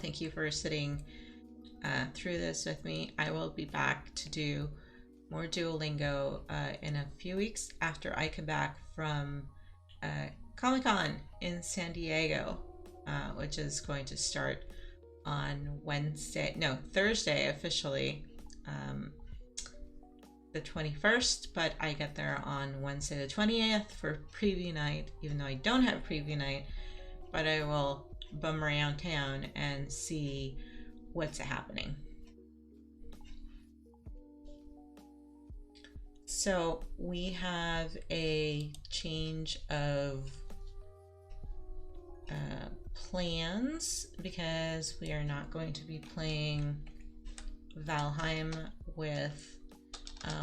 Thank you for sitting through this with me. I will be back to do more Duolingo in a few weeks after I come back from Comic-Con in San Diego, which is going to start on Thursday officially, the 21st, but I get there on Wednesday the 20th for preview night, even though I don't have preview night, but I will bum around town and see what's happening. So we have a change of plans because we are not going to be playing Valheim with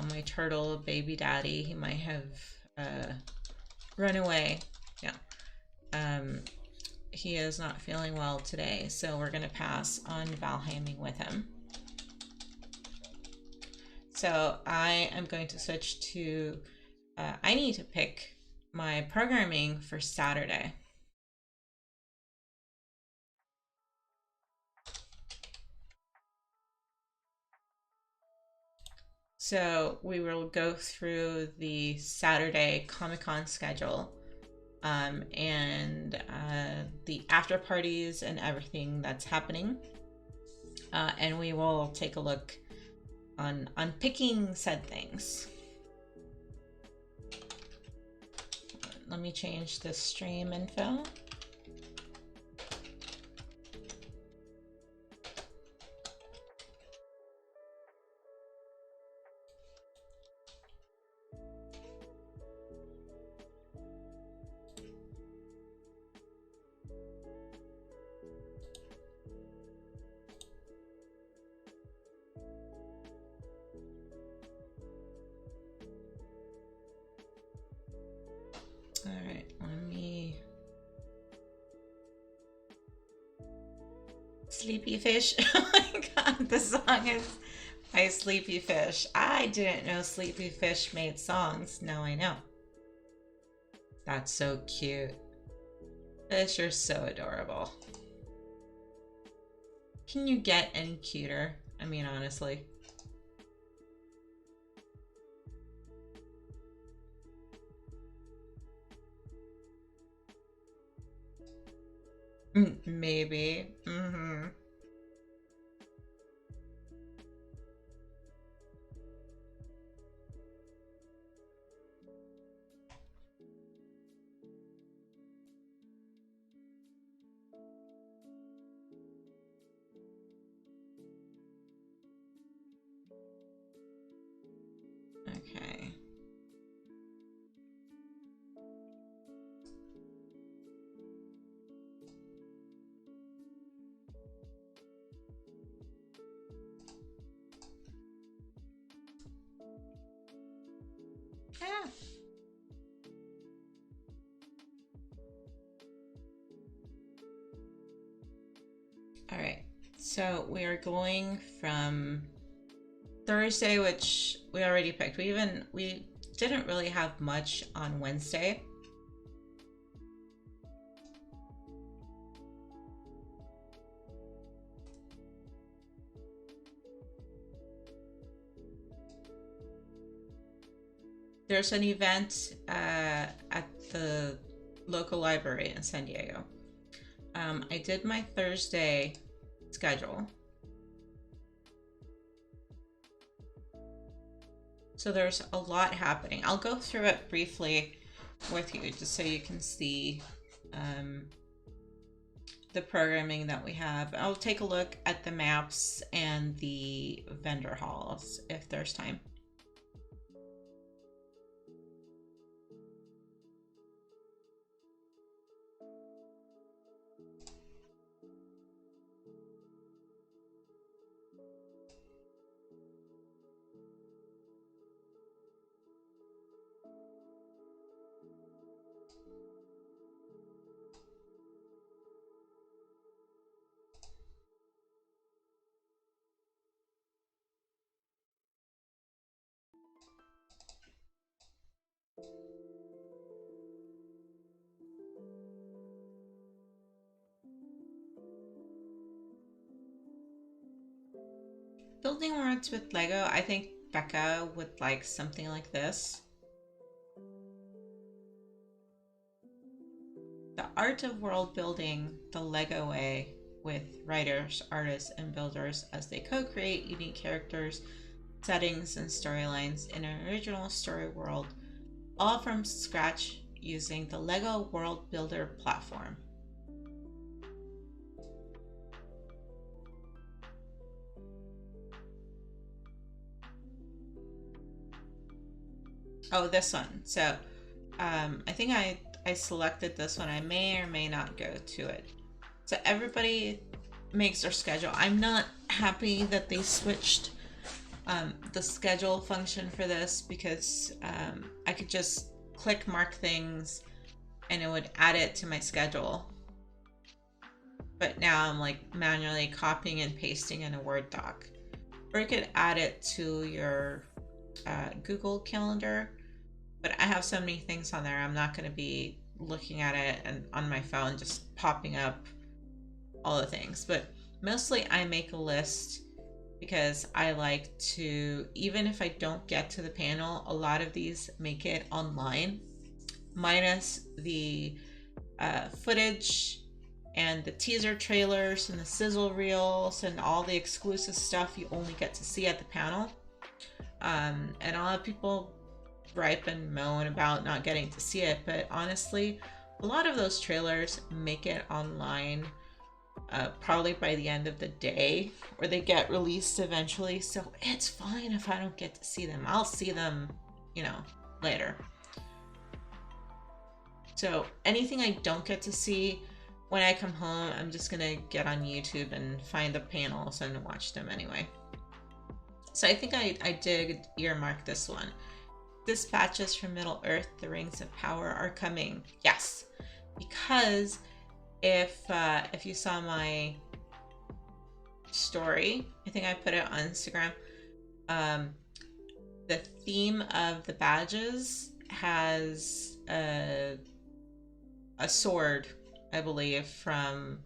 my turtle baby daddy. He might have run away. Yeah. He is not feeling well today, so we're going to pass on Valheiming with him. So I am going to switch to, I need to pick my programming for Saturday. So we will go through the Saturday Comic-Con schedule and the after parties and everything that's happening. And we will take a look on picking said things. Let me change the stream info. All right, let me... Sleepy Fish. Oh my god, the song is by Sleepy Fish. I didn't know Sleepy Fish made songs. Now I know. That's so cute. Fish are so adorable. Can you get any cuter? I mean, honestly. Maybe. Mm-hmm. Okay. Yeah. All right. So we are going from Thursday, which we already picked. We didn't really have much on Wednesday. There's an event at the local library in San Diego. I did my Thursday schedule. So there's a lot happening. I'll go through it briefly with you just so you can see the programming that we have. I'll take a look at the maps and the vendor halls if there's time. building worlds with Lego, I think Becca would like something like this. The art of world building the Lego way, with writers, artists, and builders as they co-create unique characters, settings, and storylines in an original story world, all from scratch using the Lego World Builder platform. Oh, this one. So I think I selected this one. I may or may not go to it. So everybody makes their schedule. I'm not happy that they switched the schedule function for this, because I could just click mark things and it would add it to my schedule. But now I'm like manually copying and pasting in a Word doc. Or you could add it to your Google Calendar. But I have so many things on there, I'm not going to be looking at it and on my phone just popping up all the things. But mostly I make a list because I like to, even if I don't get to the panel, a lot of these make it online, minus the footage and the teaser trailers and the sizzle reels and all the exclusive stuff you only get to see at the panel. And a lot of people gripe and moan about not getting to see it, but honestly, a lot of those trailers make it online probably by the end of the day, or they get released eventually, so it's fine if I don't get to see them. I'll see them, later. So anything I don't get to see when I come home, I'm just gonna get on YouTube and find the panels and watch them anyway. So I think I did earmark this one. Dispatches from Middle-earth, the Rings of Power are coming. Yes, because if you saw my story, I think I put it on Instagram, the theme of the badges has a sword, I believe, from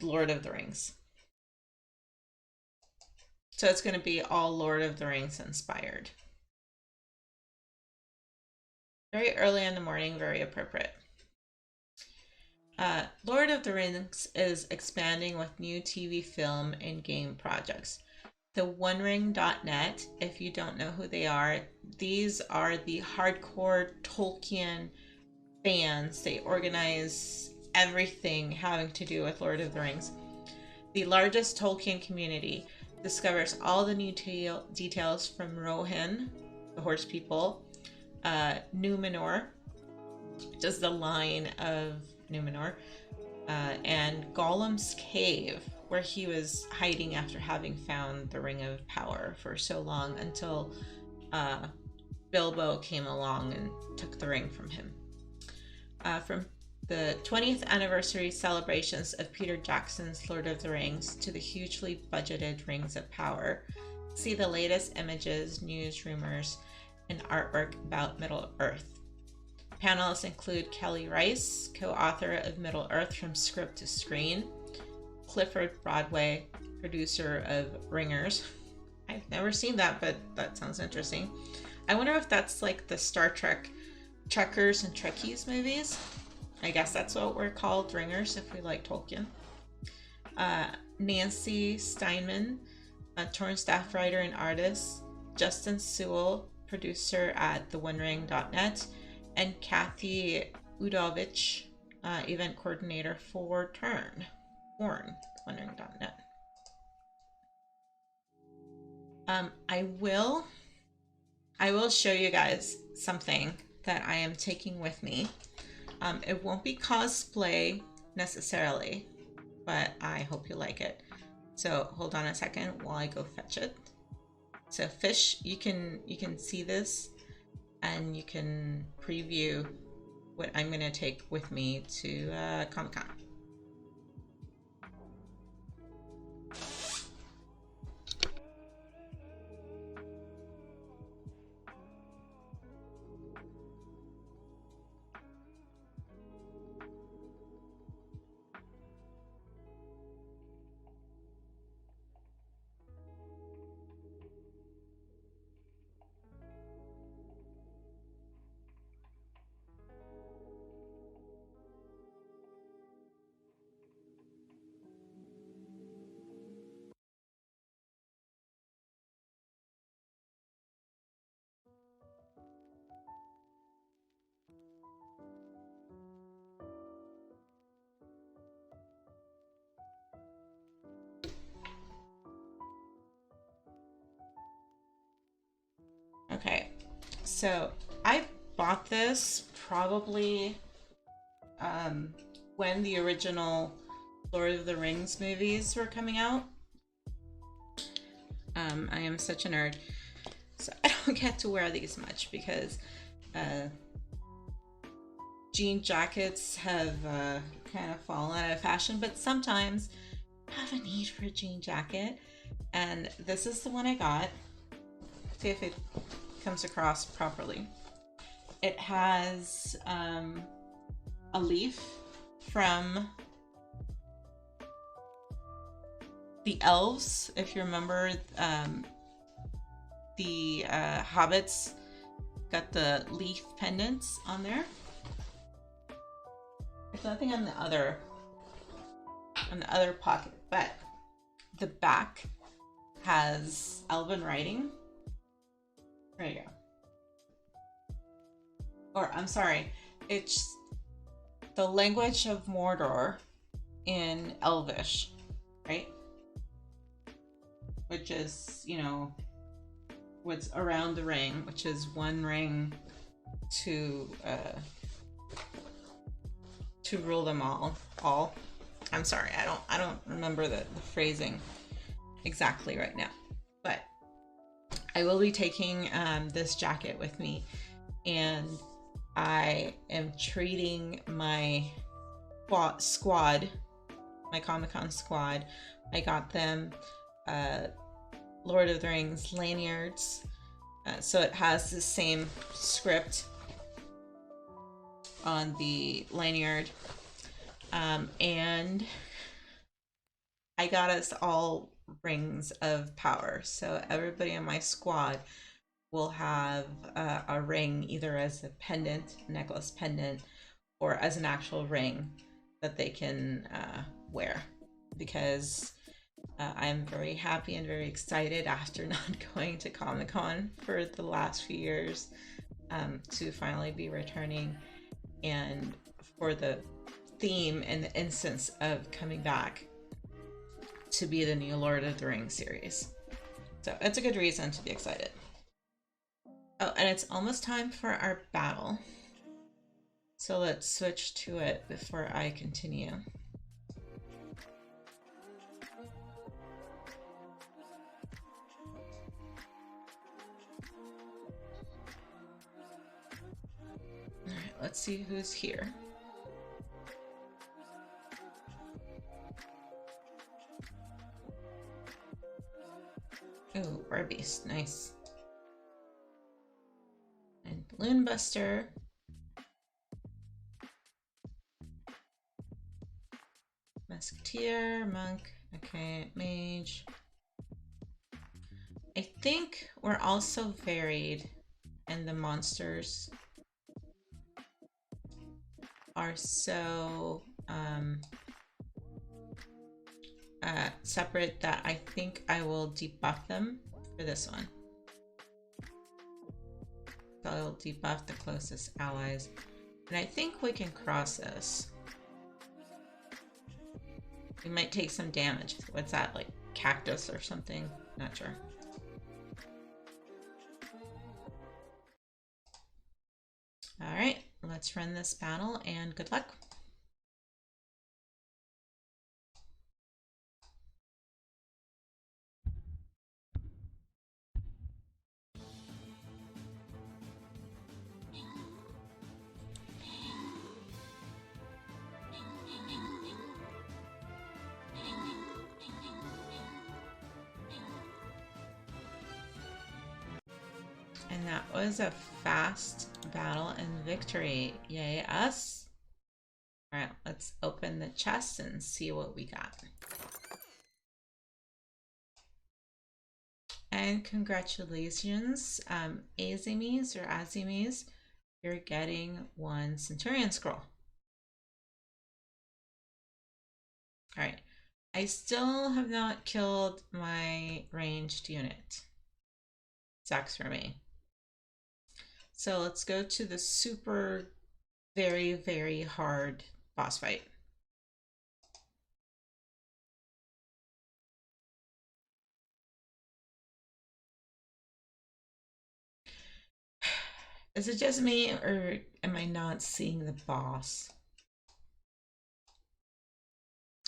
Lord of the Rings. So it's going to be all Lord of the Rings inspired. Very early in the morning, very appropriate. Lord of the Rings is expanding with new TV, film, and game projects. The OneRing.net, if you don't know who they are, these are the hardcore Tolkien fans. They organize everything having to do with Lord of the Rings. The largest Tolkien community discovers all the new details from Rohan, the horse people, Numenor, just the line of Numenor, and Gollum's cave, where he was hiding after having found the Ring of Power for so long, until Bilbo came along and took the ring from him. From the 20th anniversary celebrations of Peter Jackson's Lord of the Rings to the hugely budgeted Rings of Power, see the latest images, news, rumors, and artwork about Middle-earth. Panelists include Kelly Rice, co-author of Middle-earth from Script to Screen, Clifford Broadway, producer of Ringers. I've never seen that, but that sounds interesting. I wonder if that's like the Star Trek Trekkers and Trekkies movies. I guess that's what we're called, Ringers, if we like Tolkien. Nancy Steinman, a torn staff writer and artist. Justin Sewell, producer at theonering.net. And Kathy Udovich, event coordinator for Torn, OneRing.net. I will show you guys something that I am taking with me. It won't be cosplay necessarily, but I hope you like it. So hold on a second while I go fetch it. So Fish, you can see this, and you can preview what I'm going to take with me to Comic-Con. So I bought this probably when the original Lord of the Rings movies were coming out. I am such a nerd, so I don't get to wear these much because jean jackets have kind of fallen out of fashion, but sometimes I have a need for a jean jacket, and this is the one I got. See if it comes across properly. It has a leaf from the elves, if you remember. The hobbits got the leaf pendants on there. There's nothing on the other pocket, but the back has elven writing. There you go. Or I'm sorry, it's the language of Mordor in Elvish, right? Which is, you know, what's around the ring, which is one ring to rule them all. I'm sorry, I don't remember the phrasing exactly right now, but I will be taking this jacket with me, and I am treating my squad, my Comic-Con squad. I got them Lord of the Rings lanyards, so it has the same script on the lanyard, and I got us all rings of power, so everybody in my squad will have a ring, either as a pendant, necklace pendant, or as an actual ring that they can wear, because I'm very happy and very excited after not going to Comic-Con for the last few years to finally be returning, and for the theme and the instance of coming back to be the new Lord of the Rings series. So it's a good reason to be excited. Oh, and it's almost time for our battle. So let's switch to it before I continue. All right, let's see who's here. Oh, Barbeast, nice. And Balloon Buster. Musketeer, Monk, okay, Mage. I think we're also varied, and the monsters are so separate that I think I will debuff them for this one. So I'll debuff the closest allies, and I think we can cross this. We might take some damage. What's that, like cactus or something? Not sure. All right, let's run this battle, and good luck. And that was a fast battle and victory. Yay us. All right, let's open the chest and see what we got. And congratulations, Azimes or Azimes, you're getting 1 Centurion Scroll. All right, I still have not killed my ranged unit. Sucks for me. So let's go to the super, very, very hard boss fight. Is it just me, or am I not seeing the boss?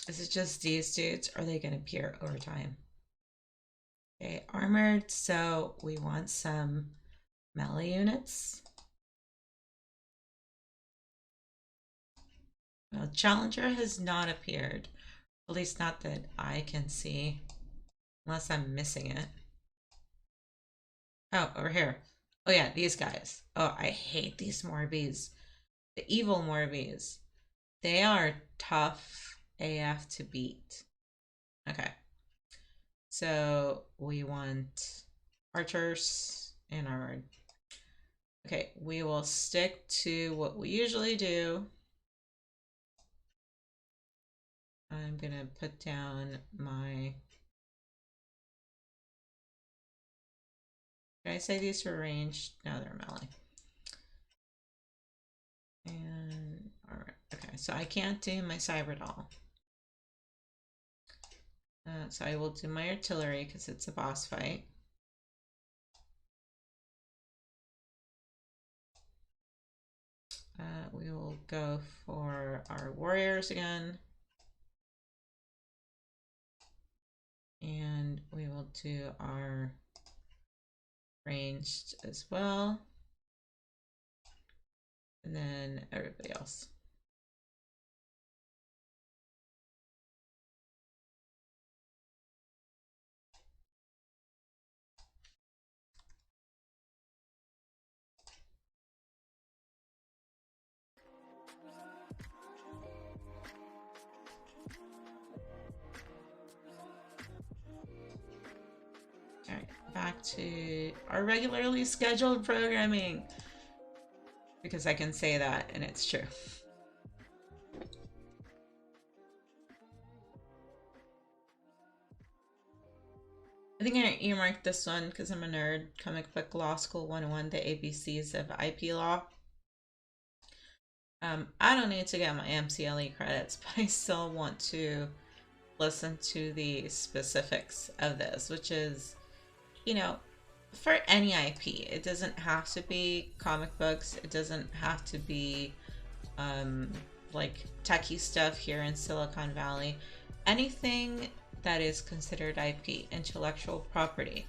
Is it just these dudes, or are they going to appear over time? Okay, armored, so we want some melee units. Well, Challenger has not appeared, at least not that I can see, unless I'm missing it. Oh, over here. Oh yeah, these guys. Oh, I hate these Morbies. The evil Morbies. They are tough AF to beat. Okay. So we want archers and armored. Okay, we will stick to what we usually do. I'm gonna put down my... Did I say these were ranged? No, they're melee. And alright, okay, so I can't do my cyber doll. So I will do my artillery because it's a boss fight. We will go for our warriors again. And we will do our ranged as well. And then everybody else. All right, back to our regularly scheduled programming. Because I can say that and it's true. I think I earmarked this one because I'm a nerd. Comic Book Law School 101, the ABCs of IP Law. I don't need to get my MCLE credits, but I still want to listen to the specifics of this, which is, you know, for any IP. It doesn't have to be comic books. It doesn't have to be like techie stuff here in Silicon Valley. Anything that is considered IP, intellectual property,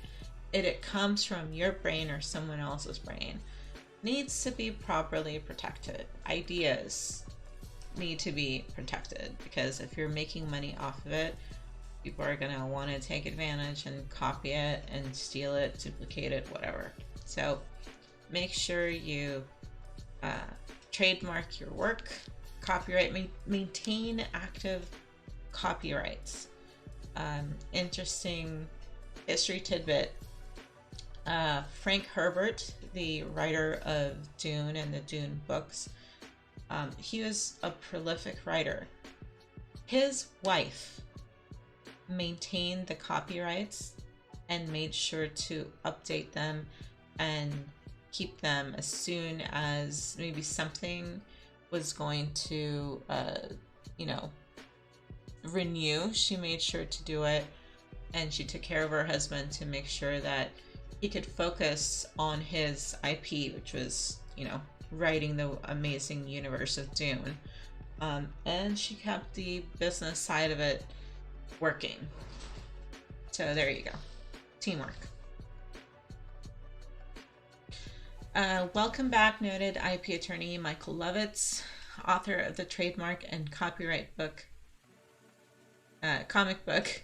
it comes from your brain or someone else's brain, needs to be properly protected. Ideas need to be protected because if you're making money off of it, people are going to want to take advantage and copy it and steal it, duplicate it, whatever. So make sure you trademark your work, copyright, maintain active copyrights. Interesting history tidbit. Frank Herbert, the writer of Dune and the Dune books, he was a prolific writer. His wife maintained the copyrights and made sure to update them and keep them as soon as maybe something was going to, renew. She made sure to do it, and she took care of her husband to make sure that he could focus on his IP, which was, writing the amazing universe of Dune. And she kept the business side of it working. So there you go. Teamwork. Welcome back, noted IP attorney Michael Lovitz, author of the trademark and copyright book, comic book.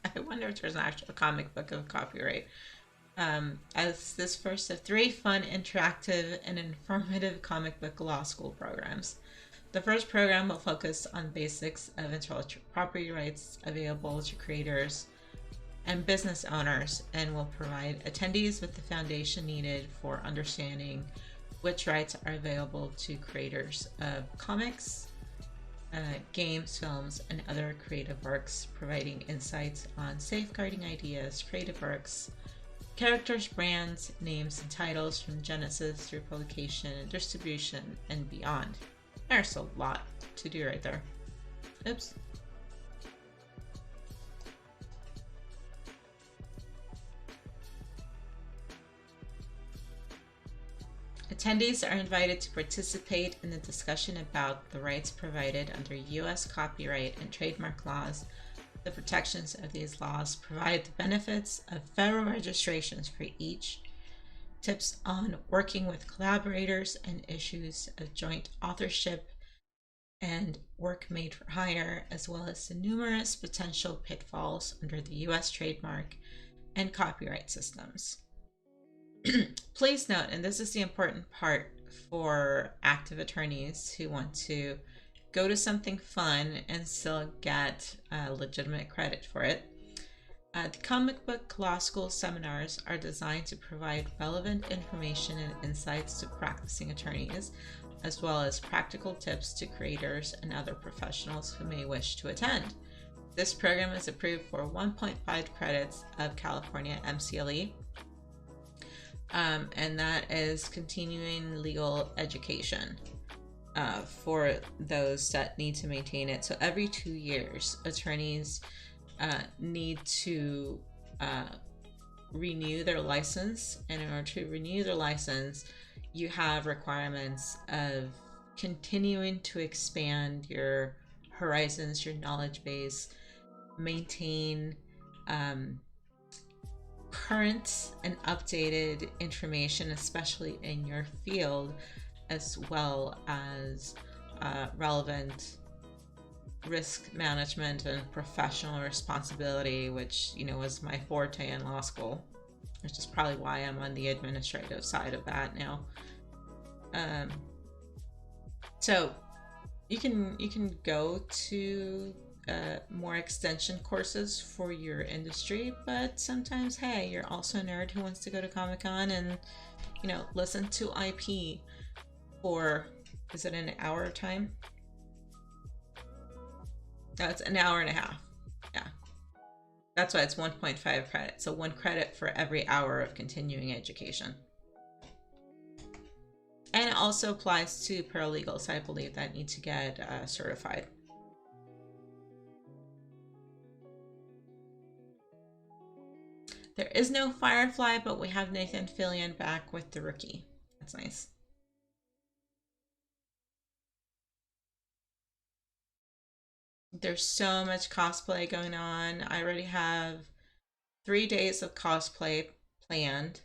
I wonder if there's an actual comic book of copyright. As this first of 3 fun, interactive, and informative comic book law school programs. The first program will focus on basics of intellectual property rights available to creators and business owners, and will provide attendees with the foundation needed for understanding which rights are available to creators of comics, games, films, and other creative works, providing insights on safeguarding ideas, creative works, characters, brands, names, and titles from genesis through publication and distribution and beyond. There's a lot to do right there. Oops. Attendees are invited to participate in the discussion about the rights provided under U.S. copyright and trademark laws. The protections of these laws provide the benefits of federal registrations for each, tips on working with collaborators, and issues of joint authorship and work made for hire, as well as the numerous potential pitfalls under the U.S. trademark and copyright systems. Please note, and this is the important part for active attorneys who want to go to something fun and still get legitimate credit for it. The Comic Book Law School seminars are designed to provide relevant information and insights to practicing attorneys, as well as practical tips to creators and other professionals who may wish to attend. This program is approved for 1.5 credits of California MCLE, and that is continuing legal education for those that need to maintain it. So every 2 years, attorneys need to renew their license, and in order to renew their license, you have requirements of continuing to expand your horizons, your knowledge base, maintain current and updated information, especially in your field, as well as relevant risk management and professional responsibility, which, you know, was my forte in law school, which is probably why I'm on the administrative side of that now. So you can go to more extension courses for your industry, but sometimes, hey, you're also a nerd who wants to go to Comic-Con and, you know, listen to IP for, is it an hour of time? No, it's an hour and a half. Yeah. That's why it's 1.5 credits. So 1 credit for every hour of continuing education. And it also applies to paralegals, I believe, that need to get certified. There is no Firefly, but we have Nathan Fillion back with The Rookie. That's nice. There's so much cosplay going on. I already have 3 days of cosplay planned.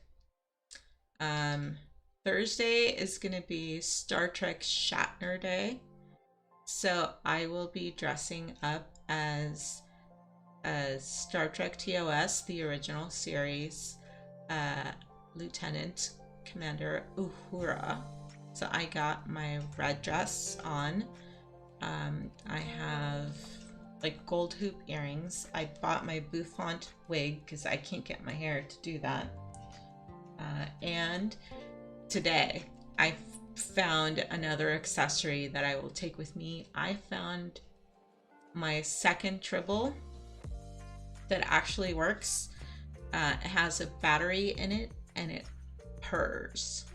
Thursday is going to be Star Trek Shatner Day. So I will be dressing up as Star Trek TOS, the original series, Lieutenant Commander Uhura. So I got my red dress on. I have like gold hoop earrings. I bought my bouffant wig because I can't get my hair to do that. And today I found another accessory that I will take with me. I found my second tribble that actually works. It has a battery in it and it purrs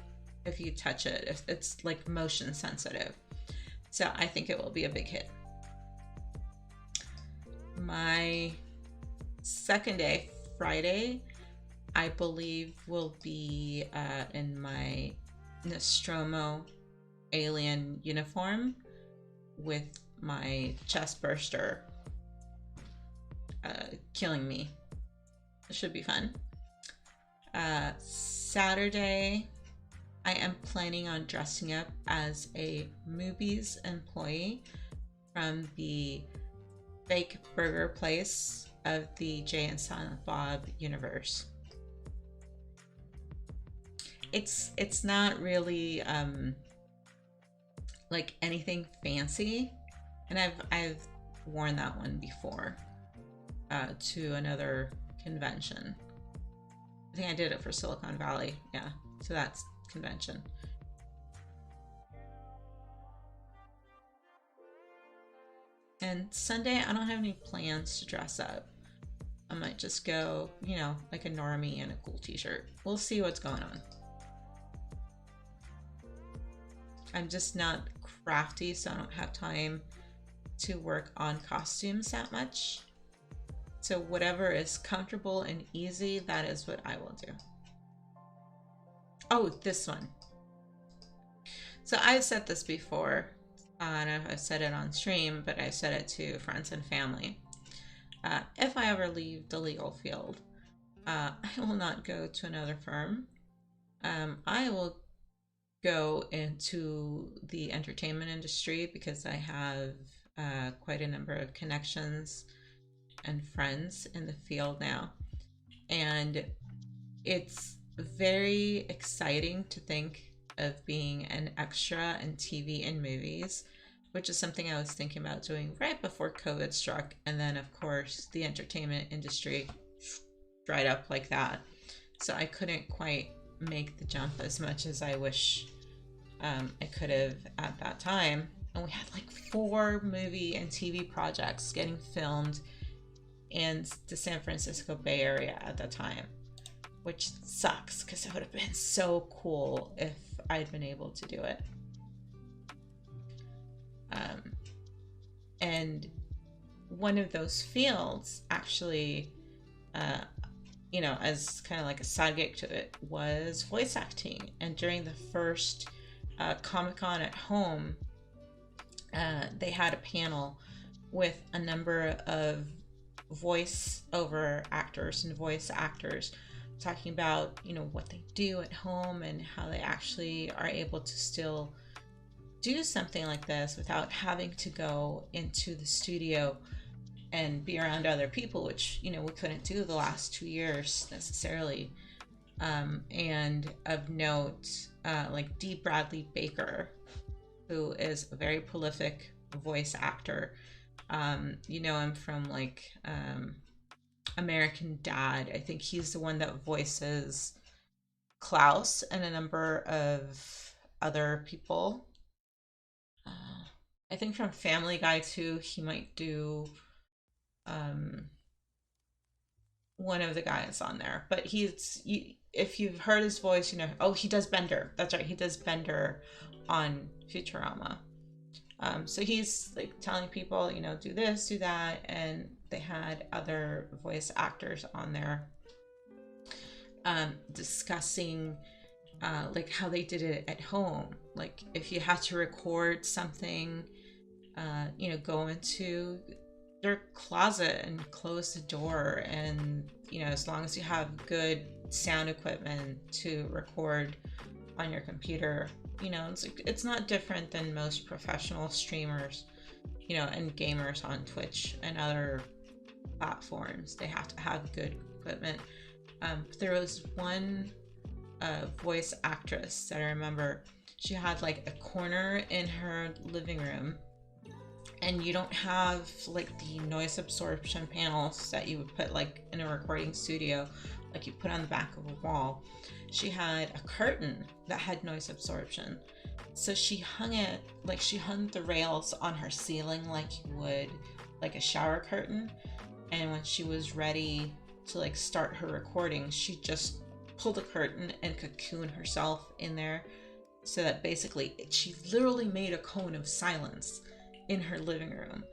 if you touch it. It's like motion sensitive. So I think it will be a big hit. My second day, Friday, I believe will be in my Nostromo alien uniform with my chest burster killing me. It should be fun. Saturday, I am planning on dressing up as a Moobies employee from the fake burger place of the Jay and Silent Bob universe. It's not really like anything fancy, and I've worn that one before to another convention. I think I did it for Silicon Valley. Yeah, so that's convention. And Sunday, I don't have any plans to dress up. I might just go, you know, like a normie in a cool t-shirt. We'll see what's going on. I'm just not crafty, so I don't have time to work on costumes that much. So whatever is comfortable and easy, that is what I will do. Oh, this one. So I've said this before. I don't know if I've said it on stream, but I said it to friends and family. If I ever leave the legal field, I will not go to another firm. I will go into the entertainment industry because I have quite a number of connections and friends in the field now. And it's very exciting to think of being an extra in TV and movies, which is something I was thinking about doing right before COVID struck. And then, of course, the entertainment industry dried up like that. So I couldn't quite make the jump as much as I wish I could have at that time. And we had like 4 movie and TV projects getting filmed in the San Francisco Bay Area at the time, which sucks because it would have been so cool if I'd been able to do it. And one of those fields actually, as kind of like a side gig to it, was voice acting. And during the first Comic-Con at home, they had a panel with a number of voice over actors and voice actors talking about, what they do at home and how they actually are able to still do something like this without having to go into the studio and be around other people, which, we couldn't do the last 2 years necessarily. And of note, like D. Bradley Baker, who is a very prolific voice actor. You know him from like American Dad. I think he's the one that voices Klaus and a number of other people. I think from Family Guy too, he might do one of the guys on there. But if you've heard his voice, he does Bender. That's right, he does Bender on Futurama. So he's like telling people, do this, do that, and they had other voice actors on there discussing like how they did it at home. Like if you had to record something, go into their closet and close the door, and as long as you have good sound equipment to record on your computer, it's not different than most professional streamers, and gamers on Twitch and other platforms. They have to have good equipment. There was one voice actress that I remember. She had like a corner in her living room, and you don't have like the noise absorption panels that you would put like in a recording studio, like you put on the back of a wall. She had a curtain that had noise absorption. So she hung the rails on her ceiling like you would like a shower curtain. And when she was ready to like start her recording, she just pulled the curtain and cocooned herself in there, so that basically she literally made a cone of silence in her living room.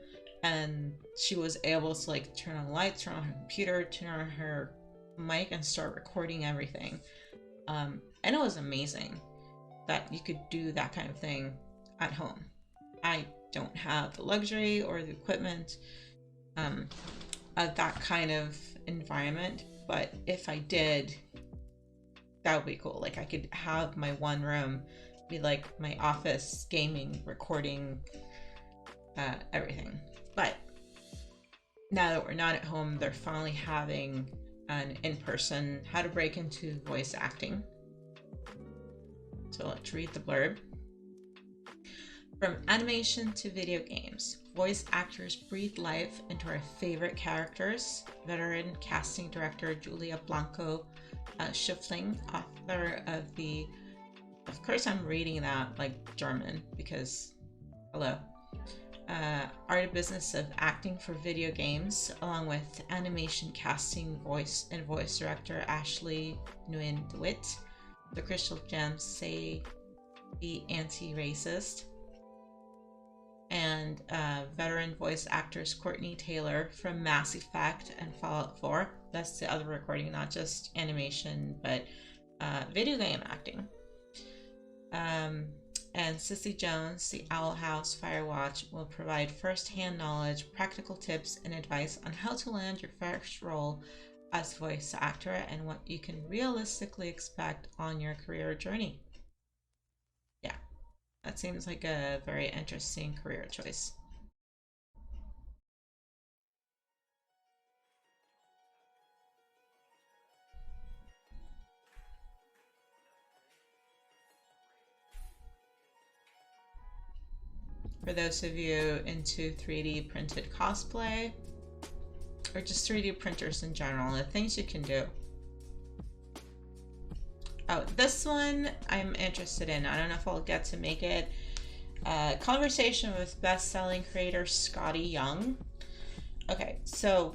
And she was able to like turn on lights, turn on her computer, turn on her mic, and start recording everything. And it was amazing that you could do that kind of thing at home. I don't have the luxury or the equipment of that kind of environment, but if I did, that would be cool. Like I could have my one room be like my office, gaming, recording, everything. But now that we're not at home, they're finally having an in-person how to break into voice acting. So let's read the blurb. From animation to video games, voice actors breathe life into our favorite characters. Veteran casting director Julia Blanco Schiffling, author of course I'm reading that like German because hello. Art of business of acting for video games, along with animation casting, voice director Ashley Nguyen DeWitt. The Crystal Gems say be anti-racist. And veteran voice actors Courtney Taylor from Mass Effect and Fallout 4. That's the other recording, not just animation, but video game acting. And Sissy Jones, the Owl House Firewatch, will provide first-hand knowledge, practical tips, and advice on how to land your first role as voice actor and what you can realistically expect on your career journey. Yeah, that seems like a very interesting career choice. For those of you into 3D printed cosplay, or just 3D printers in general, the things you can do. Oh, this one I'm interested in. I don't know if I'll get to make it. Conversation with best-selling creator Scotty Young. Okay, so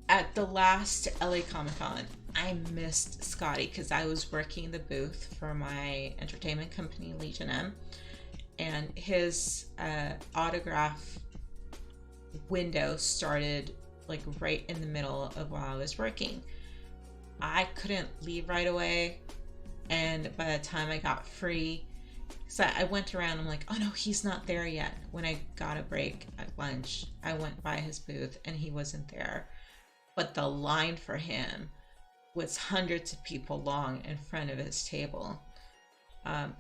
at the last LA Comic-Con, I missed Scotty because I was working the booth for my entertainment company, Legion M, and his autograph window started like right in the middle of while I was working. I couldn't leave right away, and by the time I got free, so I went around, I'm like, oh no, he's not there yet. When I got a break at lunch, I went by his booth and he wasn't there. But the line for him was hundreds of people long in front of his table.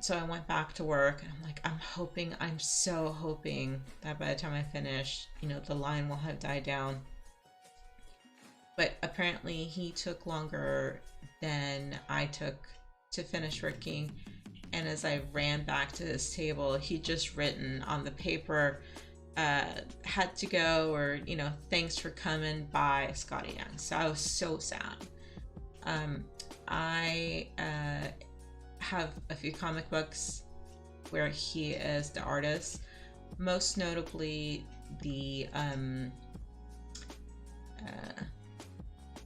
So I went back to work and I'm like, I'm so hoping that by the time I finish, you know, the line will have died down. But apparently he took longer than I took to finish working. And as I ran back to his table, he'd just written on the paper, had to go, or, you know, thanks for coming by, Scotty Young. So I was so sad. I have a few comic books where he is the artist, most notably the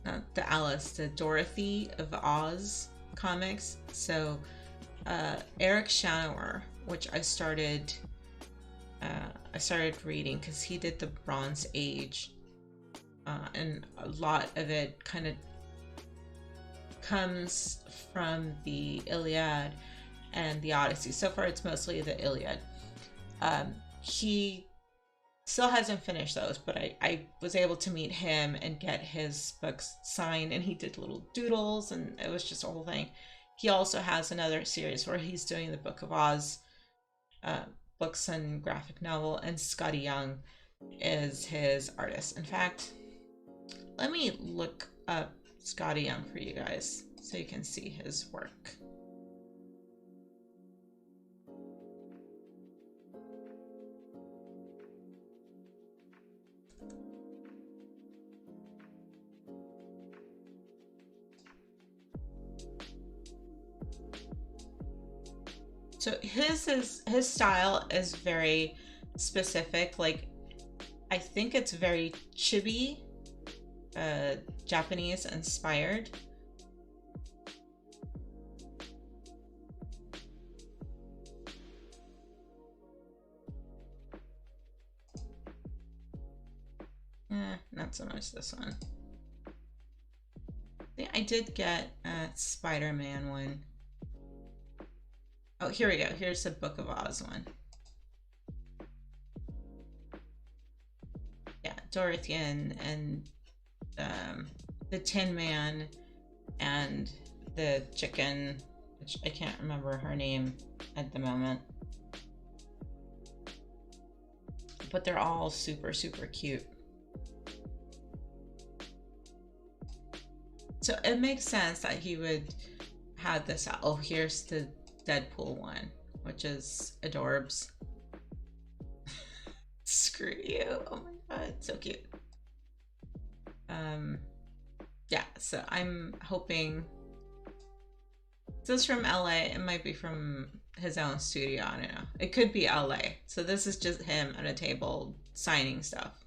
not the Dorothy of Oz comics. So Eric Shanower, which I started reading because he did the Bronze Age, and a lot of it kind of comes from the Iliad and the Odyssey. So far it's mostly the Iliad. He still hasn't finished those, but I was able to meet him and get his books signed, and he did little doodles, and it was just a whole thing. He also has another series where he's doing the Book of Oz books and graphic novel, and Scotty Young is his artist. In fact, let me look up Scotty Young for you guys so you can see his work. So his style is very specific. Like, I think it's very chibi, Japanese inspired. Not so much this one. Yeah, I did get a Spider-Man one. Oh, here we go. Here's the Book of Oz one. Yeah, Dorothy and the Tin Man and the chicken, which I can't remember her name at the moment. But they're all super, super cute. So it makes sense that he would have this. Oh, here's the Deadpool one, which is adorbs. Screw you. Oh my god, so cute. Yeah, so I'm hoping this is from LA. It might be from his own studio. I don't know. It could be LA. So this is just him at a table signing stuff.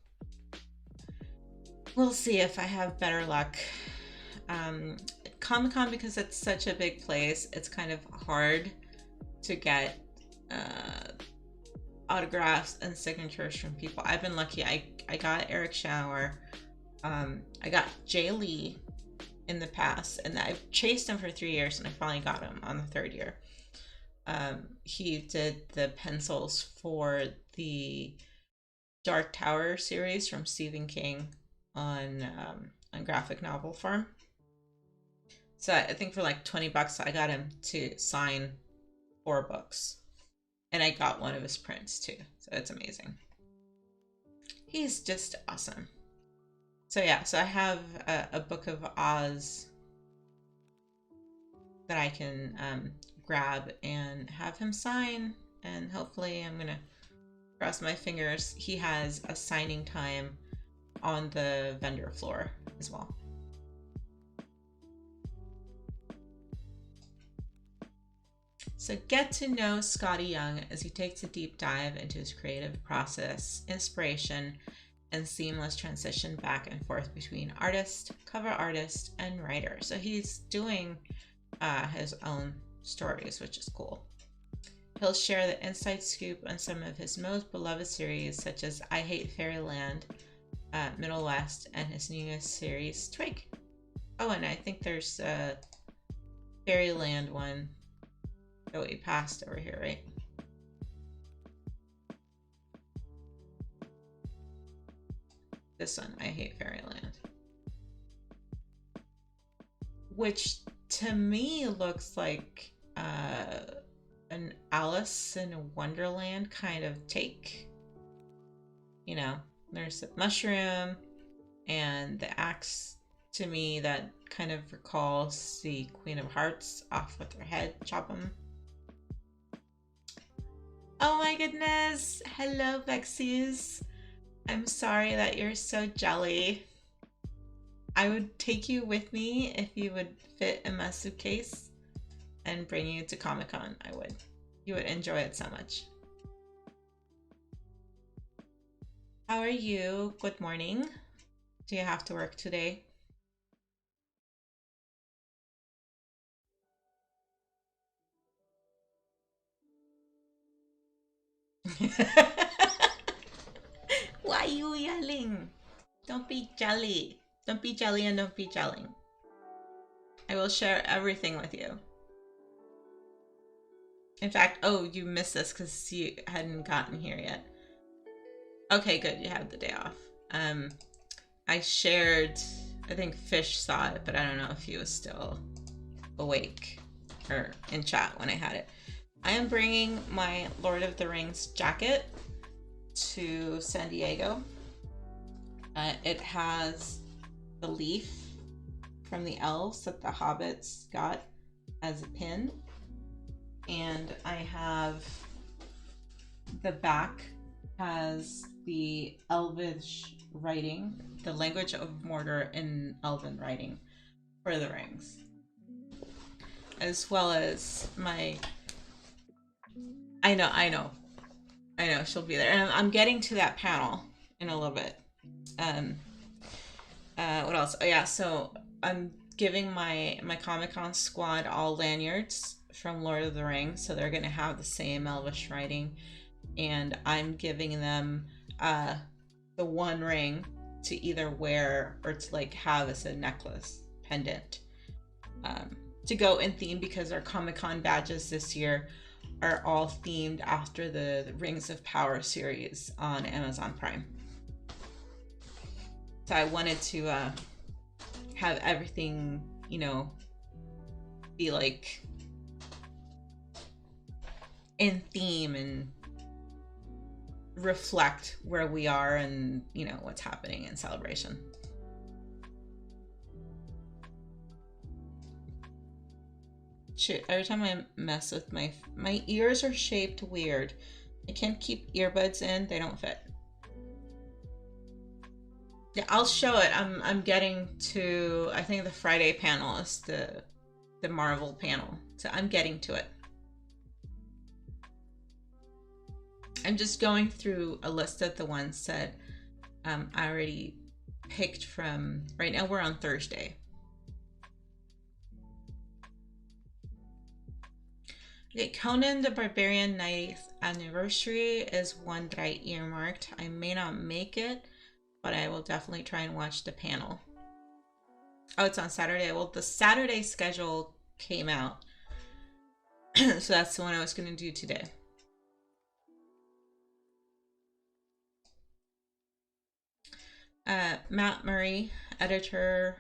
We'll see if I have better luck. Comic-Con, because it's such a big place, it's kind of hard to get autographs and signatures from people. I've been lucky. I got Eric Shanower. I got Jay Lee in the past, and I've chased him for 3 years, and I finally got him on the 3rd year. he did the pencils for the Dark Tower series from Stephen King on Graphic Novel Farm. So I think for like $20, I got him to sign 4 books, and I got one of his prints too. So it's amazing. He's just awesome. So yeah, so I have a Book of Oz that I can grab and have him sign, and hopefully I'm gonna cross my fingers he has a signing time on the vendor floor as well. So get to know Scotty Young as he takes a deep dive into his creative process, inspiration, and seamless transition back and forth between artist, cover artist, and writer. So he's doing his own stories, which is cool. He'll share the inside scoop on some of his most beloved series, such as I Hate Fairyland, Middle West, and his newest series, Twig. Oh, and I think there's a Fairyland one that we passed over here, right? This one, I Hate Fairyland. Which to me looks like an Alice in Wonderland kind of take. You know, there's a mushroom and the axe. To me, that kind of recalls the Queen of Hearts, off with her head, chop them. Oh my goodness! Hello, Vexies! I'm sorry that you're so jelly. I would take you with me if you would fit in my suitcase and bring you to Comic-Con. I would. You would enjoy it so much. How are you? Good morning. Do you have to work today? Why are you yelling? Don't be jelly. Don't be jelly and don't be gelling. I will share everything with you. In fact, oh, you missed this because you hadn't gotten here yet. Okay, good. You have the day off. I shared, I think Fish saw it, but I don't know if he was still awake or in chat when I had it. I am bringing my Lord of the Rings jacket to San Diego. It has the leaf from the elves that the hobbits got as a pin. And I have the back has the Elvish writing, the language of Mordor in Elven writing for the rings. As well as my... I know, she'll be there. And I'm getting to that panel in a little bit. What else? Oh yeah, so I'm giving my Comic-Con squad all lanyards from Lord of the Rings, so they're gonna have the same Elvish writing, and I'm giving them the one ring to either wear or to like have as a necklace pendant to go in theme, because our Comic-Con badges this year are all themed after the Rings of Power series on Amazon Prime. So I wanted to have everything, you know, be like in theme and reflect where we are and, you know, what's happening in Celebration. Shoot, every time I mess with my ears are shaped weird. I can't keep earbuds in, they don't fit. Yeah, I'll show it. I'm getting to, I think the Friday panel is the Marvel panel. So I'm getting to it. I'm just going through a list of the ones that I already picked from. Right now we're on Thursday. Okay, Conan the Barbarian 90th anniversary is one that I earmarked. I may not make it, but I will definitely try and watch the panel. Oh, it's on Saturday. Well, the Saturday schedule came out. So that's the one I was going to do today. Matt Murray, editor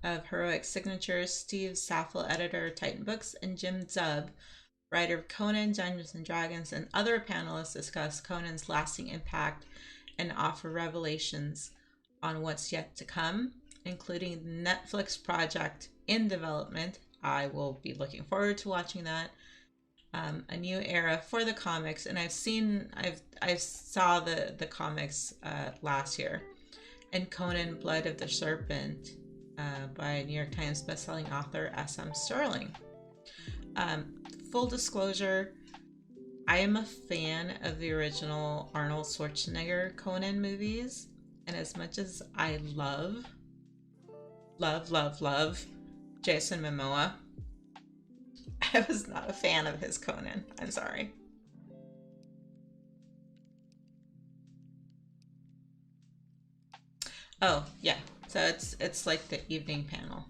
of Heroic Signatures, Steve Saffel, editor of Titan Books, and Jim Zub, writer of Conan, Dungeons and Dragons, and other panelists discuss Conan's lasting impact and offer revelations on what's yet to come, including the Netflix project in development. I will be looking forward to watching that. A new era for the comics, and I saw the comics last year, and Conan, Blood of the Serpent, by New York Times bestselling author S.M. Sterling. Full disclosure, I am a fan of the original Arnold Schwarzenegger Conan movies, and as much as I love Jason Momoa, I was not a fan of his Conan. I'm sorry. Oh, yeah. So it's like the evening panel.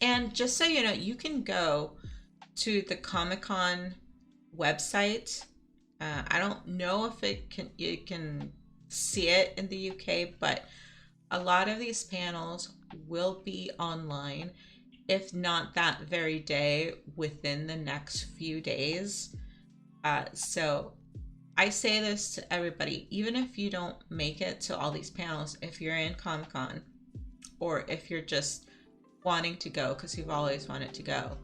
And just so you know, you can go to the Comic-Con website. I don't know if you can see it in the UK, but a lot of these panels will be online, if not that very day, within the next few days. So I say this to everybody, even if you don't make it to all these panels, if you're in Comic-Con, or if you're just wanting to go because you've always wanted to go,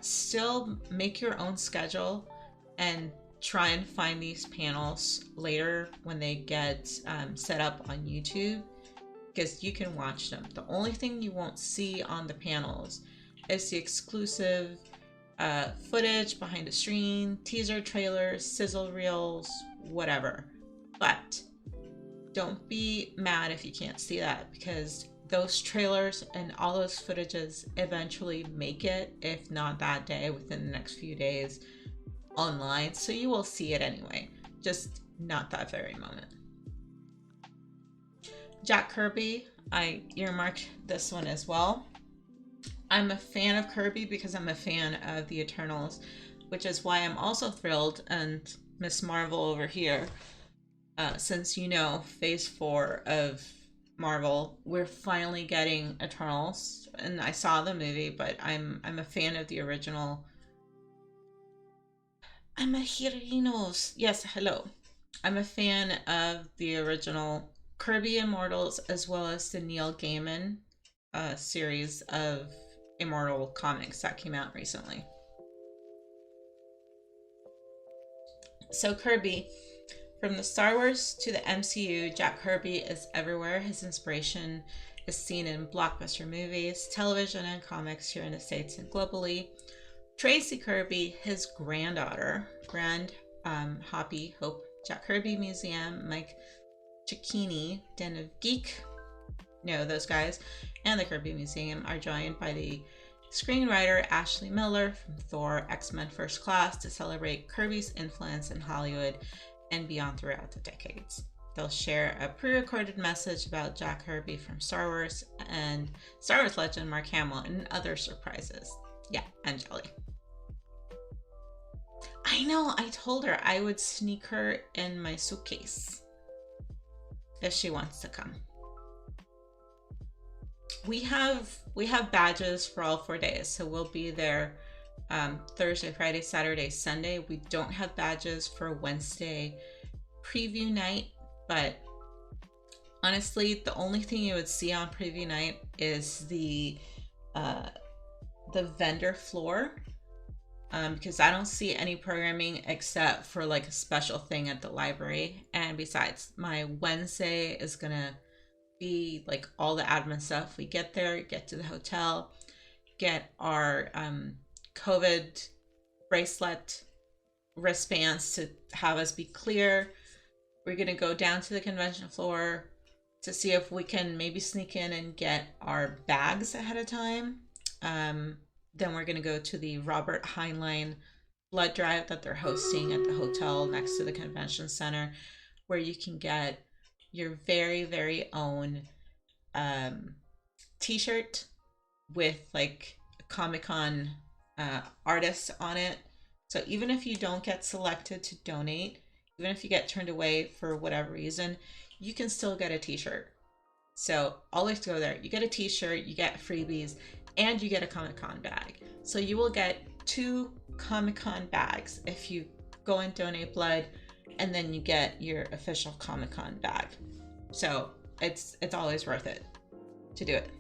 still make your own schedule and try and find these panels later when they get set up on YouTube, because you can watch them. The only thing you won't see on the panels is the exclusive footage behind the screen, teaser trailers, sizzle reels, whatever. But don't be mad if you can't see that, because those trailers and all those footages eventually make it, if not that day, within the next few days, online. So you will see it anyway, just not that very moment. Jack Kirby, I earmarked this one as well. I'm a fan of Kirby because I'm a fan of the Eternals, which is why I'm also thrilled, and Miss Marvel over here, since you know phase 4 of Marvel, we're finally getting Eternals, and I saw the movie, but I'm a fan of the original. I'm a Hirinos. Yes, hello. I'm a fan of the original Kirby Immortals, as well as the Neil Gaiman series of Immortal comics that came out recently. So Kirby, from the Star Wars to the MCU, Jack Kirby is everywhere. His inspiration is seen in blockbuster movies, television, and comics here in the States and globally. Tracy Kirby, his granddaughter, Hoppy Hope Jack Kirby Museum, Mike Cicchini, Den of Geek, those guys, and the Kirby Museum are joined by the screenwriter Ashley Miller from Thor, X-Men First Class to celebrate Kirby's influence in Hollywood and beyond throughout the decades. They'll share a pre-recorded message about Jack Kirby from Star Wars and Star Wars legend Mark Hamill, and other surprises. Yeah, and Jelly. I know, I told her I would sneak her in my suitcase if she wants to come. We have badges for all 4 days, so we'll be there Thursday, Friday, Saturday, Sunday. We don't have badges for Wednesday preview night, but honestly, the only thing you would see on preview night is the vendor floor, because I don't see any programming except for like a special thing at the library. And besides, my Wednesday is gonna be like all the admin stuff. We get there, get to the hotel, get our COVID bracelet wristbands to have us be clear. We're gonna go down to the convention floor to see if we can maybe sneak in and get our bags ahead of time. Then we're gonna go to the Robert Heinlein blood drive that they're hosting at the hotel next to the convention center, where you can get your very, very own t-shirt with like Comic-Con artists on it. So even if you don't get selected to donate, even if you get turned away for whatever reason, you can still get a t-shirt. So always go there. You get a t-shirt, you get freebies, and you get a Comic-Con bag. So you will get 2 Comic-Con bags if you go and donate blood, and then you get your official Comic-Con bag. So it's always worth it to do it.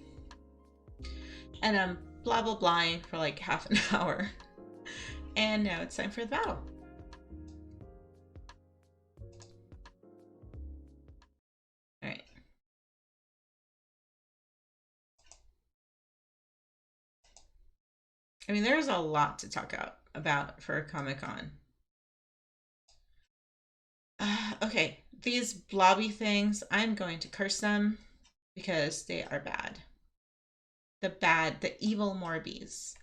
And I'm blah blah blahing for like half an hour. And now it's time for the battle. All right. I mean, there's a lot to talk about for Comic-Con. Okay, these blobby things, I'm going to curse them because they are bad. The evil Morbies.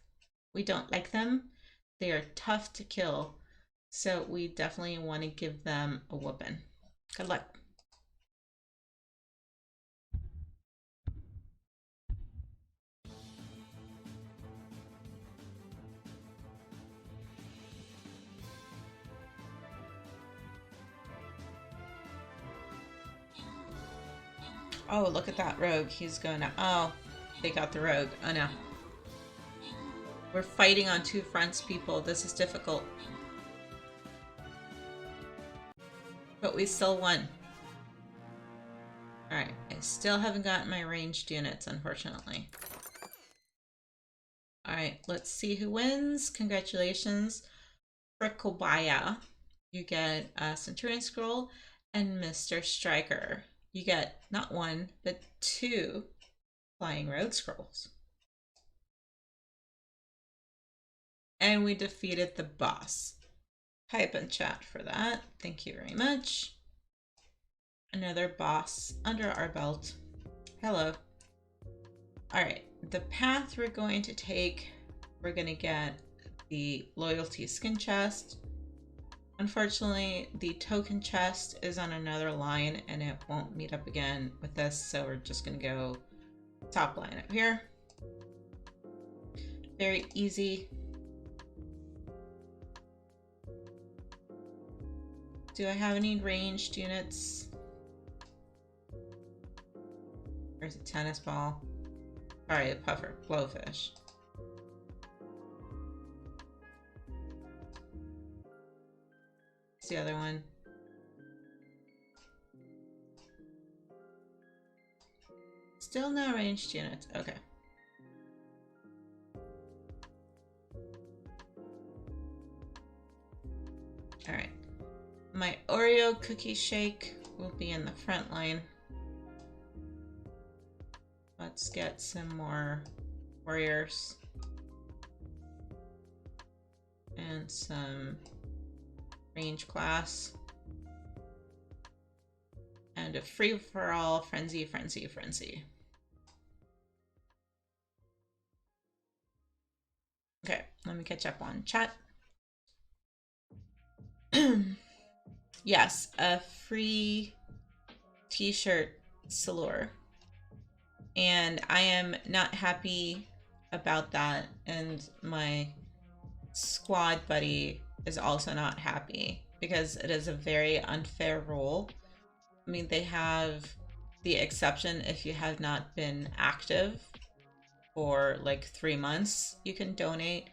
We don't like them. They are tough to kill, so we definitely want to give them a whooping. Good luck. Oh, look at that rogue. He's gonna... Oh, they got the rogue. Oh, no. We're fighting on 2 fronts, people. This is difficult. But we still won. Alright, I still haven't gotten my ranged units, unfortunately. Alright, let's see who wins. Congratulations. Fricklebaya. You get a Centurion Scroll, and Mr. Striker. You get not 1, but 2 Flying Road Scrolls. And we defeated the boss. Type in chat for that. Thank you very much. Another boss under our belt. Hello. Alright, the path we're going to take, we're going to get the loyalty skin chest. Unfortunately, the token chest is on another line and it won't meet up again with this, so we're just going to go top line up here. Very easy. Do I have any ranged units? There's a tennis ball. Sorry, a puffer. Blowfish. What's the other one? Still no ranged units. Okay. Alright. My Oreo cookie shake will be in the front line. Let's get some more warriors. And some range class. And a free-for-all frenzy, frenzy, frenzy. Okay, let me catch up on chat. Yes, a free t-shirt salure. And I am not happy about that, and my squad buddy is also not happy because it is a very unfair rule. I mean, they have the exception if you have not been active for like 3 months, you can donate.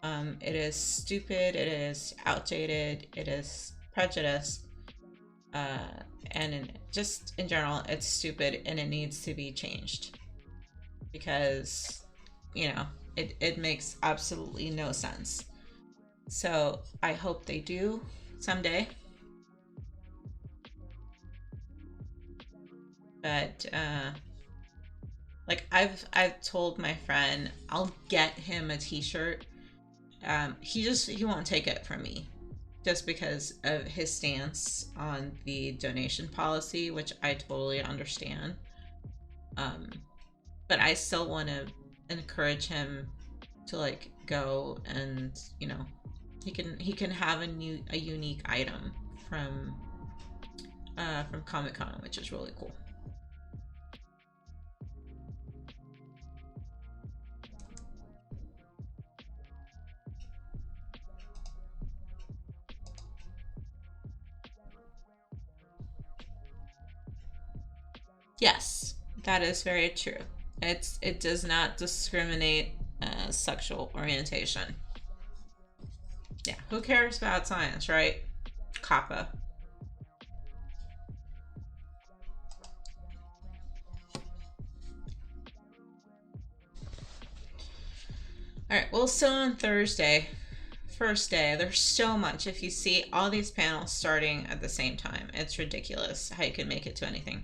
It is stupid, it is outdated, it is prejudice, and just in general, it's stupid and it needs to be changed because, you know, it makes absolutely no sense. So I hope they do someday. But like I've told my friend I'll get him a t-shirt. He won't take it from me just because of his stance on the donation policy, which I totally understand. But I still want to encourage him to like go and, you know, he can have a unique item from from Comic-Con, which is really cool. Yes, that is very true. It does not discriminate sexual orientation. Yeah, who cares about science, right? Kappa. All right, well, so on Thursday, first day, there's so much. If you see all these panels starting at the same time, it's ridiculous how you can make it to anything.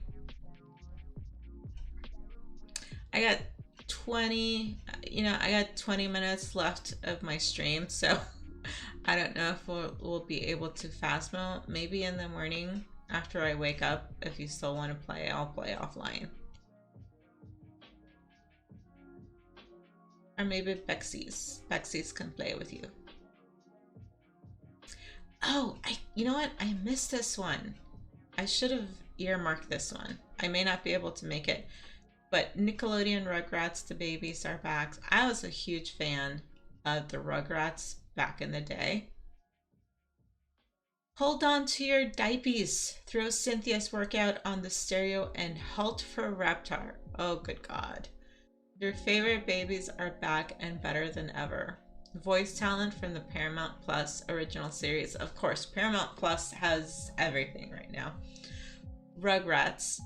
I got 20, I got 20 minutes left of my stream, so I don't know if we'll be able to Phasmo. Maybe in the morning after I wake up. If you still want to play, I'll play offline. Or maybe Bexy's. Bexy's can play with you. Oh, you know what? I missed this one. I should have earmarked this one. I may not be able to make it. But Nickelodeon Rugrats, the babies are back. I was a huge fan of the Rugrats back in the day. Hold on to your diapies. Throw Cynthia's workout on the stereo and halt for Reptar. Oh, good God. Your favorite babies are back and better than ever. Voice talent from the Paramount Plus original series. Of course, Paramount Plus has everything right now. Rugrats,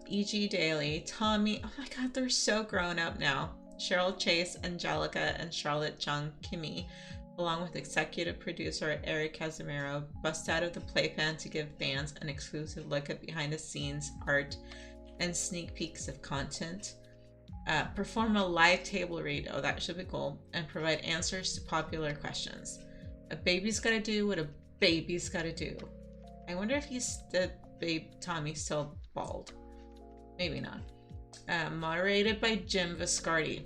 E.G. Daily, Tommy. Oh my God, they're so grown up now. Cheryl Chase, Angelica, and Charlotte Jung Kimmy, along with executive producer Eric Casimiro, bust out of the playpen to give fans an exclusive look at behind-the-scenes art and sneak peeks of content. Perform a live table read, oh that should be cool, and provide answers to popular questions. A baby's gotta do what a baby's gotta do. I wonder if Tommy's still bald. Maybe not. Moderated by Jim Viscardi.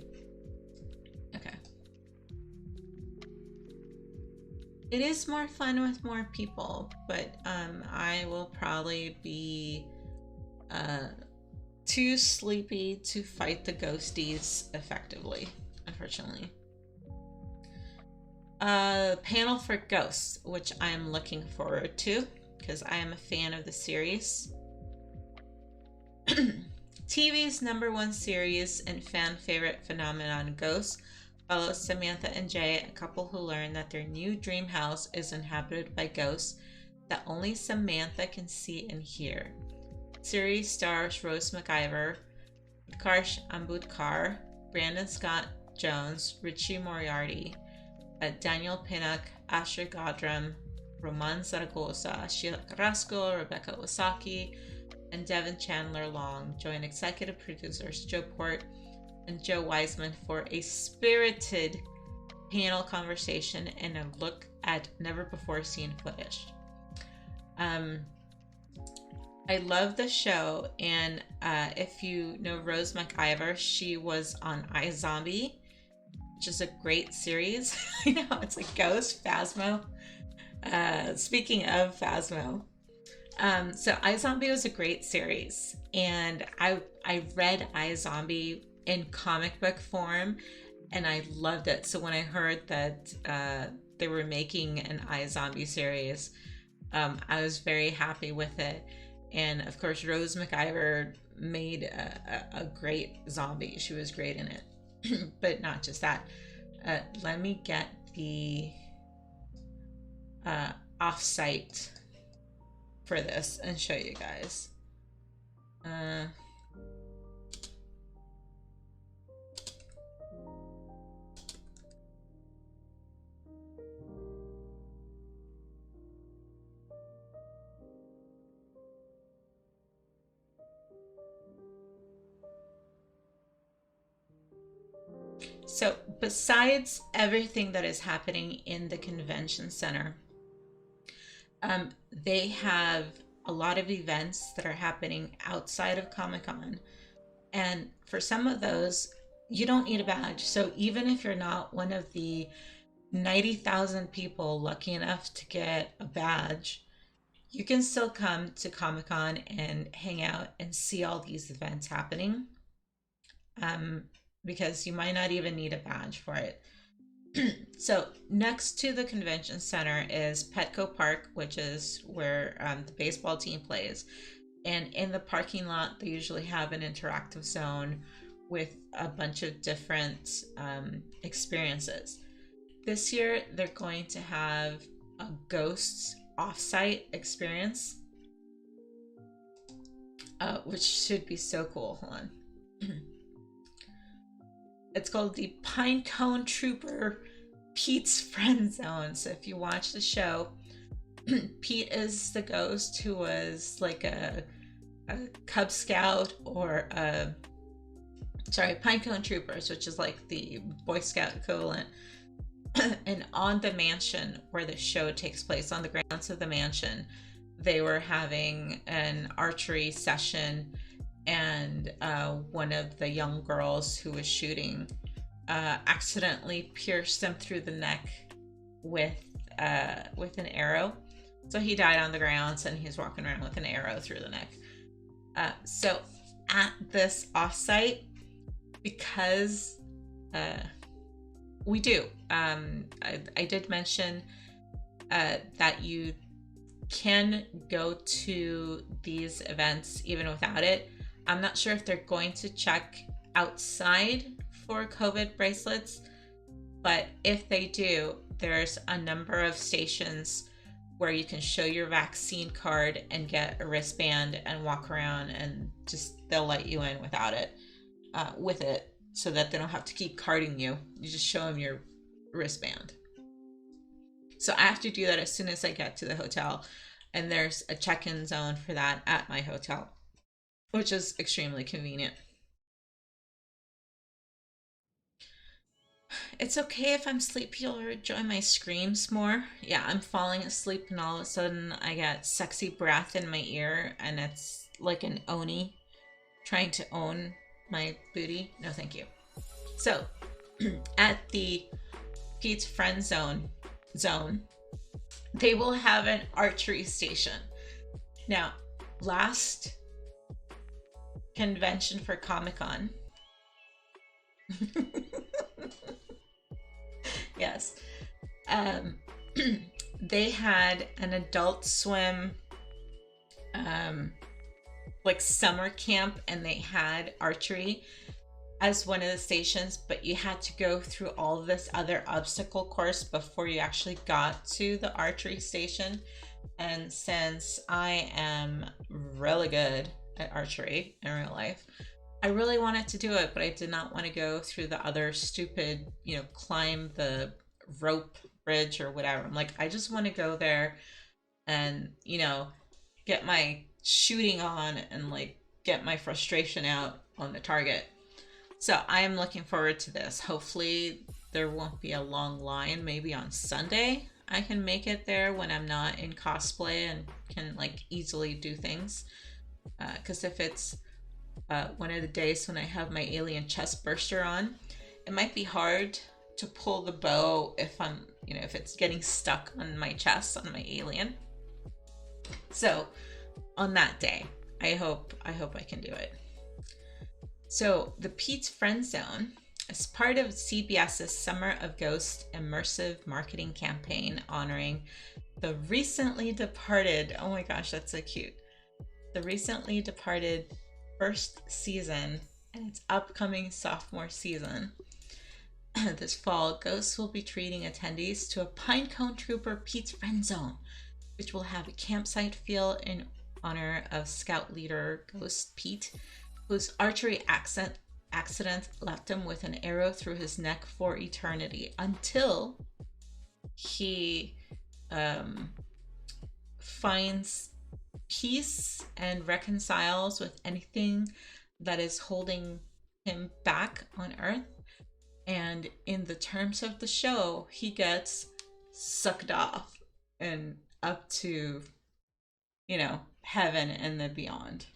Okay. It is more fun with more people, but I will probably be too sleepy to fight the ghosties effectively, unfortunately. Panel for Ghosts, which I am looking forward to because I am a fan of the series. TV's #1 series and fan favorite phenomenon, Ghosts, follows Samantha and Jay, a couple who learn that their new dream house is inhabited by ghosts that only Samantha can see and hear. Series stars Rose McIver, Utkarsh Ambudkar, Brandon Scott Jones, Richie Moriarty, Daniel Pinnock, Asher Godram, Roman Zaragoza, Sheila Carrasco, Rebecca Osaki, and Devin Chandler Long join executive producers Joe Port and Joe Wiseman for a spirited panel conversation and a look at never-before-seen footage. I love the show, and if you know Rose McIver, she was on iZombie, which is a great series. I know, it's like Ghost, Phasmo. Speaking of Phasmo, so iZombie was a great series, and I read iZombie in comic book form, and I loved it. So when I heard that they were making an iZombie series, I was very happy with it. And of course, Rose McIver made a great zombie. She was great in it. But not just that. Let me get the offsite for this and show you guys. So besides everything that is happening in the convention center, they have a lot of events that are happening outside of Comic-Con. And for some of those, you don't need a badge. So even if you're not one of the 90,000 people lucky enough to get a badge, you can still come to Comic-Con and hang out and see all these events happening, um, because you might not even need a badge for it. So next to the convention center is Petco Park, which is where the baseball team plays. And in the parking lot, they usually have an interactive zone with a bunch of different experiences. This year, they're going to have a ghosts offsite experience, which should be so cool. Hold on. It's called the Pinecone Trooper Pete's Friend Zone. So if you watch the show, Pete is the ghost who was like a Cub Scout or Pinecone Troopers, which is like the Boy Scout equivalent. And on the mansion where the show takes place, on the grounds of the mansion, they were having an archery session, and one of the young girls who was shooting accidentally pierced him through the neck with an arrow. So he died on the grounds, and he's walking around with an arrow through the neck. So at this offsite, because we do, I did mention that you can go to these events even without it. I'm not sure if they're going to check outside for COVID bracelets, but if they do, there's a number of stations where you can show your vaccine card and get a wristband and walk around, and just they'll let you in without it, with it, so that they don't have to keep carding you. You just show them your wristband. So I have to do that as soon as I get to the hotel, and there's a check-in zone for that at my hotel, which is extremely convenient. It's okay if I'm sleepy. You'll enjoy my screams more. Yeah, I'm falling asleep, and all of a sudden I get sexy breath in my ear, and it's like an Oni trying to own my booty. No, thank you. So, at the Pete's Friend Zone, they will have an archery station. Now, last convention for Comic-Con, yes, they had an Adult Swim like summer camp, and they had archery as one of the stations, but you had to go through all this other obstacle course before you actually got to the archery station. And since I am really good at archery in real life, I really wanted to do it, but I did not want to go through the other stupid, climb the rope bridge or whatever. I'm like, I just want to go there and, get my shooting on and like get my frustration out on the target. So I am looking forward to this. Hopefully there won't be a long line. Maybe on Sunday I can make it there when I'm not in cosplay and can like easily do things. Because if it's one of the days when I have my alien chest burster on, it might be hard to pull the bow if I'm, if it's getting stuck on my chest, on my alien. So on that day, I hope I can do it. So the Pete's Friend Zone is part of CBS's Summer of Ghost immersive marketing campaign honoring the recently departed, oh my gosh, that's so cute, the recently departed first season and its upcoming sophomore season. This fall, Ghosts will be treating attendees to a Pinecone Trooper Pete's Friend Zone, which will have a campsite feel in honor of Scout leader Ghost Pete, whose archery accident left him with an arrow through his neck for eternity until he finds peace and reconciles with anything that is holding him back on Earth. And in the terms of the show, he gets sucked off and up to, heaven and the beyond.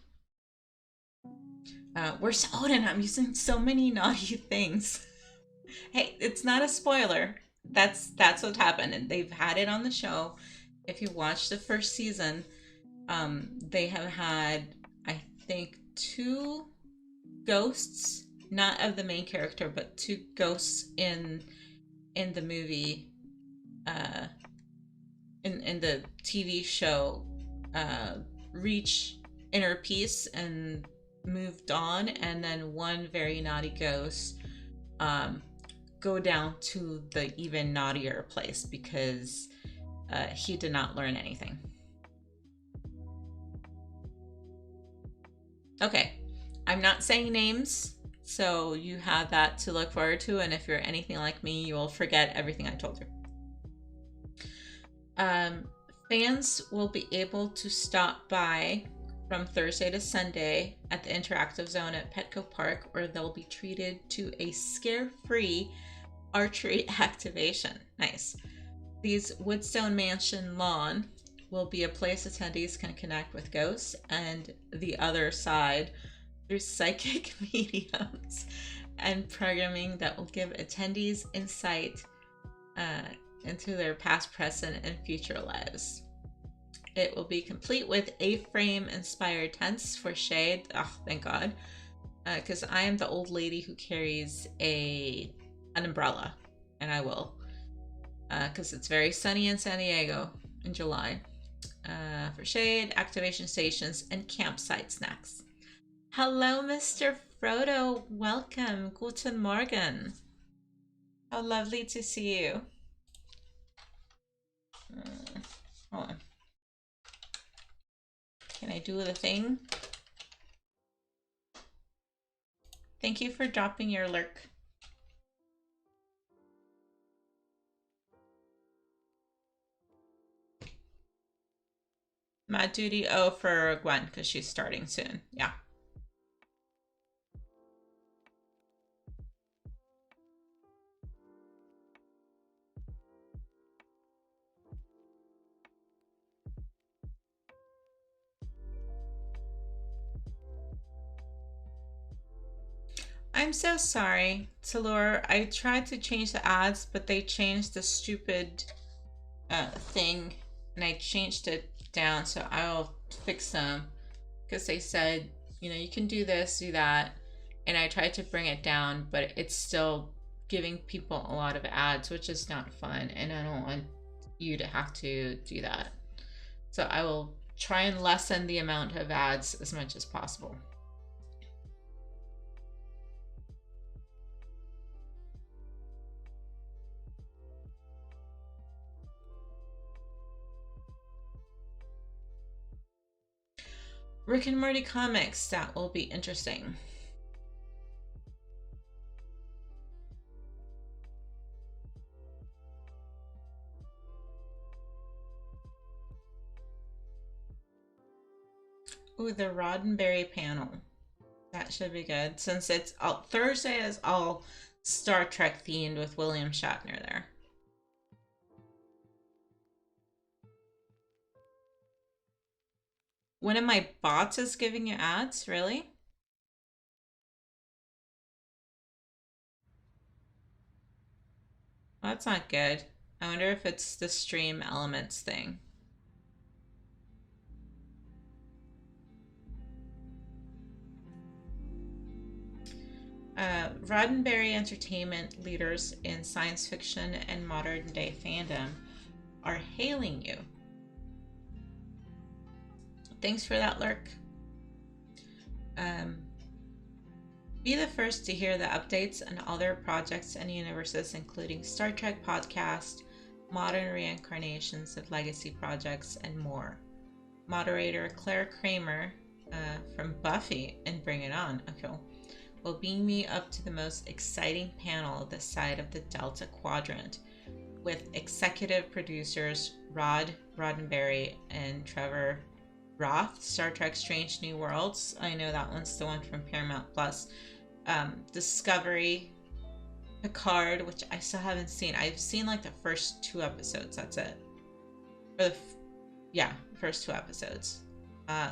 Where's Odin? I'm using so many naughty things. Hey, it's not a spoiler. That's what happened, and they've had it on the show. If you watch the first season, They have had, I think, 2 ghosts, not of the main character, but 2 ghosts in the movie, uh, in the TV show, reach inner peace and moved on, and then 1 very naughty ghost go down to the even naughtier place because he did not learn anything. Okay, I'm not saying names, so you have that to look forward to, and if you're anything like me, you will forget everything I told you. Fans will be able to stop by from Thursday to Sunday at the Interactive Zone at Petco Park, where they'll be treated to a scare-free archery activation. Nice. These Woodstone Mansion lawn will be a place attendees can connect with ghosts and the other side through psychic mediums and programming that will give attendees insight into their past, present, and future lives. It will be complete with A-frame inspired tents for shade. Oh, thank God. Because I am the old lady who carries an umbrella, and I will. Because it's very sunny in San Diego in July. For shade, activation stations, and campsite snacks. Hello, Mr. Frodo. Welcome. Guten Morgen. How lovely to see you. Hold on. Can I do the thing? Thank you for dropping your lurk. Mad duty, oh, for Gwen, because she's starting soon. Yeah. I'm so sorry, Talor. I tried to change the ads, but they changed the stupid thing, and I changed it down, so I'll fix them. Because they said, you know, you can do this, do that, and I tried to bring it down, but it's still giving people a lot of ads, which is not fun, and I don't want you to have to do that. So I will try and lessen the amount of ads as much as possible. Rick and Morty comics, that will be interesting. Ooh, the Roddenberry panel. That should be good, since it's all Thursday is all Star Trek themed with William Shatner there. One of my bots is giving you ads, really? Well, that's not good. I wonder if it's the stream elements thing. Roddenberry Entertainment leaders in science fiction and modern day fandom are hailing you. Thanks for that lurk. Be the first to hear the updates on all their projects and universes, including Star Trek podcast, modern reincarnations of legacy projects, and more. Moderator Claire Kramer from Buffy and Bring It On, okay, will beam me up to the most exciting panel this side of the Delta Quadrant, with executive producers Rod Roddenberry and Trevor Roth, Star Trek Strange New Worlds. I know that one's the one from Paramount Plus. Discovery, Picard, which I still haven't seen. I've seen like the first 2 episodes. That's it. Or first 2 episodes.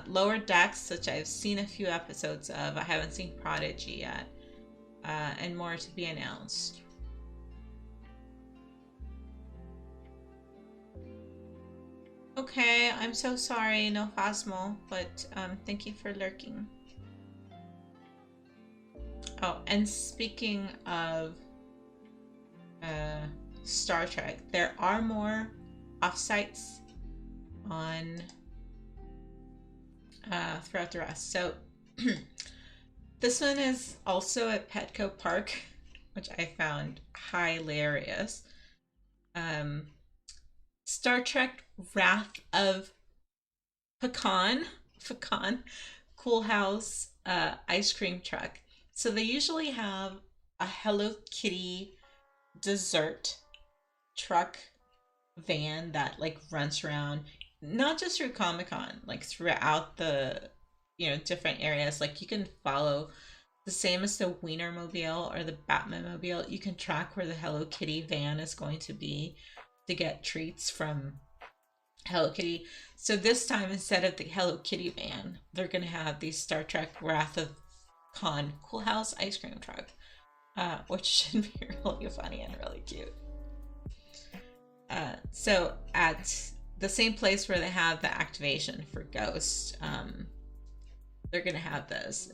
Lower Decks, which I've seen a few episodes of. I haven't seen Prodigy yet. And more to be announced. Okay, I'm so sorry, no Phasmo, but thank you for lurking. Oh, and speaking of Star Trek, there are more offsites on throughout the rest. So this one is also at Petco Park, which I found hilarious. Star Trek Wrath of Pecan Cool House ice cream truck. So they usually have a Hello Kitty dessert truck van that like runs around not just through Comic-Con, like throughout the different areas. Like you can follow the same as the Wienermobile or the Batmobile. You can track where the Hello Kitty van is going to be to get treats from Hello Kitty. So this time, instead of the Hello Kitty van, they're going to have the Star Trek Wrath of Khan Cool House ice cream truck, which should be really funny and really cute. So at the same place where they have the activation for Ghost, they're going to have this.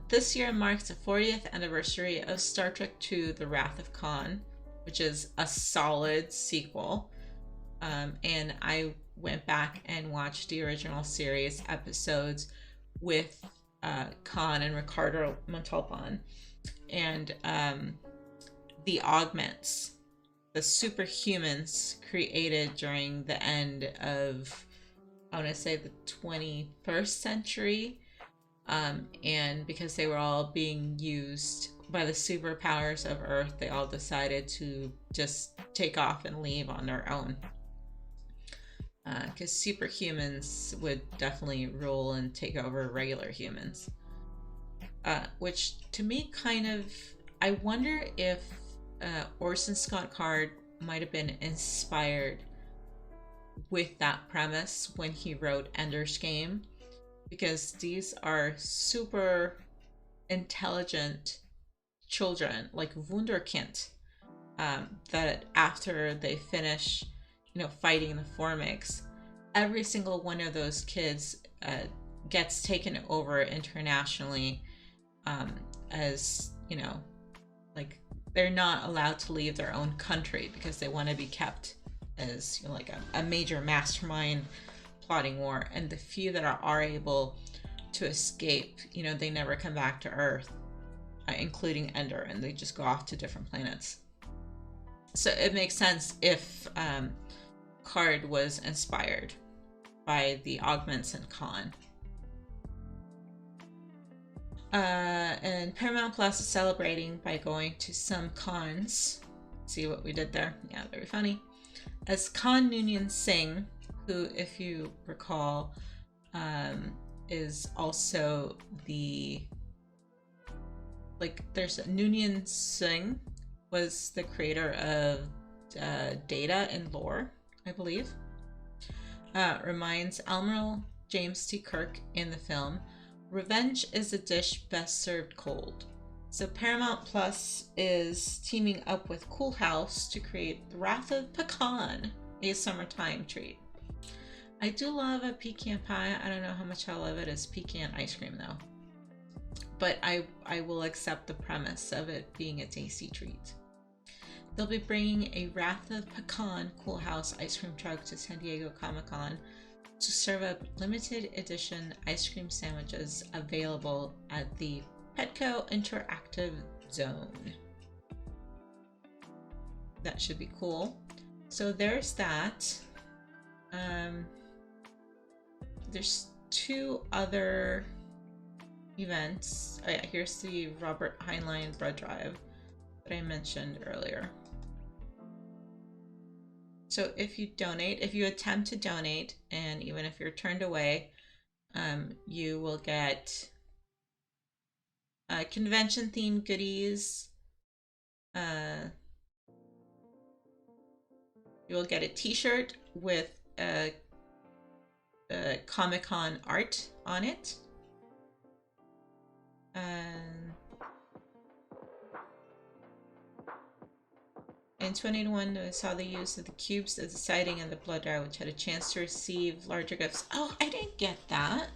This year marks the 40th anniversary of Star Trek II The Wrath of Khan, which is a solid sequel. And I went back and watched the original series episodes with Khan and Ricardo Montalban. And the augments, the superhumans created during the end of, I want to say, the 21st century. And because they were all being used by the superpowers of Earth, they all decided to just take off and leave on their own. Because superhumans would definitely rule and take over regular humans. Which to me kind of, I wonder if Orson Scott Card might have been inspired with that premise when he wrote Ender's Game, because these are super intelligent children, like Wunderkind, that after they finish, fighting the Formics, every single one of those kids gets taken over internationally, as like they're not allowed to leave their own country because they want to be kept as like a major mastermind plotting war. And the few that are able to escape, they never come back to Earth, including Ender, and they just go off to different planets. So it makes sense if Card was inspired by the augments in Khan. And Paramount Plus is celebrating by going to some cons. See what we did there? Yeah, very funny. As Khan Noonien Singh, who, if you recall, is also the, there's Noonien Singh was the creator of Data and Lore, I believe. Reminds Admiral James T. Kirk in the film, revenge is a dish best served cold. So Paramount Plus is teaming up with Cool House to create The Wrath of Pecan, a summertime treat. I do love a pecan pie. I don't know how much I love it as pecan ice cream though. But I will accept the premise of it being a tasty treat. They'll be bringing a Wrath of Pecan Cool House ice cream truck to San Diego Comic-Con to serve up limited edition ice cream sandwiches available at the Petco Interactive Zone. That should be cool. So there's that. There's two other events. Oh yeah, here's the Robert Heinlein blood drive that I mentioned earlier. So if you donate, if you attempt to donate, and even if you're turned away, you will get convention-themed goodies. You will get a t-shirt with Comic-Con art on it. In 2021, I saw the use of the cubes of the sighting and the blood drive, which had a chance to receive larger gifts. Oh, I didn't get that.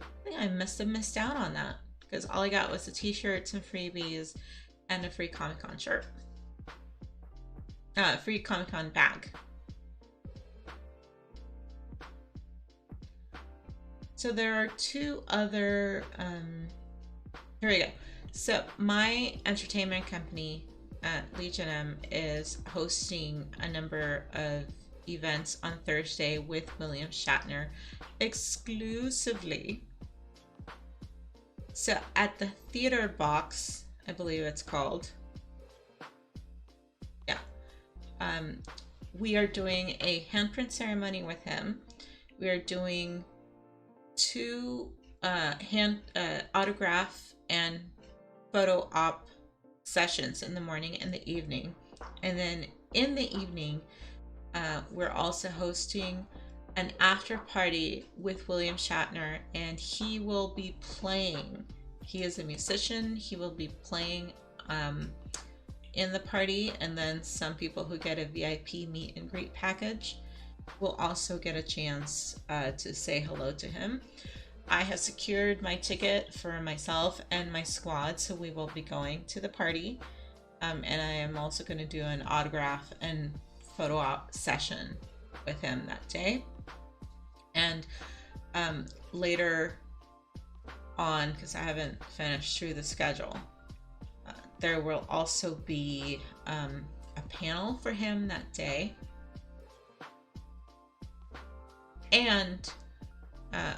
I think I must have missed out on that because all I got was the t-shirts, some freebies, and a free Comic-Con shirt. Free Comic-Con bag. So there are two other, here we go. So my entertainment company, Legion M, is hosting a number of events on Thursday with William Shatner exclusively. So at the Theater Box, I believe it's called. Yeah. We are doing a handprint ceremony with him. We are doing two autograph and photo op sessions in the morning and the evening. And then in the evening, we're also hosting an after party with William Shatner, and he will be playing. He is a musician. He will be playing in the party, and then some people who get a VIP meet and greet package will also get a chance to say hello to him. I have secured my ticket for myself and my squad, so we will be going to the party. And I am also going to do an autograph and photo op session with him that day. And later on, because I haven't finished through the schedule, there will also be a panel for him that day. And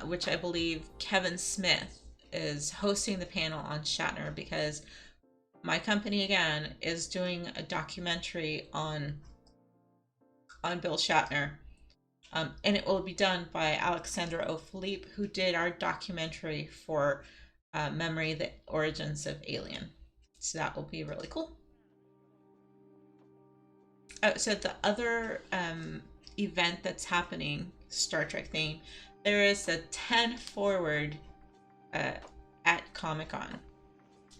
which I believe Kevin Smith is hosting the panel on Shatner, because my company again is doing a documentary on Bill Shatner, and it will be done by Alexandra O'Philippe, who did our documentary for Memory: The Origins of Alien. So that will be really cool. So the other event that's happening, Star Trek theme, there is a 10 forward at Comic-Con.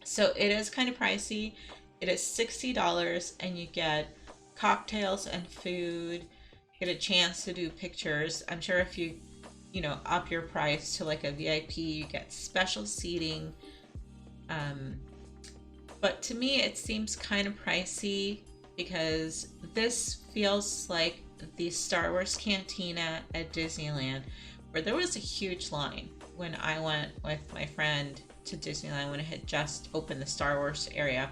So it is kind of pricey. It is $60, and you get cocktails and food, get a chance to do pictures. I'm sure if you up your price to like a VIP, you get special seating. But to me, it seems kind of pricey because this feels like the Star Wars Cantina at Disneyland, where there was a huge line when I went with my friend to Disneyland when it had just opened the Star Wars area.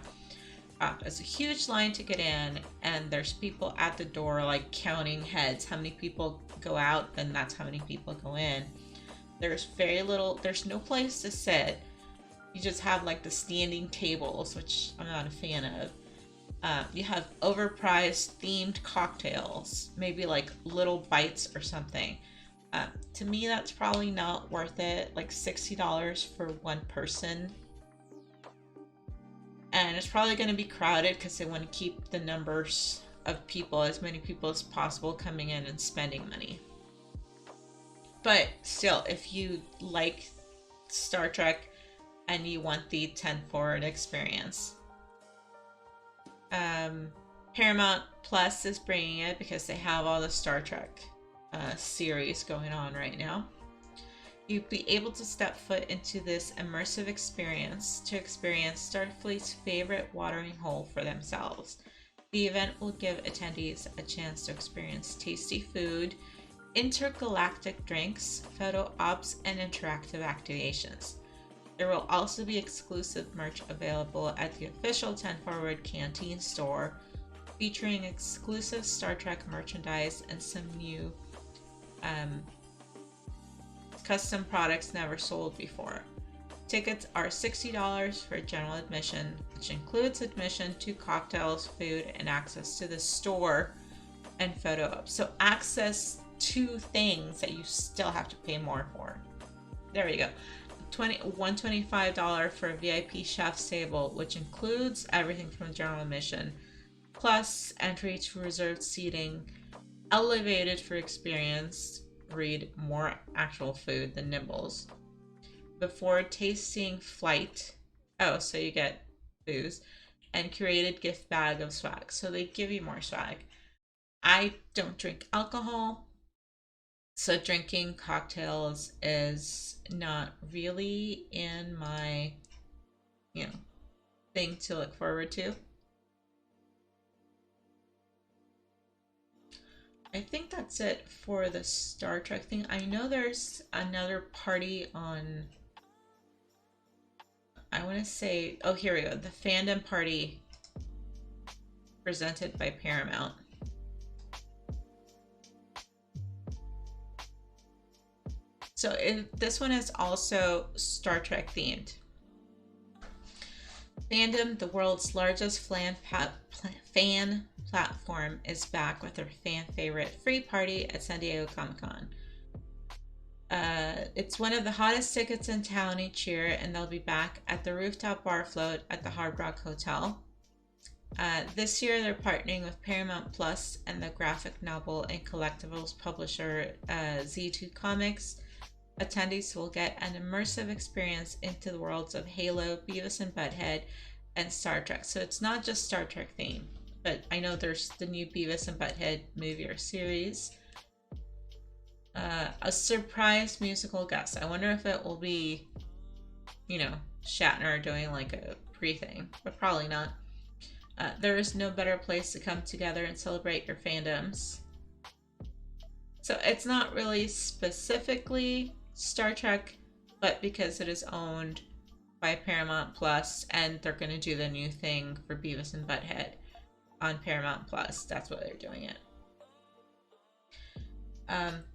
There's a huge line to get in, and there's people at the door like counting heads. How many people go out, then that's how many people go in. There's there's no place to sit. You just have like the standing tables, which I'm not a fan of. You have overpriced themed cocktails, maybe like little bites or something. To me, that's probably not worth it. Like $60 for one person. And it's probably going to be crowded because they want to keep the numbers of people, as many people as possible, coming in and spending money. But still, if you like Star Trek and you want the 10 forward experience, Paramount Plus is bringing it because they have all the Star Trek series going on right now. You'll be able to step foot into this immersive experience to experience Starfleet's favorite watering hole for themselves. The event will give attendees a chance to experience tasty food, intergalactic drinks, photo ops, and interactive activations. There will also be exclusive merch available at the official 10 Forward Canteen store, featuring exclusive Star Trek merchandise and some new custom products never sold before. Tickets are $60 for general admission, which includes admission to cocktails, food, and access to the store and photo ops. So access to things that you still have to pay more for. There we go. $125 for a VIP chef's table, which includes everything from general admission, plus entry to reserved seating, elevated for experienced, read more actual food than nibbles. Before tasting flight, so you get booze, and curated gift bag of swag. So they give you more swag. I don't drink alcohol, so drinking cocktails is not really in my, thing to look forward to. I think that's it for the Star Trek thing. I know there's another party on, I want to say, oh, here we go. The fandom party presented by Paramount. So this one is also Star Trek themed. Fandom, the world's largest fan platform, is back with their fan favorite free party at San Diego Comic-Con. It's one of the hottest tickets in town each year, and they'll be back at the rooftop bar float at the Hard Rock Hotel. This year, they're partnering with Paramount Plus and the graphic novel and collectibles publisher Z2 Comics. Attendees will get an immersive experience into the worlds of Halo, Beavis and Butthead, and Star Trek. So it's not just Star Trek theme, but I know there's the new Beavis and Butthead movie or series. A surprise musical guest. I wonder if it will be, Shatner doing like a pre-thing, but probably not. There is no better place to come together and celebrate your fandoms. So it's not really specifically Star Trek, but because it is owned by Paramount Plus, and they're going to do the new thing for Beavis and Butthead on Paramount Plus, that's why they're doing it.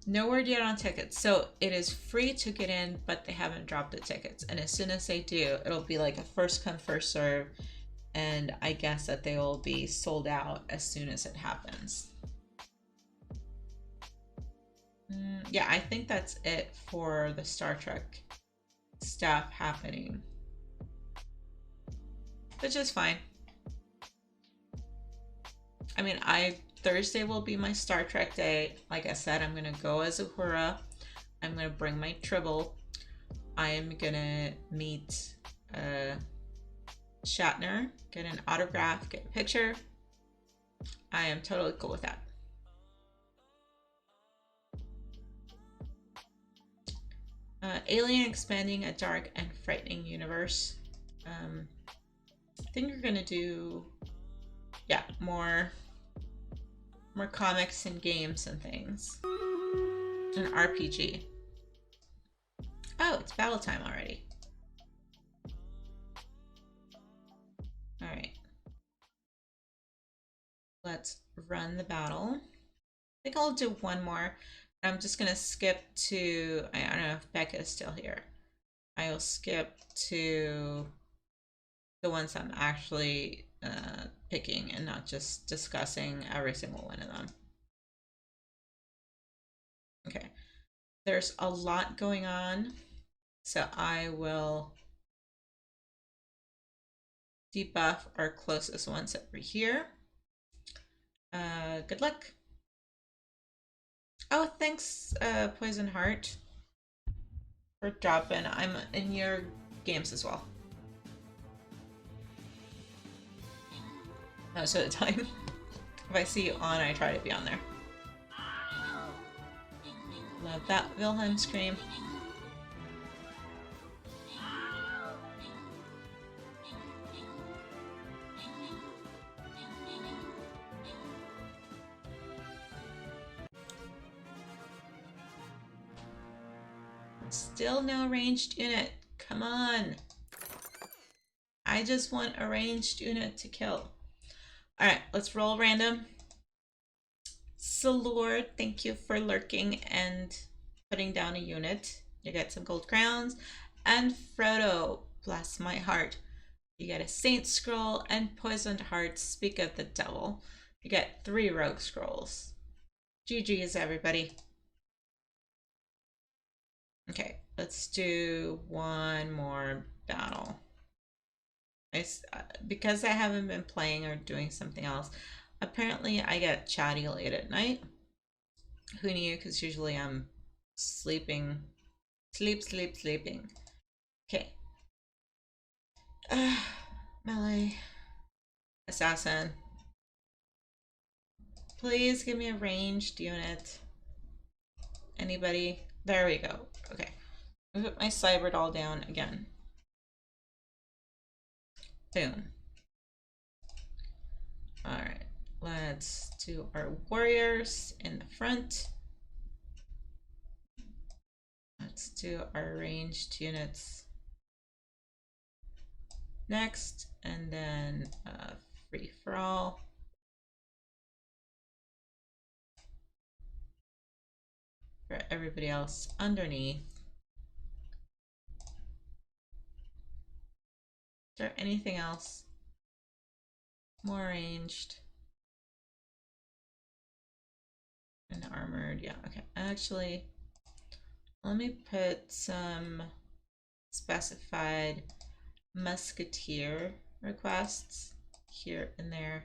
No word yet on tickets. So it is free to get in, but they haven't dropped the tickets. And as soon as they do, it'll be like a first come, first serve. And I guess that they will be sold out as soon as it happens. Yeah, I think that's it for the Star Trek stuff happening, which is fine. I mean, Thursday will be my Star Trek day. Like I said, I'm gonna go as Uhura. I'm gonna bring my Tribble. I am gonna meet Shatner, get an autograph, get a picture. I am totally cool with that. Alien expanding a dark and frightening universe. I think we're gonna do, more comics and games and things. An RPG. Oh, it's battle time already. All right. Let's run the battle. I think I'll do one more. I'm just gonna skip to, I don't know if Becca is still here. I will skip to the ones I'm actually picking and not just discussing every single one of them. Okay, there's a lot going on, so I will debuff our closest ones over here. Good luck. Oh, thanks, Poison Heart, for dropping. I'm in your games as well. Most of the time. If I see you on, I try to be on there. Love that Wilhelm scream. Still no ranged unit. Come on. I just want a ranged unit to kill. Alright, let's roll random. Salord, thank you for lurking and putting down a unit. You get some gold crowns. And Frodo, bless my heart. You get a Saint Scroll and Poisoned Heart, speak of the devil. You get 3 Rogue Scrolls. GG's, everybody. Okay, let's do one more battle. Because I haven't been playing or doing something else, apparently I get chatty late at night. Who knew? Because usually I'm sleeping. Sleeping. Okay. Melee. Assassin. Please give me a ranged unit. Anybody? There we go. Okay. I put my cyber doll down again. Boom. Alright. Let's do our warriors in the front. Let's do our ranged units next, and then free for all. For everybody else underneath. Is there anything else more ranged and armored? Yeah, okay. Actually, let me put some specified musketeer requests here and there.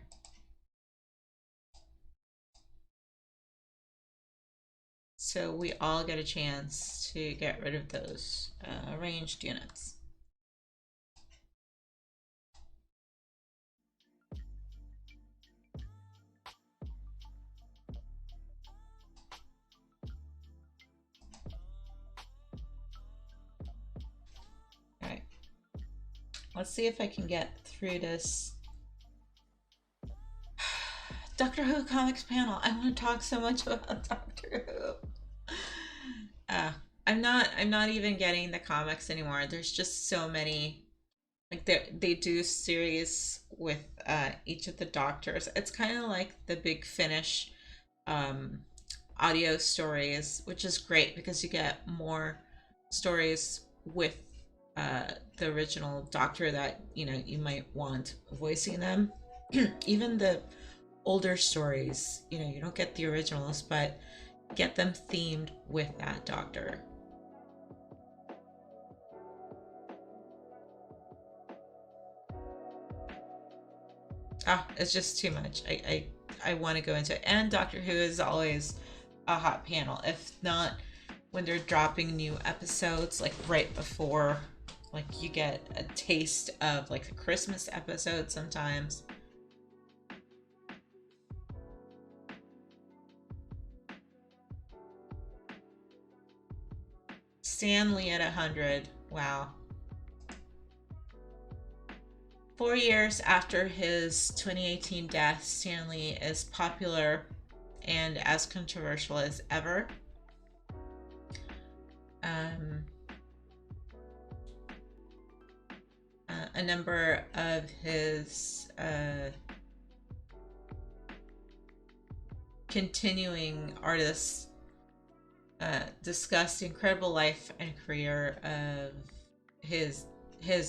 So we all get a chance to get rid of those ranged units. Okay. Let's see if I can get through this Doctor Who comics panel. I want to talk so much about Doctor Who. I'm not even getting the comics anymore. There's just so many. Like they do series with each of the doctors. It's kind of like the Big Finish audio stories, which is great because you get more stories with the original doctor that you might want voicing them. Even the older stories, you don't get the originals, but get them themed with that doctor. It's just too much. I want to go into it. And Doctor Who is always a hot panel. If not, when they're dropping new episodes, like right before, like you get a taste of like the Christmas episode sometimes. Stanley at 100. Wow. 4 years after his 2018 death, Stanley is popular and as controversial as ever. A number of his continuing artists discussed the incredible life and career of his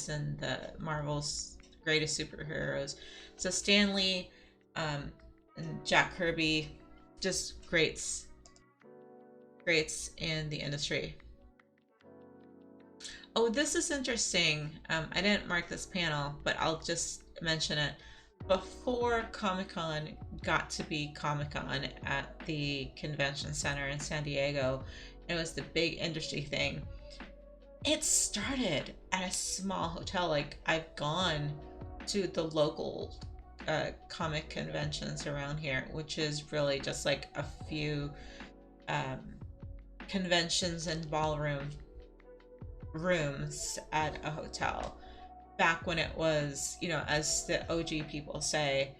and the Marvel's greatest superheroes. So Stan Lee and Jack Kirby, just greats in the industry. Oh, this is interesting. I didn't mark this panel, but I'll just mention it. Before Comic-Con got to be Comic-Con at the convention center in San Diego, it was the big industry thing. It started at a small hotel. Like, I've gone to the local comic conventions around here, which is really just like a few conventions and ballroom rooms at a hotel. Back when it was, as the OG people say,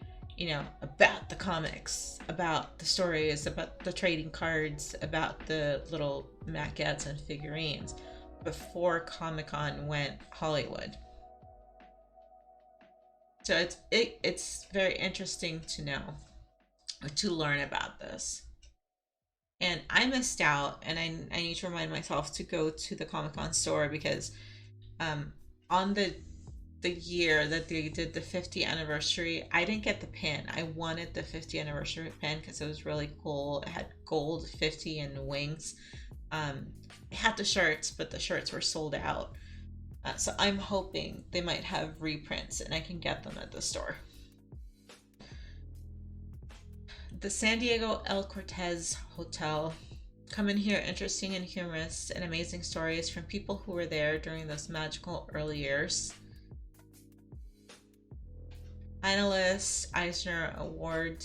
about the comics, about the stories, about the trading cards, about the little maquettes and figurines, before Comic-Con went Hollywood. So it's very interesting to know, to learn about this. And I missed out, and I need to remind myself to go to the Comic-Con store because on the year that they did the 50th anniversary, I didn't get the pin. I wanted the 50th anniversary pin because it was really cool. It had gold 50 and wings. It had the shirts, but the shirts were sold out. So I'm hoping they might have reprints and I can get them at the store. The San Diego El Cortez Hotel. Come in here, interesting and humorous and amazing stories from people who were there during those magical early years. finalists, Eisner Award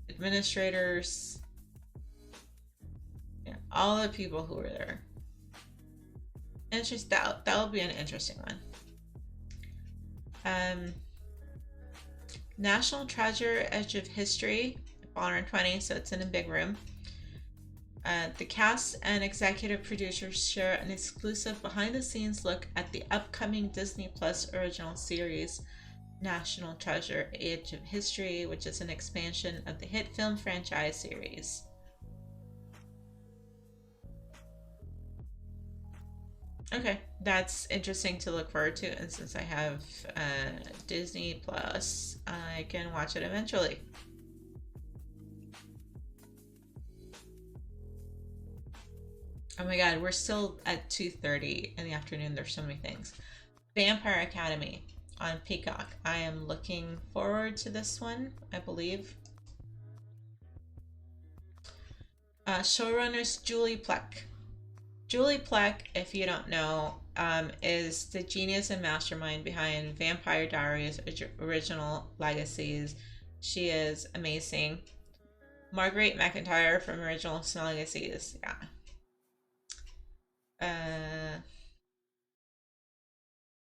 administrators, yeah, all the people who were there. Interesting. That will be an interesting one. National Treasure: Edge of History, 120, so it's in a big room. The cast and executive producers share an exclusive behind-the-scenes look at the upcoming Disney Plus original series, National Treasure: Edge of History, which is an expansion of the hit film franchise series. Okay, that's interesting to look forward to, and since I have Disney Plus, I can watch it eventually. Oh my god, we're still at 2:30 in the afternoon. There's so many things. Vampire Academy on Peacock. I am looking forward to this one, I believe. Showrunners Julie Plec. Julie Plec, if you don't know, is the genius and mastermind behind Vampire Diaries original legacies. She is amazing. Marguerite McIntyre from original legacies. Yeah.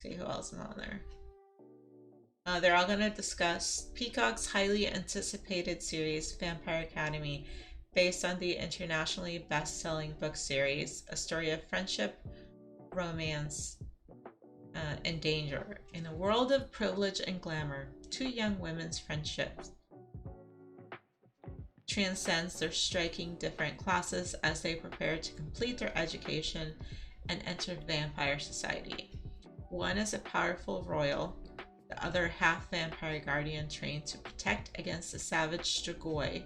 See who else is on there. They're all going to discuss Peacock's highly anticipated series, Vampire Academy, based on the internationally best-selling book series, a story of friendship, romance, and danger. In a world of privilege and glamour, two young women's friendship transcends their striking different classes as they prepare to complete their education and enter vampire society. One is a powerful royal, the other half-vampire guardian trained to protect against the savage Strigoi,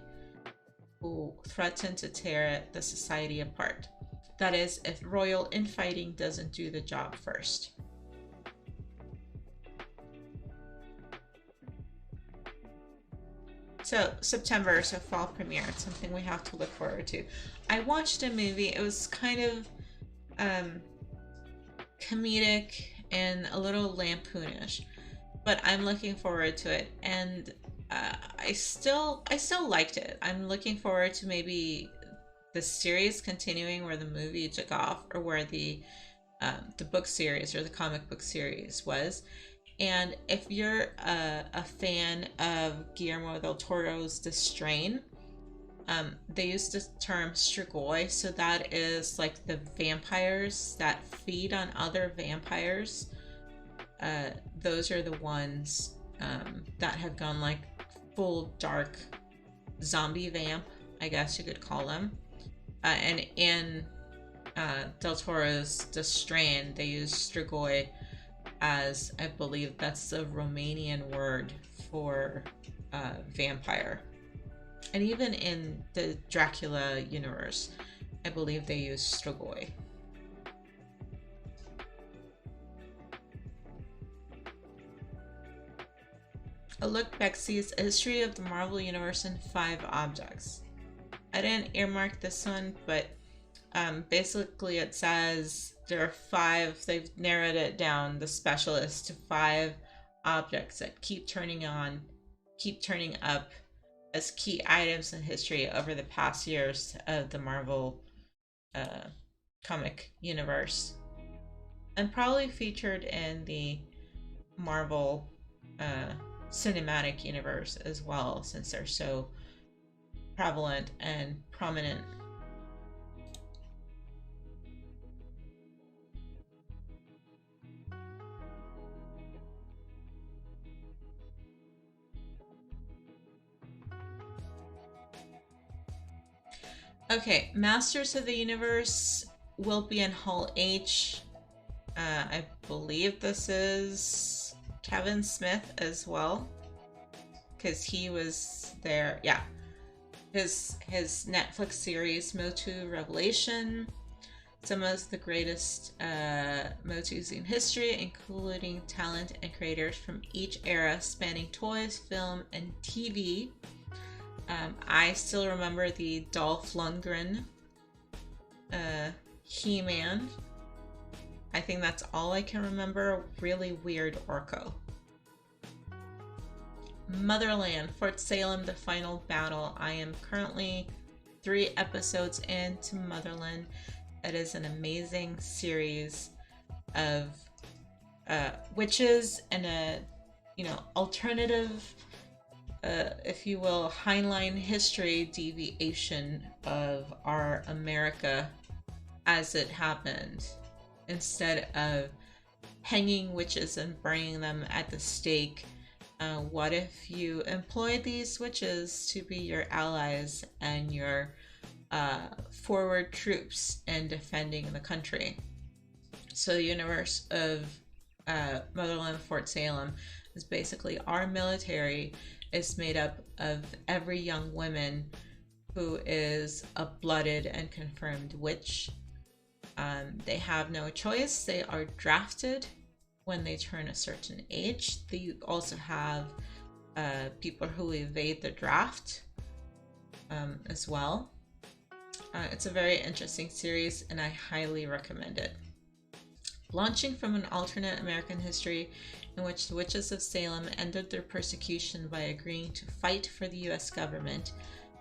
who threaten to tear the society apart. That is, if royal infighting doesn't do the job first. So September, so fall premiere. It's something we have to look forward to. I watched a movie. It was kind of comedic and a little lampoonish, but I'm looking forward to it, and I still liked it. I'm looking forward to maybe the series continuing where the movie took off, or where the book series or the comic book series was. And if you're a fan of Guillermo del Toro's The Strain, they use the term Strigoi, so that is like the vampires that feed on other vampires. Those are the ones that have gone like full dark zombie vamp, I guess you could call them. And in Del Toro's The Strain, they use Strigoi as, I believe that's the Romanian word for vampire. And even in the Dracula universe, I believe they use Strigoi. A look back sees a history of the Marvel Universe in 5 objects. I didn't earmark this one, but basically it says there are 5, they've narrowed it down, the specialists, to 5 objects that keep turning up as key items in history over the past years of the Marvel comic universe, and probably featured in the Marvel cinematic universe as well, since they're so prevalent and prominent. Okay, Masters of the Universe will be in Hall H. I believe this is Kevin Smith as well, because he was there. Yeah, his Netflix series Motu Revelation, some of the greatest Motus in history, including talent and creators from each era, spanning toys, film, and TV. I still remember the Dolph Lundgren He-Man. I think that's all I can remember. Really weird Orko. Motherland, Fort Salem, the final battle. I am currently 3 episodes into Motherland. It is an amazing series of witches and a, alternative, if you will, Heinlein history deviation of our America as it happened, instead of hanging witches and burning them at the stake. What if you employed these witches to be your allies and your forward troops in defending the country? So the universe of Motherland Fort Salem is basically our military is made up of every young woman who is a blooded and confirmed witch. They have no choice. They are drafted when they turn a certain age. They also have people who evade the draft as well. It's a very interesting series, and I highly recommend it. Launching from an alternate American history in which the witches of Salem ended their persecution by agreeing to fight for the U.S. government,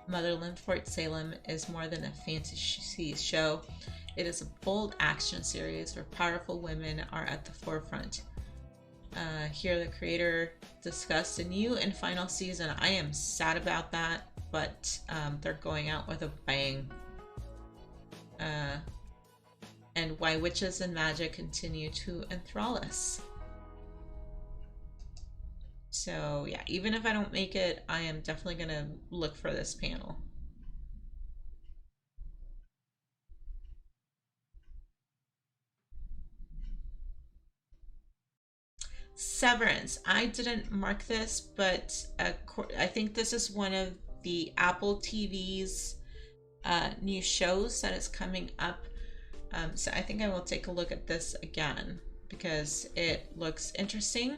Motherland Fort Salem is more than a fantasy show. It is a bold action series where powerful women are at the forefront. Here the creator discussed a new and final season. I am sad about that, but they're going out with a bang. And why witches and magic continue to enthrall us. So yeah, even if I don't make it, I am definitely gonna look for this panel. Severance. I didn't mark this, but I think this is one of the Apple TV's new shows that is coming up. So I think I will take a look at this again because it looks interesting.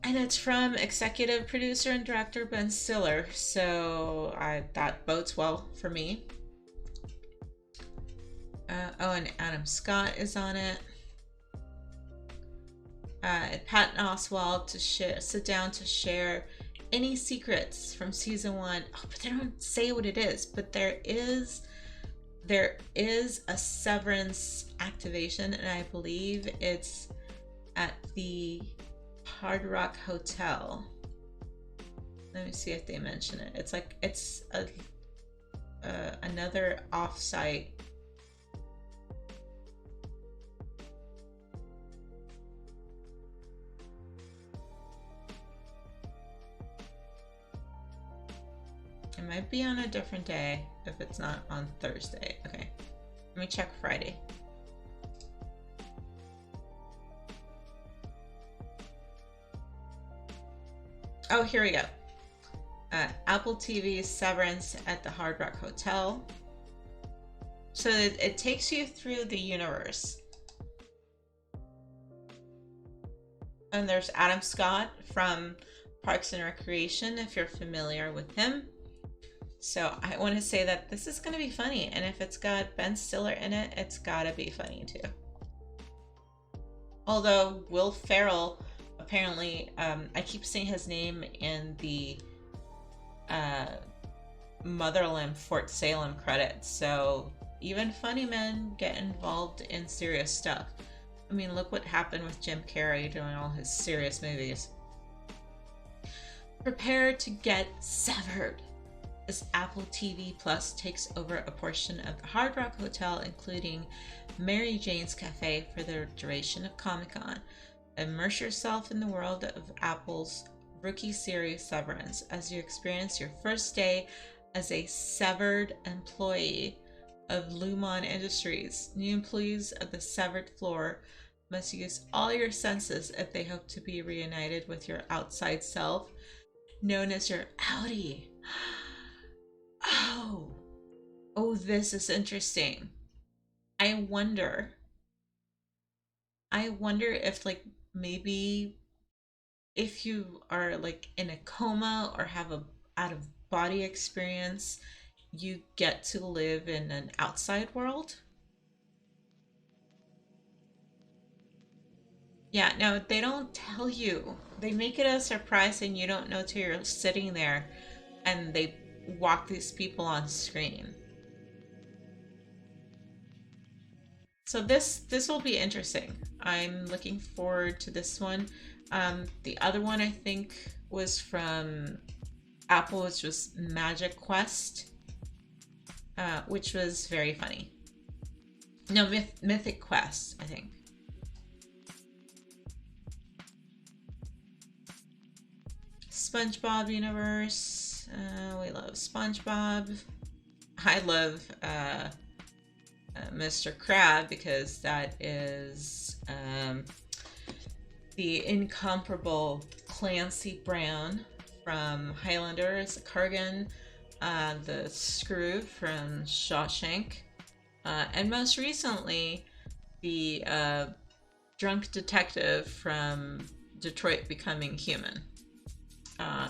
And it's from executive producer and director Ben Stiller, so that bodes well for me. Oh, and Adam Scott is on it. Patton Oswalt to sit down to share any secrets from season 1. Oh, but they don't say what it is, but there is a Severance activation, and I believe it's at the Hard Rock Hotel. Let me see if they mention it. It's like it's another offsite. It might be on a different day if it's not on Thursday. Okay, let me check Friday. Oh, here we go. Apple TV Severance at the Hard Rock Hotel. So it takes you through the universe. And there's Adam Scott from Parks and Recreation, if you're familiar with him. So I want to say that this is going to be funny. And if it's got Ben Stiller in it, it's got to be funny too. Although Will Ferrell, apparently, I keep seeing his name in the Motherland Fort Salem credits. So even funny men get involved in serious stuff. I mean, look what happened with Jim Carrey doing all his serious movies. Prepare to get severed as Apple TV Plus takes over a portion of the Hard Rock Hotel, including Mary Jane's Cafe, for the duration of Comic-Con. Immerse yourself in the world of Apple's rookie series Severance as you experience your first day as a severed employee of Lumon Industries. New employees of the severed floor must use all your senses if they hope to be reunited with your outside self, known as your outie. Oh, this is interesting. I wonder if, like, maybe if you are like in a coma or have a out of body experience, you get to live in an outside world. Yeah, no, they don't tell you. They make it a surprise and you don't know till you're sitting there and they walk these people on screen. So this will be interesting. I'm looking forward to this one. The other one I think was from Apple, which was Magic Quest, which was very funny. No, Mythic Quest, I think. SpongeBob universe. We love SpongeBob. I love Mr. Crab because that is the incomparable Clancy Brown from Highlander, Kurgan, the Screw from Shawshank, and most recently the drunk detective from Detroit Becoming Human.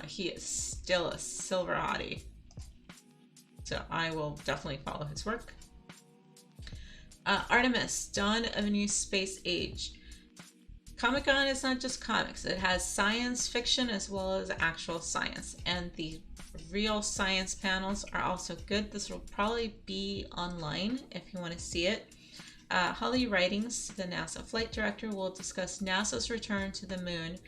He is still a silver hottie, so I will definitely follow his work. Artemis, Dawn of a New Space Age. Comic-Con is not just comics. It has science fiction as well as actual science. And the real science panels are also good. This will probably be online if you want to see it. Holly Ridings, the NASA flight director, will discuss NASA's return to the moon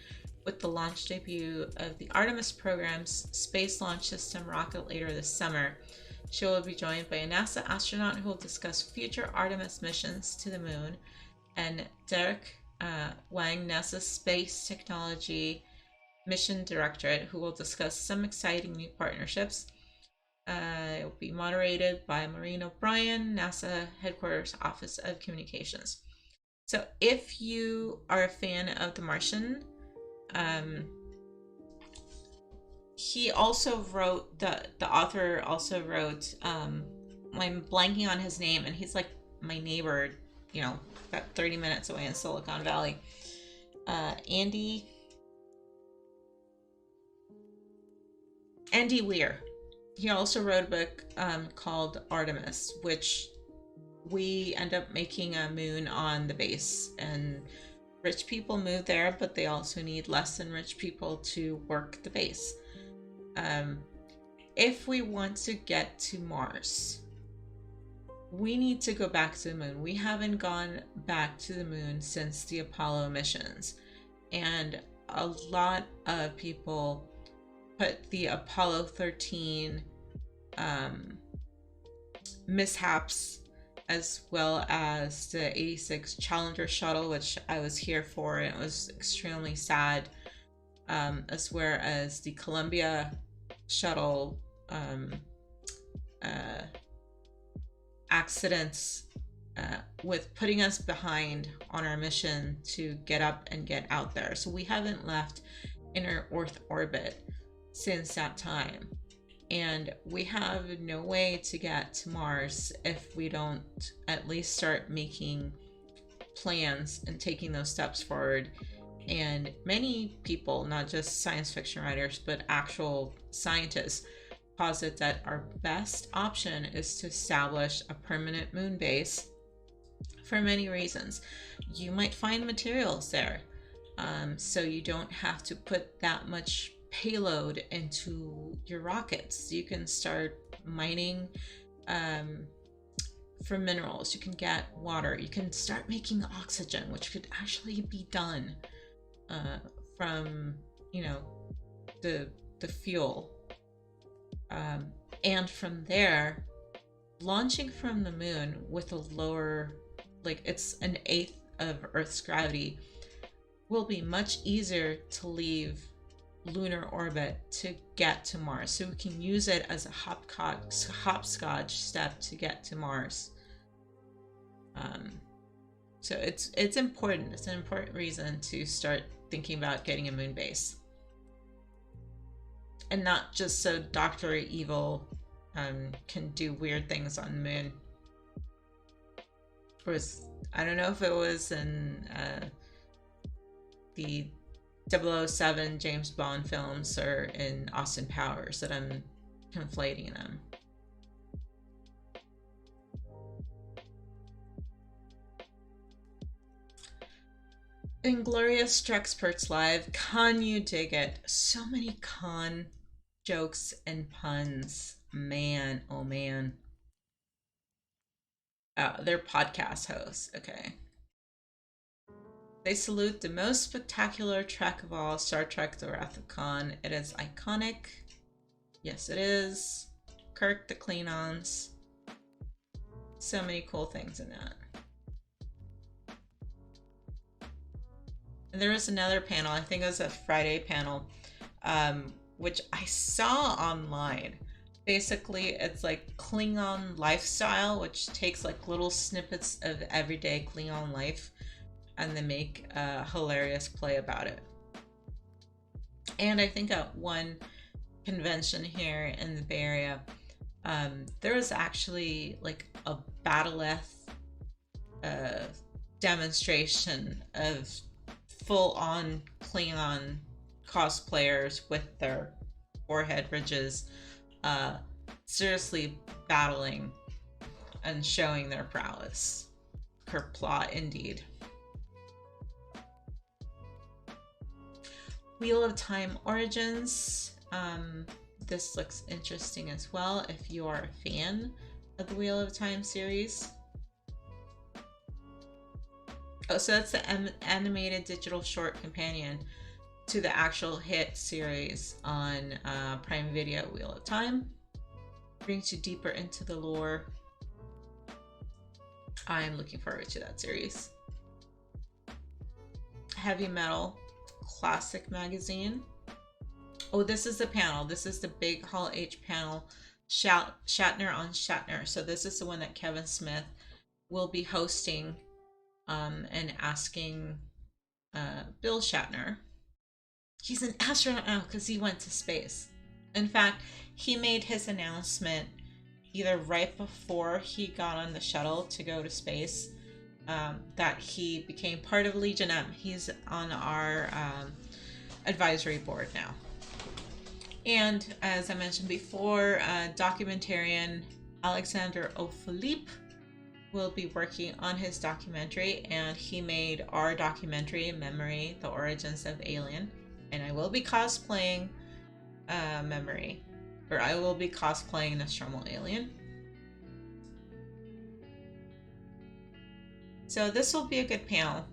with the launch debut of the Artemis program's Space Launch System rocket later this summer. She will be joined by a NASA astronaut who will discuss future Artemis missions to the moon, and Derek Wang, NASA's Space Technology Mission Directorate, who will discuss some exciting new partnerships. It will be moderated by Maureen O'Brien, NASA Headquarters Office of Communications. So if you are a fan of The Martian, he also wrote, the author also wrote, I'm blanking on his name, and he's like my neighbor, you know, about 30 minutes away in Silicon Valley. Andy Weir. He also wrote a book called Artemis, which we end up making a moon on the base, and rich people move there, but they also need less than rich people to work the base. If we want to get to Mars, we need to go back to the moon. We haven't gone back to the moon since the Apollo missions, and a lot of people put the Apollo 13 mishaps as well as the 86 Challenger shuttle, which I was here for, and it was extremely sad, as well as the Columbia shuttle accidents with putting us behind on our mission to get up and get out there. So we haven't left inner Earth orbit since that time, and we have no way to get to Mars if we don't at least start making plans and taking those steps forward. And many people, not just science fiction writers but actual scientists, posit that our best option is to establish a permanent moon base for many reasons. You might find materials there, so you don't have to put that much payload into your rockets. You can start mining for minerals. You can get water. You can start making oxygen, which could actually be done from, you know, the fuel. And from there, launching from the moon with a lower, like it's an eighth of Earth's gravity, will be much easier to leave lunar orbit to get to Mars. So we can use it as a hopscotch step to get to Mars. So it's important. It's an important reason to start thinking about getting a moon base. And not just so Dr. Evil can do weird things on the moon. I don't know if it was in the 007 James Bond films or in Austin Powers that I'm conflating them. Inglorious Drexperts Live. Con you dig it? So many con jokes and puns. Man, oh man. They're podcast hosts. Okay. They salute the most spectacular trek of all, Star Trek The Wrath of Khan. It is iconic. Yes, it is. Kirk the Klingons. So many cool things in that. And there was another panel, I think it was a Friday panel, which I saw online. Basically, it's like Klingon lifestyle, which takes like little snippets of everyday Klingon life, and they make a hilarious play about it. And I think at one convention here in the Bay Area, there was actually like a battleth demonstration of full-on Klingon cosplayers with their forehead ridges seriously battling and showing their prowess. Kerplot indeed. Wheel of Time Origins. This looks interesting as well if you are a fan of the Wheel of Time series. Oh, so that's the animated digital short companion to the actual hit series on Prime Video, Wheel of Time. Brings you deeper into the lore. I'm looking forward to that series. Heavy Metal Classic Magazine. Oh, this is the panel. This is the big Hall H panel. Shatner on Shatner. So this is the one that Kevin Smith will be hosting and asking Bill Shatner. He's an astronaut now because he went to space. In fact, he made his announcement either right before he got on the shuttle to go to space that he became part of Legion M. He's on our advisory board now. And as I mentioned before, documentarian Alexander O'Philippe will be working on his documentary, and he made our documentary, Memory, The Origins of Alien. And I will be cosplaying Memory, or I will be cosplaying Nostromo Alien. So this will be a good panel.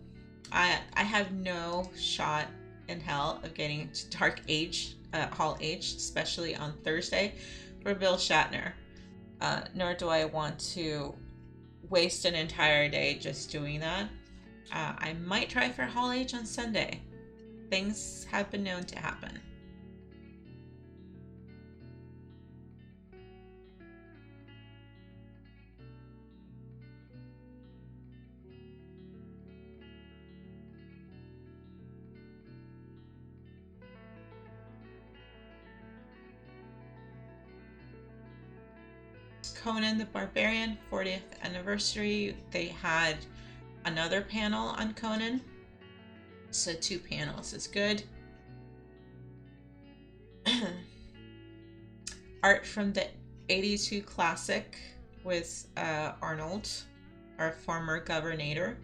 I have no shot in hell of getting to Dark Age, Hall H, especially on Thursday for Bill Shatner. Nor do I want to waste an entire day just doing that. I might try for Hall H on Sunday. Things have been known to happen. Conan the Barbarian 40th anniversary. They had another panel on Conan. So 2 panels is good. Art from the 82 classic with Arnold, our former governor.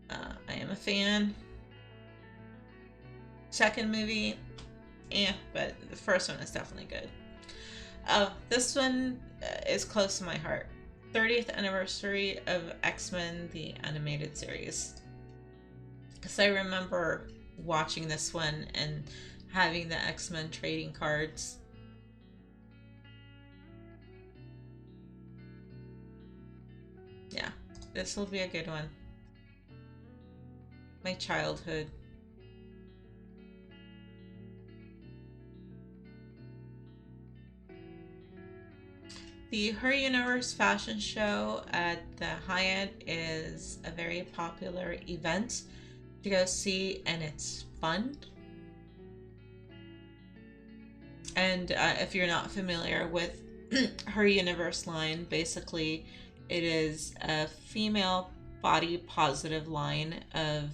I am a fan. Second movie, but the first one is definitely good. This one is close to my heart. 30th anniversary of X-Men, the animated series. Because I remember watching this one and having the X-Men trading cards. Yeah, this will be a good one. My childhood. The Her Universe fashion show at the Hyatt is a very popular event to go see, and it's fun. And if you're not familiar with Her Universe line, basically it is a female body positive line of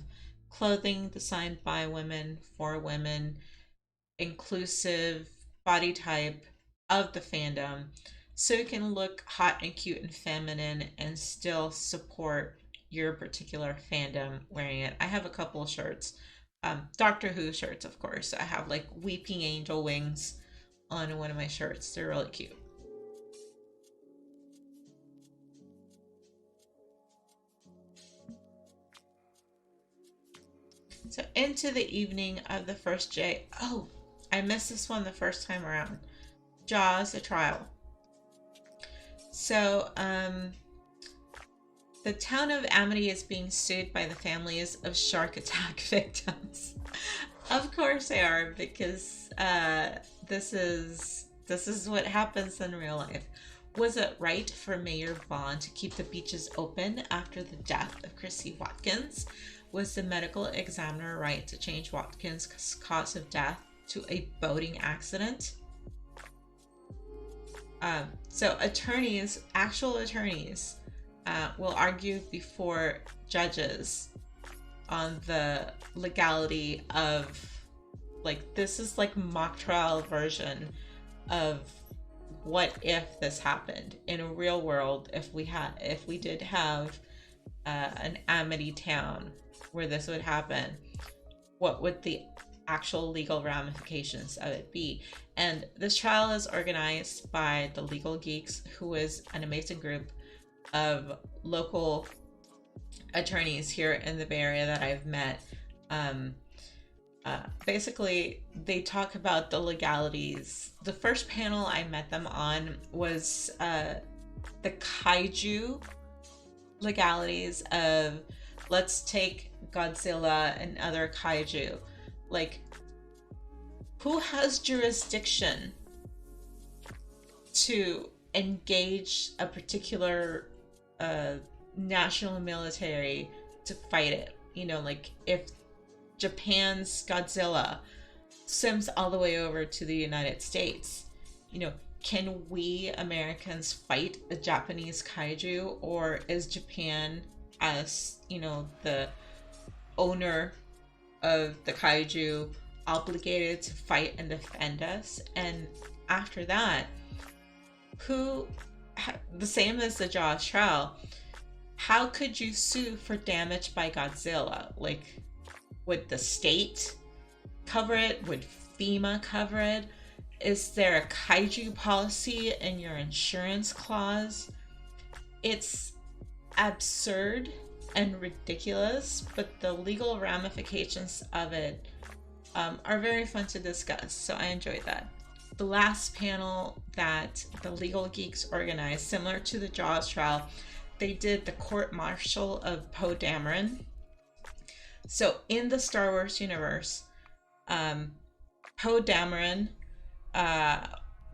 clothing designed by women for women, inclusive body type of the fandom, so you can look hot and cute and feminine and still support your particular fandom wearing it. I have a couple of shirts. Doctor Who shirts, of course. I have like weeping angel wings on one of my shirts. They're really cute. So into the evening of the first day. Oh, I missed this one the first time around. Jaws, a trial. So, the town of Amity is being sued by the families of shark attack victims. Of course they are, because this is what happens in real life. Was it right for Mayor Vaughn to keep the beaches open after the death of Chrissy Watkins? Was the medical examiner right to change Watkins' cause of death to a boating accident? So attorneys, actual attorneys, will argue before judges on the legality of, like, this is like mock trial version of what if this happened in a real world. If we did have an Amity town where this would happen, what would the actual legal ramifications of it be? And this trial is organized by the Legal Geeks, who is an amazing group of local attorneys here in the Bay Area that I've met. Basically, they talk about the legalities. The first panel I met them on was the kaiju legalities of, let's take Godzilla and other kaiju. Like, who has jurisdiction to engage a particular national military to fight it? You know, like if Japan's Godzilla swims all the way over to the United States, you know, can we Americans fight a Japanese kaiju, or is Japan, as, you know, the owner of the kaiju, obligated to fight and defend us? And after that, the same as the Jaws trial, how could you sue for damage by Godzilla? Like, would the state cover it? Would FEMA cover it? Is there a kaiju policy in your insurance clause? It's absurd and ridiculous, but the legal ramifications of it are very fun to discuss, so I enjoyed that. The last panel that the Legal Geeks organized, similar to the Jaws trial, they did the court-martial of Poe Dameron. So in the Star Wars universe, Poe Dameron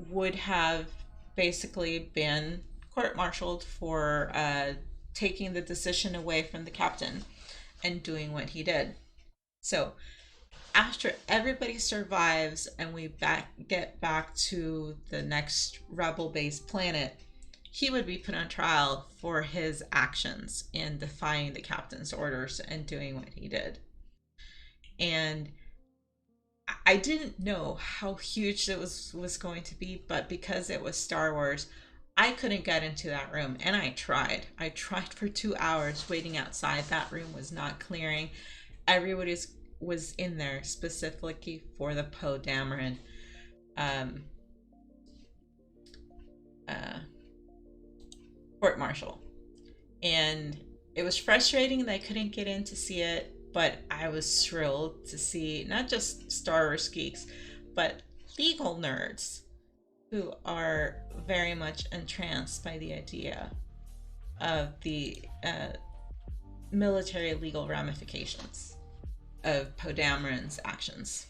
would have basically been court-martialed for taking the decision away from the captain and doing what he did. So after everybody survives and we get back to the next rebel-based planet, he would be put on trial for his actions in defying the captain's orders and doing what he did. And I didn't know how huge it was going to be, but because it was Star Wars, I couldn't get into that room, and I tried. I tried for 2 hours waiting outside. That room was not clearing. Everybody was in there specifically for the Poe Dameron court-martial. And it was frustrating that I couldn't get in to see it, but I was thrilled to see not just Star Wars geeks, but legal nerds who are very much entranced by the idea of the military legal ramifications of Poe Dameron's actions.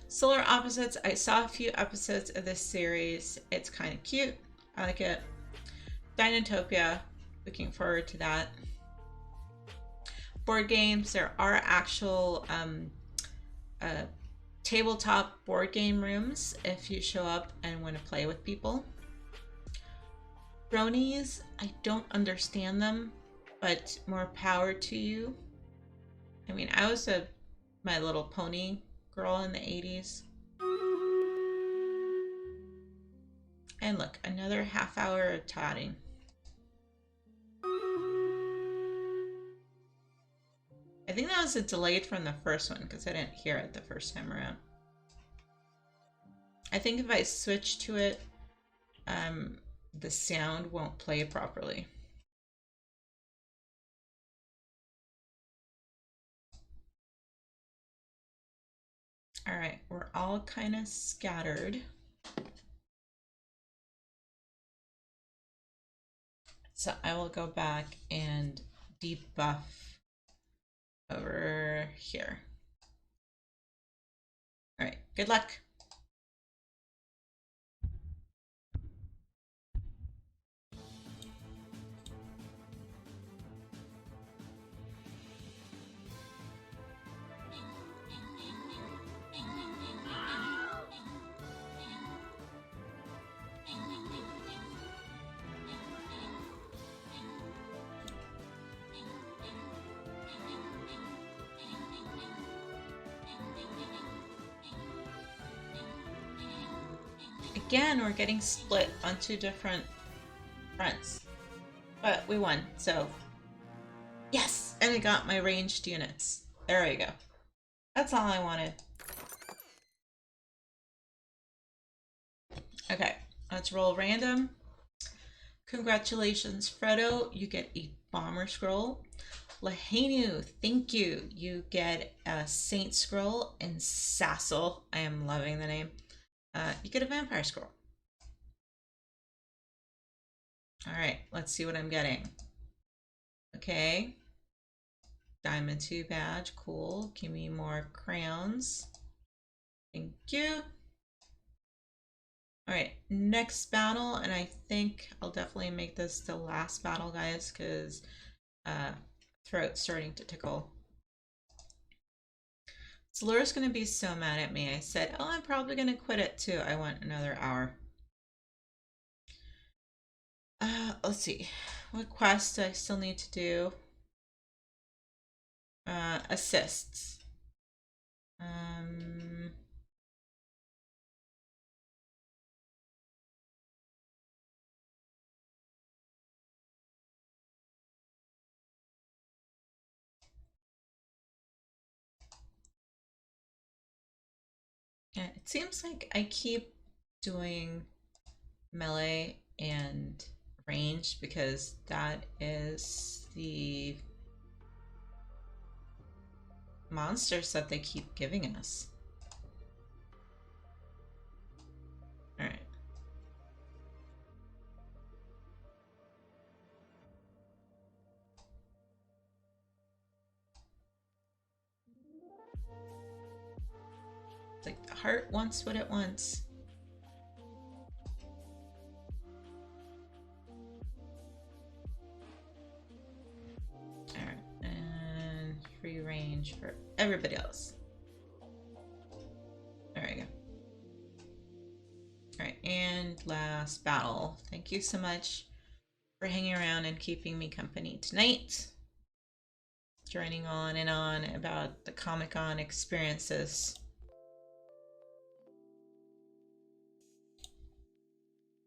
Solar Opposites, I saw a few episodes of this series. It's kind of cute. I like it. Dinotopia, looking forward to that. Board games, there are actual tabletop board game rooms if you show up and want to play with people. Bronies, I don't understand them, but more power to you. I mean, I was a My Little Pony girl in the 80s. And look, another half hour of tatting. I think that was a delayed from the first one because I didn't hear it the first time around. I think if I switch to it, the sound won't play properly. All right, we're all kind of scattered. So I will go back and debuff over here. All right, good luck. Again, we're getting split on two different fronts, but we won, so yes! And I got my ranged units. There we go. That's all I wanted. Okay, let's roll random. Congratulations, Frodo. You get a bomber scroll. Lahenu, thank you. You get a saint scroll. And Sassel, I am loving the name. You get a vampire scroll. All right, let's see what I'm getting. Okay. Diamond 2 badge, cool. Give me more crowns. Thank you. All right, next battle, and I think I'll definitely make this the last battle, guys, because throat's starting to tickle. Slur's gonna be so mad at me. I said, oh, I'm probably gonna quit it too. I want another hour. Let's see. What quest do I still need to do? Assists. Yeah, it seems like I keep doing melee and range because that is the monsters that they keep giving us. All right. It's like the heart wants what it wants. All right, and free range for everybody else. There we go. All right, and last battle. Thank you so much for hanging around and keeping me company tonight. Joining on and on about the Comic-Con experiences.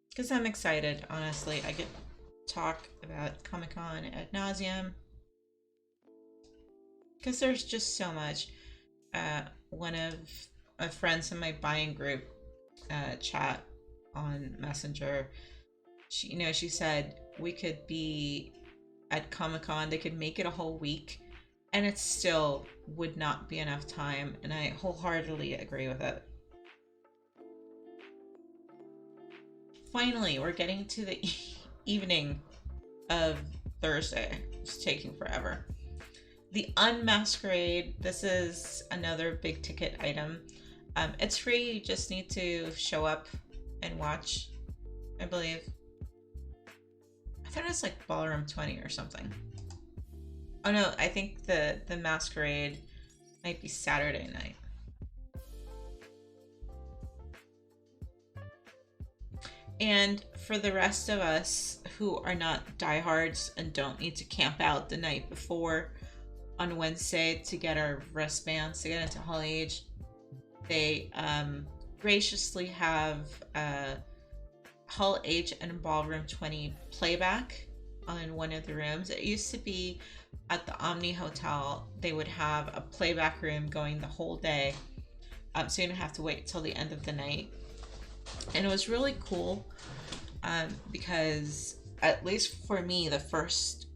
Because I'm excited, honestly. I get to talk about Comic-Con ad nauseum. Because there's just so much. One of my friends in my buying group chat on Messenger, she said we could be at Comic-Con, they could make it a whole week, and it still would not be enough time, and I wholeheartedly agree with it. Finally, we're getting to the evening of Thursday. It's taking forever. The Unmasquerade, this is another big ticket item. It's free, you just need to show up and watch, I believe. I thought it was like Ballroom 20 or something. Oh no, I think the Masquerade might be Saturday night. And for the rest of us who are not diehards and don't need to camp out the night before on Wednesday to get our wristbands to get into Hall Age, they graciously have Hall H and Ballroom 20 playback on one of the rooms. It used to be at the Omni Hotel, they would have a playback room going the whole day. So you don't have to wait till the end of the night. And it was really cool because, at least for me, the first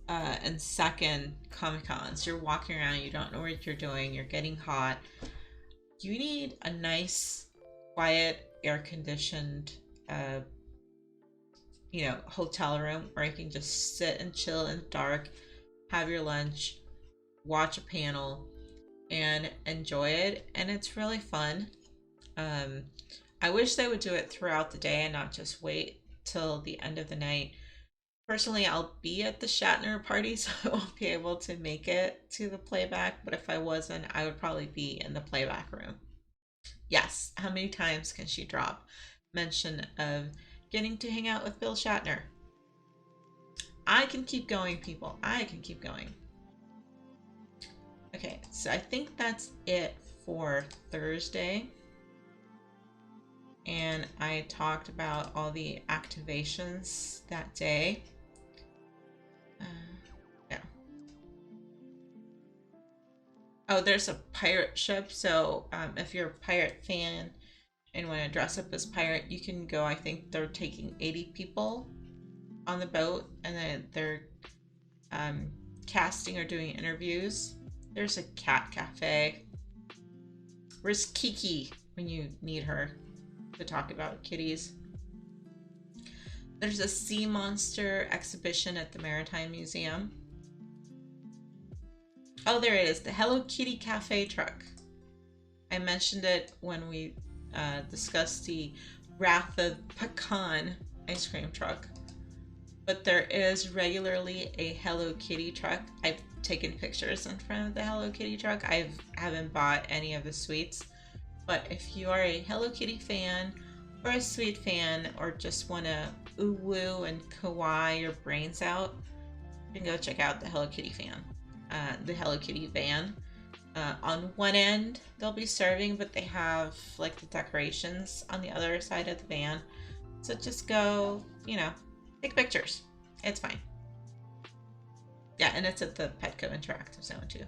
and second Comic-Cons, you're walking around, you don't know what you're doing, you're getting hot. You need a nice, quiet, air-conditioned, hotel room where you can just sit and chill in the dark, have your lunch, watch a panel, and enjoy it. And it's really fun. I wish they would do it throughout the day and not just wait till the end of the night. Personally, I'll be at the Shatner party, so I won't be able to make it to the playback, but if I wasn't, I would probably be in the playback room. Yes, how many times can she drop mention of getting to hang out with Bill Shatner? I can keep going, people. I can keep going. Okay, so I think that's it for Thursday. And I talked about all the activations that day. Yeah. Oh, there's a pirate ship. So if you're a pirate fan and want to dress up as pirate, you can go. I think they're taking 80 people on the boat, and then they're casting or doing interviews. There's a cat cafe. Where's Kiki when you need her to talk about kitties? There's a sea monster exhibition at the Maritime Museum. Oh, there it is, the Hello Kitty Cafe truck. I mentioned it when we discussed the Wrath of Pecan ice cream truck. But there is regularly a Hello Kitty truck. I've taken pictures in front of the Hello Kitty truck. I haven't bought any of the sweets. But if you are a Hello Kitty fan or a sweet fan, or just want to ooh woo and kawaii your brains out, you can go check out the Hello Kitty the Hello Kitty van. On one end they'll be serving, but they have like the decorations on the other side of the van. So just go, take pictures. It's fine. Yeah, and it's at the Petco Interactive Zone too.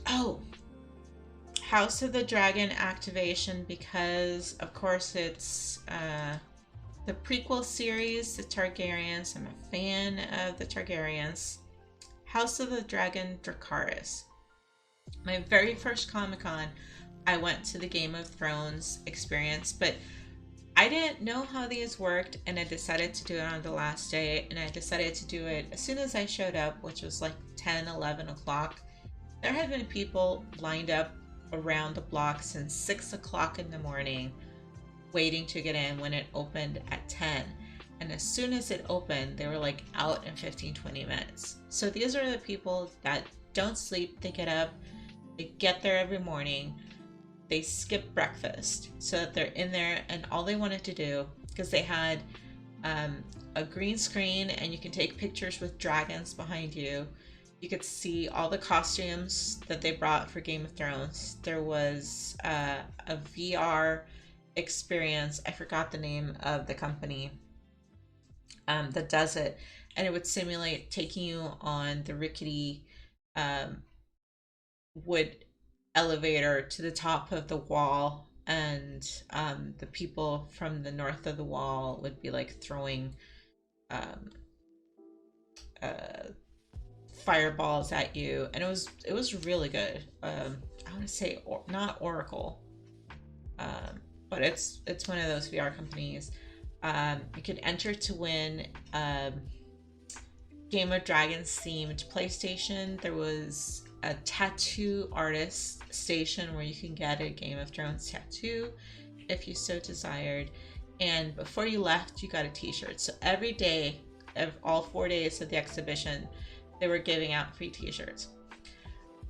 Oh, House of the Dragon activation, because of course it's the prequel series, the Targaryens. I'm a fan of the Targaryens. House of the Dragon Dracarys. My very first Comic-Con, I went to the Game of Thrones experience, but I didn't know how these worked, and I decided to do it on the last day, and I decided to do it as soon as I showed up, which was like 10, 11 o'clock. There had been people lined up around the block since 6 o'clock in the morning, waiting to get in when it opened at 10. And as soon as it opened, they were like out in 15, 20 minutes. So these are the people that don't sleep. They get up, they get there every morning, they skip breakfast so that they're in there, and all they wanted to do, because they had a green screen and you can take pictures with dragons behind you. You could see all the costumes that they brought for Game of Thrones. There was a VR experience. I forgot the name of the company that does it, and it would simulate taking you on the rickety wood elevator to the top of the wall, and the people from the north of the wall would be like throwing fireballs at you, and it was really good. I want to say not Oracle, but it's one of those VR companies. You could enter to win Game of Dragons themed PlayStation. There was a tattoo artist station where you can get a Game of Thrones tattoo if you so desired. And before you left, you got a t-shirt. So every day of all 4 days of the exhibition, they were giving out free t-shirts.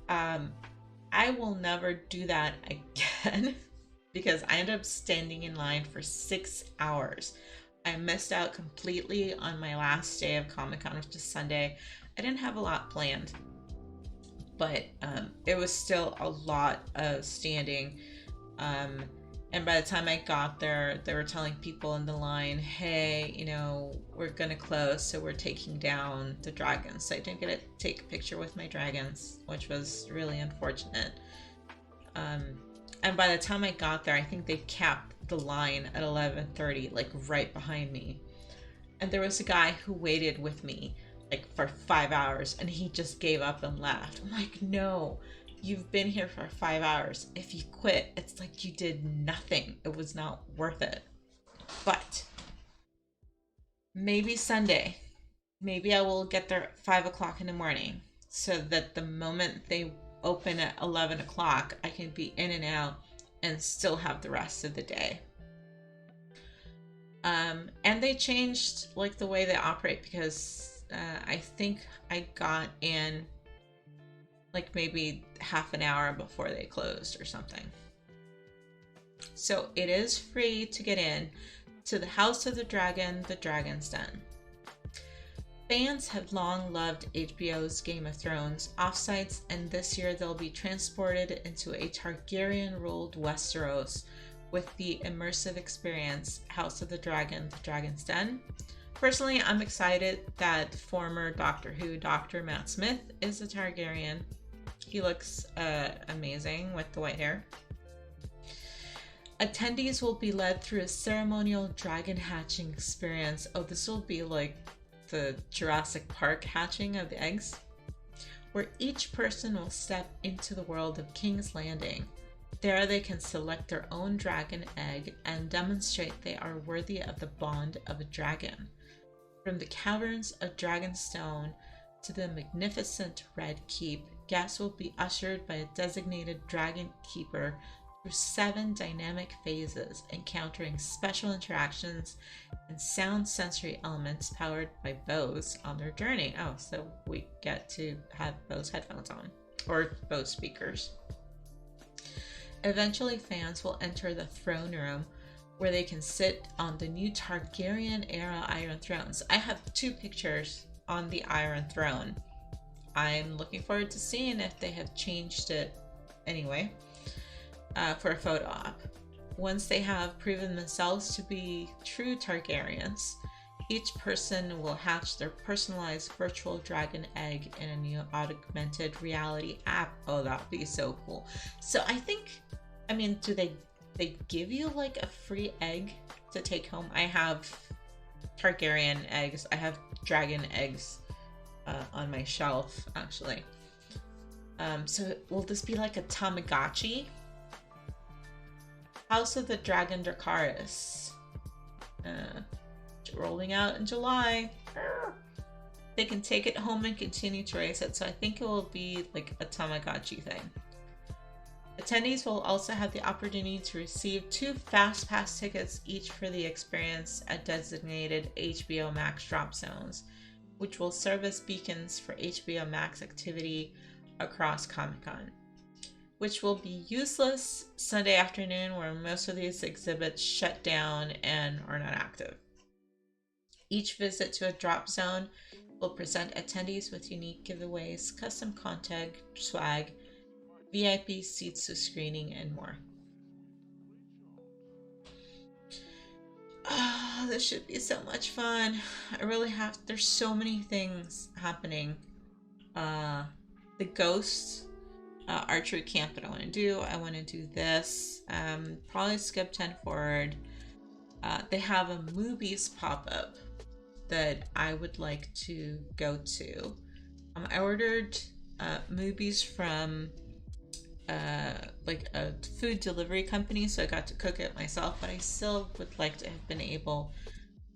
I will never do that again because I ended up standing in line for 6 hours. I missed out completely on my last day of Comic-Con, which is Sunday. I didn't have a lot planned, but it was still a lot of standing. And by the time I got there, they were telling people in the line, hey, you know, we're gonna close, so we're taking down the dragons. So I didn't get to take a picture with my dragons, which was really unfortunate. And by the time I got there, I think they capped the line at 11:30, like right behind me. And there was a guy who waited with me like for 5 hours, and he just gave up and left. I'm like, no, you've been here for 5 hours. If you quit, it's like you did nothing. It was not worth it. But maybe Sunday, maybe I will get there at 5 o'clock in the morning, so that the moment they open at 11 o'clock, I can be in and out and still have the rest of the day. And they changed like the way they operate, because I think I got in like maybe half an hour before they closed or something. So it is free to get in to the House of the Dragon, the Dragon's Den. Fans have long loved HBO's Game of Thrones offsites, and this year they'll be transported into a Targaryen-ruled Westeros with the immersive experience House of the Dragon, the Dragon's Den. Personally, I'm excited that former Doctor Who Dr. Matt Smith is a Targaryen. He looks amazing with the white hair. Attendees will be led through a ceremonial dragon hatching experience. Oh, this will be like the Jurassic Park hatching of the eggs, where each person will step into the world of King's Landing. There they can select their own dragon egg and demonstrate they are worthy of the bond of a dragon. From the caverns of Dragonstone to the magnificent Red Keep, guests will be ushered by a designated dragon keeper through 7 dynamic phases, encountering special interactions and sound sensory elements powered by Bose on their journey. Oh, so we get to have Bose headphones on, or Bose speakers. Eventually, fans will enter the throne room, where they can sit on the new Targaryen-era Iron Thrones. I have 2 pictures on the Iron Throne. I'm looking forward to seeing if they have changed it anyway. For a photo op. Once they have proven themselves to be true Targaryens, each person will hatch their personalized virtual dragon egg in a new augmented reality app. Oh, that would be so cool. So I mean, do they give you like a free egg to take home? I have Targaryen eggs. I have dragon eggs on my shelf, actually. So will this be like a Tamagotchi? House of the Dragon Dracarys. Rolling out in July. They can take it home and continue to race it, so I think it will be like a Tamagotchi thing. Attendees will also have the opportunity to receive 2 Fast Pass tickets each for the experience at designated HBO Max drop zones, which will serve as beacons for HBO Max activity across Comic-Con, which will be useless Sunday afternoon, where most of these exhibits shut down and are not active. Each visit to a drop zone will present attendees with unique giveaways, custom content, swag, VIP seats to screening, and more. Oh, this should be so much fun. There's so many things happening. The Ghosts archery camp that I want to do. I want to do this. Probably skip 10 forward. They have a movies pop-up that I would like to go to. I ordered movies from like a food delivery company, so I got to cook it myself, but I still would like to have been able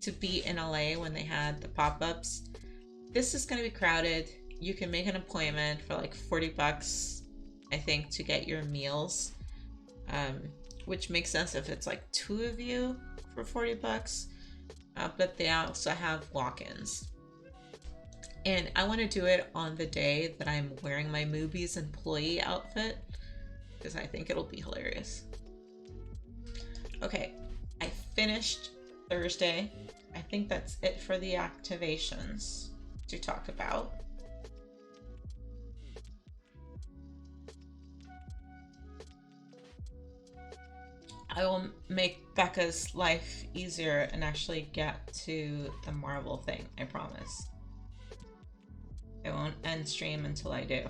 to be in LA when they had the pop-ups. This is going to be crowded. You can make an appointment for like $40, I think, to get your meals, which makes sense if it's like 2 of you for $40. But they also have walk-ins, and I want to do it on the day that I'm wearing my movies employee outfit, because I think it'll be hilarious. Okay, I finished Thursday. I think that's it for the activations to talk about. I will make Becca's life easier and actually get to the Marvel thing, I promise. I won't end stream until I do.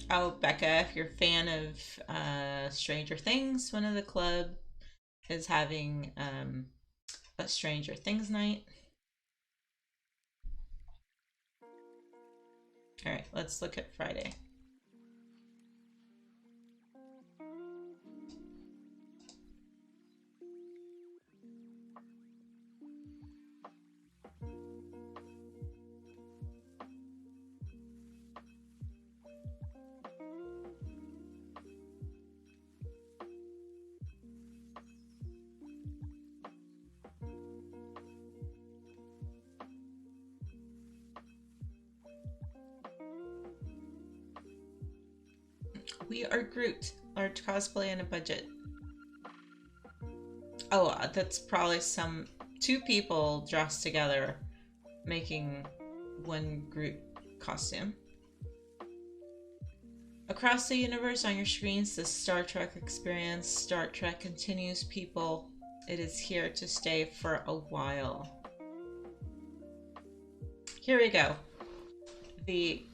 Oh, Becca, if you're a fan of Stranger Things, one of the club is having a Stranger Things night. All right, let's look at Friday. We are Groot, large cosplay and a budget. Oh, that's probably two people dressed together making one Groot costume. Across the universe on your screens, the Star Trek experience. Star Trek continues, people. It is here to stay for a while. Here we go. The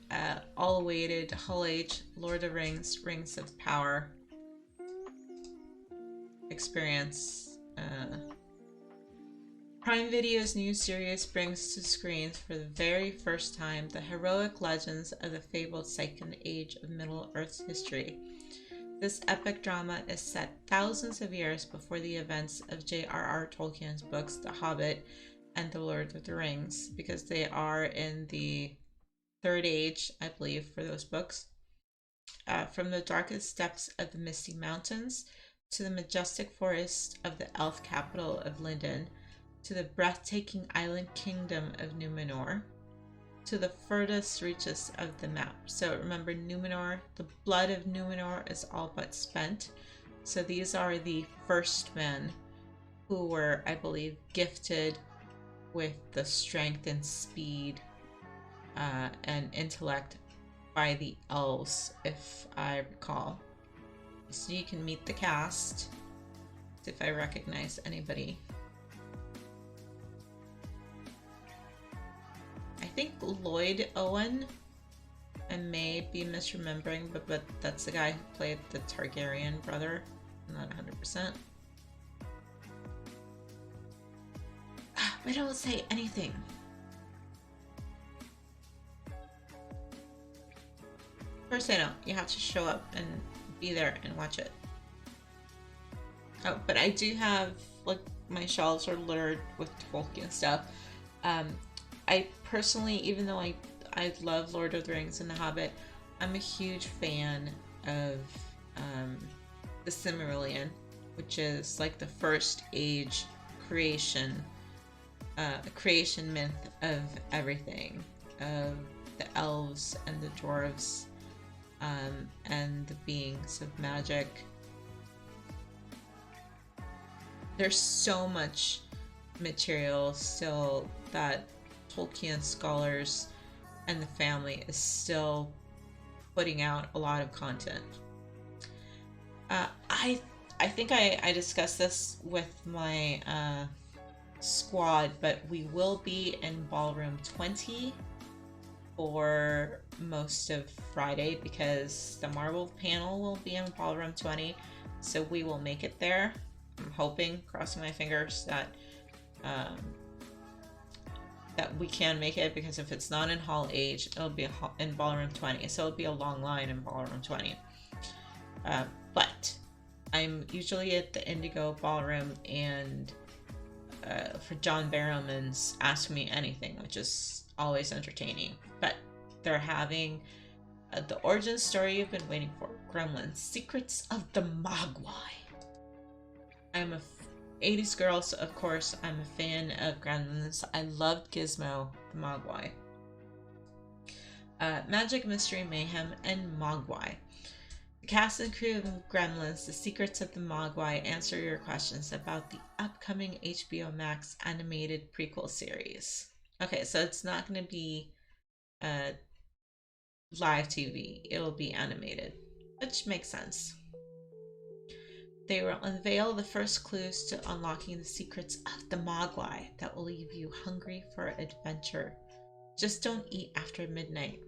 all-awaited Hull H Lord of the Rings, Rings of Power experience. Prime Video's new series brings to screens for the very first time the heroic legends of the fabled Second Age of Middle-earth's history. This epic drama is set thousands of years before the events of J.R.R. Tolkien's books The Hobbit and The Lord of the Rings, because they are in the Third Age, I believe, for those books. From the darkest depths of the Misty Mountains to the majestic forest of the elf capital of Lindon, to the breathtaking island kingdom of Numenor, to the furthest reaches of the map. So remember, Numenor, the blood of Numenor is all but spent. So these are the first men who were, I believe, gifted with the strength and speed and intellect by the elves, if I recall. So you can meet the cast, if I recognize anybody. I think Lloyd Owen, I may be misremembering, but that's the guy who played the Targaryen brother. I'm not 100%. But don't say anything. First, I know you have to show up and be there and watch it. Oh, but I do have, like, my shelves are littered with Tolkien stuff. I personally, even though I love Lord of the Rings and The Hobbit, I'm a huge fan of the Silmarillion, which is like the first age creation myth of everything, of the elves and the dwarves, and the beings of magic. There's so much material still that Tolkien scholars and the family is still putting out a lot of content. I think I discussed this with my squad, but we will be in Ballroom 20 for most of Friday because the Marvel panel will be in Ballroom 20, so we will make it there. I'm hoping, crossing my fingers, that that we can make it, because if it's not in Hall H, it'll be in Ballroom 20, so it'll be a long line in Ballroom 20. But I'm usually at the Indigo Ballroom, and for John Barrowman's Ask Me Anything, which is always entertaining. But they're having the origin story you've been waiting for, Gremlins, Secrets of the Mogwai. I'm a 80s girl, so of course I'm a fan of Gremlins. I loved Gizmo the Mogwai. Magic, Mystery, Mayhem, and Mogwai. The cast and crew of Gremlins, The Secrets of the Mogwai answer your questions about the upcoming HBO Max animated prequel series. Okay, so it's not going to be live TV. It'll be animated. which makes sense. They will unveil the first clues to unlocking the secrets of the Mogwai that will leave you hungry for adventure. Just don't eat after midnight.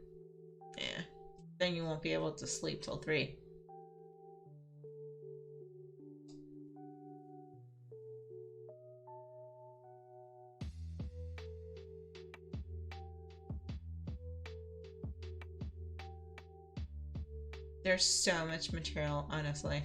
Yeah, then you won't be able to sleep till 3. There's so much material, honestly.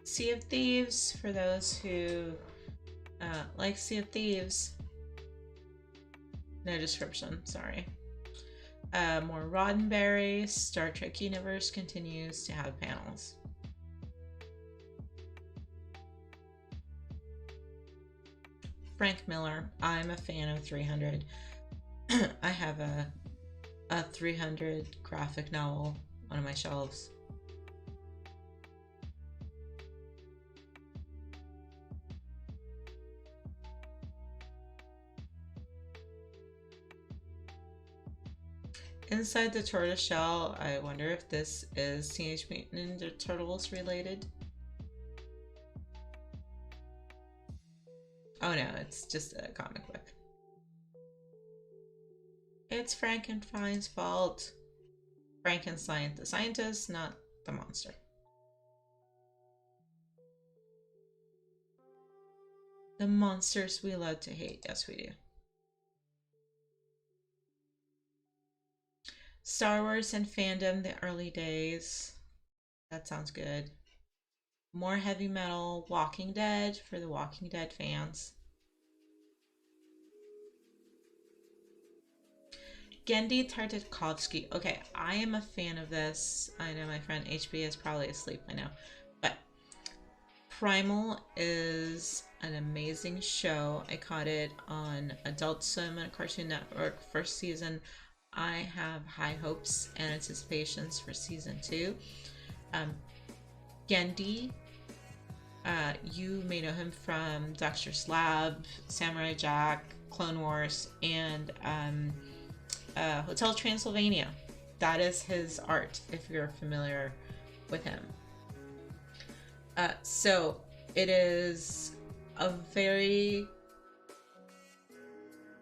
Sea of Thieves, for those who like Sea of Thieves. No description, sorry. More Roddenberry. Star Trek Universe continues to have panels. Frank Miller. I'm a fan of 300. I have a 300 graphic novel on my shelves. Inside the tortoise shell, I wonder if this is Teenage Mutant Ninja Turtles related. Oh no, it's just a comic book. It's Frankenstein's fault. Frankenstein, the scientist, not the monster. The monsters we love to hate. Yes, we do. Star Wars and fandom, the early days. That sounds good. More heavy metal, Walking Dead for the Walking Dead fans. Gendy Tartakovsky. Okay, I am a fan of this. I know my friend HB is probably asleep by now. But Primal is an amazing show. I caught it on Adult Swim and Cartoon Network first season. I have high hopes and anticipations for season 2. Gendy, you may know him from Dr. Slab, Samurai Jack, Clone Wars, and Hotel Transylvania. That is his art, if you're familiar with him. So it is a very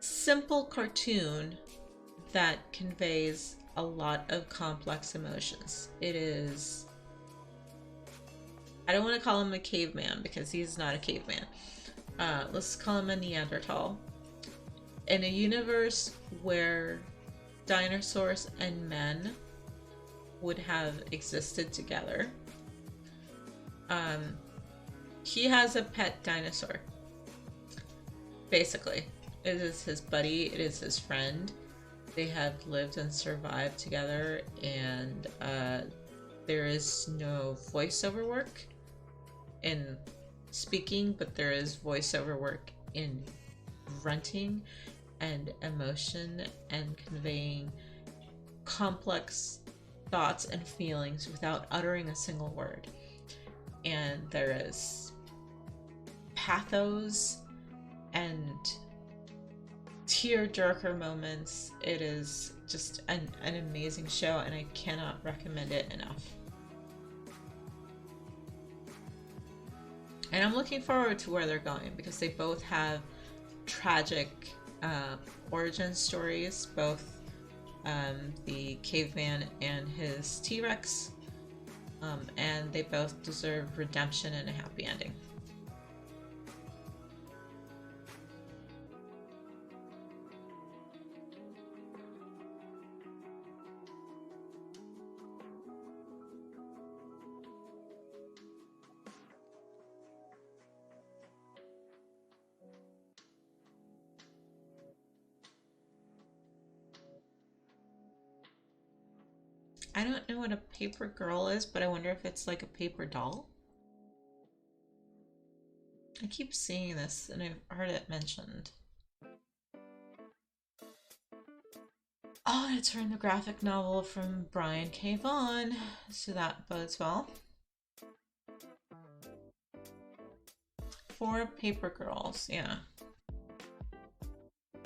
simple cartoon that conveys a lot of complex emotions. It is, I don't want to call him a caveman because he's not a caveman. Let's call him a Neanderthal. In a universe where dinosaurs and men would have existed together, he has a pet dinosaur. Basically, it is his buddy, it is his friend. They have lived and survived together, and there is no voiceover work in speaking, but there is voiceover work in grunting and emotion and conveying complex thoughts and feelings without uttering a single word. And there is pathos and tear-jerker moments. It is just an amazing show, and I cannot recommend it enough. And I'm looking forward to where they're going because they both have tragic origin stories, both the caveman and his T-Rex, and they both deserve redemption and a happy ending. I don't know what a paper girl is, but I wonder if it's like a paper doll. I keep seeing this and I've heard it mentioned. Oh, and it's from the graphic novel from Brian K. Vaughan, so that bodes well. 4 paper girls, yeah.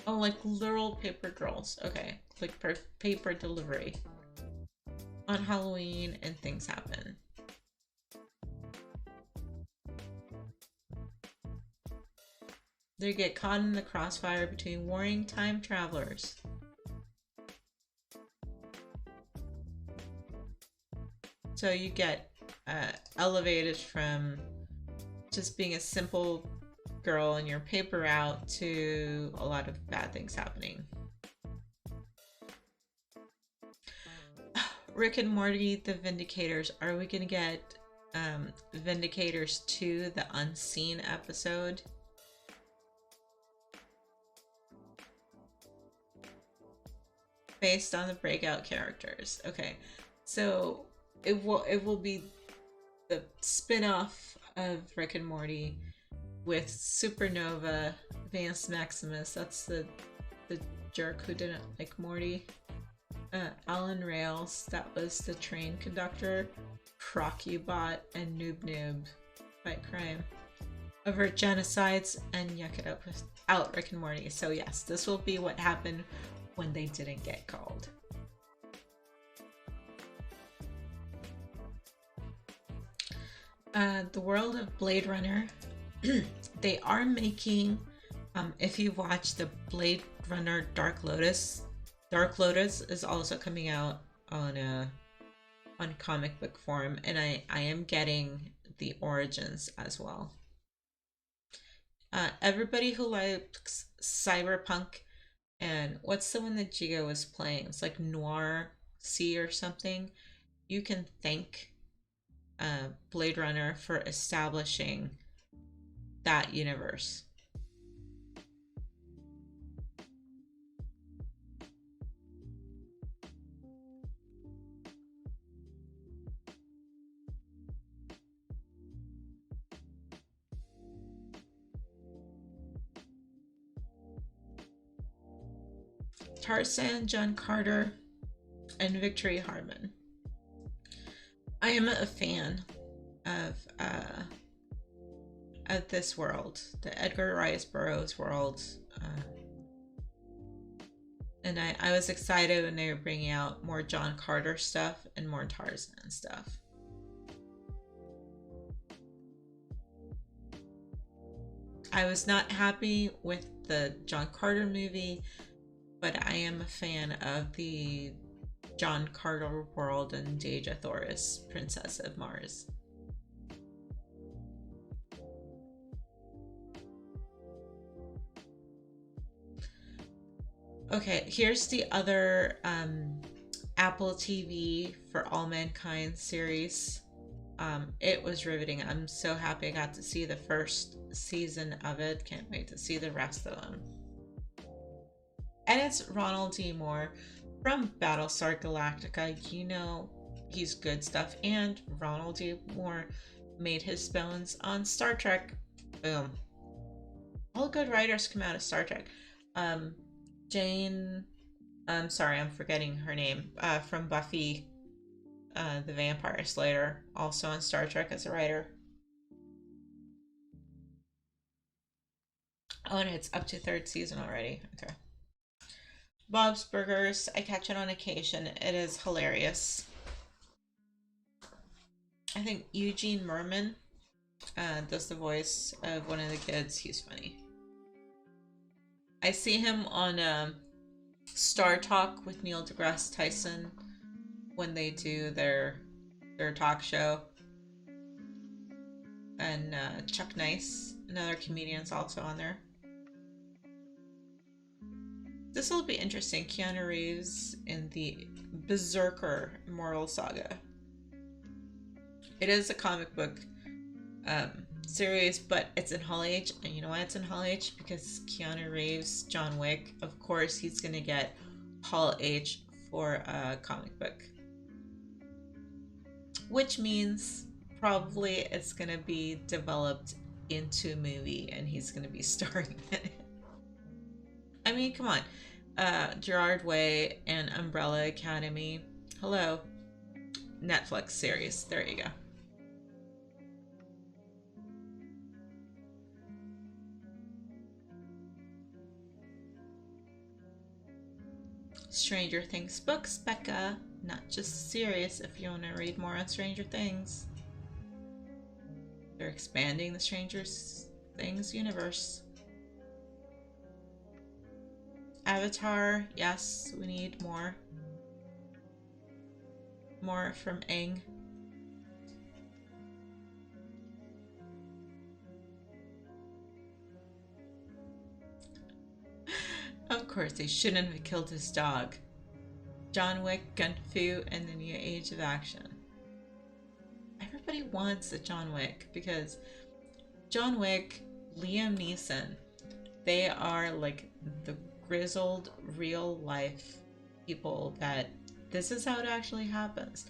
Oh, like literal paper girls. Okay, like paper delivery. On Halloween, and things happen. They get caught in the crossfire between warring time travelers. So you get elevated from just being a simple girl in your paper route to a lot of bad things happening. Rick and Morty, the Vindicators. Are we gonna get Vindicators 2, the Unseen episode? Based on the breakout characters. Okay, so it will be the spin-off of Rick and Morty with Supernova, Vance Maximus, that's the jerk who didn't like Morty. Alan Rails, that was the train conductor. Crocubot and Noob Noob fight crime, avert genocides, and yuck it up without Rick and Morty. So yes, this will be what happened when they didn't get called. The world of Blade Runner. They are making, if you watch the Blade Runner Dark Lotus is also coming out on comic book form, and I am getting the origins as well. Everybody who likes cyberpunk, and what's the one that Giga was playing? It's like Noir Sea or something. You can thank Blade Runner for establishing that universe. Tarzan, John Carter, and Victory Harmon. I am a fan of this world, the Edgar Rice Burroughs world, and I was excited when they were bringing out more John Carter stuff and more Tarzan stuff. I was not happy with the John Carter movie, but I am a fan of the John Carter world and Dejah Thoris, Princess of Mars. Okay, here's the other Apple TV for All Mankind series. It was riveting. I'm so happy I got to see the first season of it. Can't wait to see the rest of them. And it's Ronald D. Moore from Battlestar Galactica. You know he's good stuff. And Ronald D. Moore made his bones on Star Trek. Boom. All good writers come out of Star Trek. Jane, I'm sorry, I'm forgetting her name, from Buffy the Vampire Slayer, also on Star Trek as a writer. Oh, and it's up to 3rd season already. Okay. Bob's Burgers, I catch it on occasion. It is hilarious. I think Eugene Merman does the voice of one of the kids. He's funny. I see him on Star Talk with Neil deGrasse Tyson when they do their talk show. And Chuck Nice, another comedian's also on there. This will be interesting. Keanu Reeves in the Berserker Immortal Saga. It is a comic book series, but it's in Hall H. And you know why it's in Hall H? Because Keanu Reeves, John Wick, of course he's going to get Hall H for a comic book. Which means probably it's going to be developed into a movie and he's going to be starring in it. I mean, come on. Gerard Way and Umbrella Academy. Hello. Netflix series. There you go. Stranger Things books, Becca. Not just series if you want to read more on Stranger Things. They're expanding the Stranger Things universe. Avatar, yes, we need more. More from Aang. Of course, they shouldn't have killed his dog. John Wick, Gun Fu, and the New Age of Action. Everybody wants a John Wick because John Wick, Liam Neeson, they are like the grizzled, real life people that this is how it actually happens.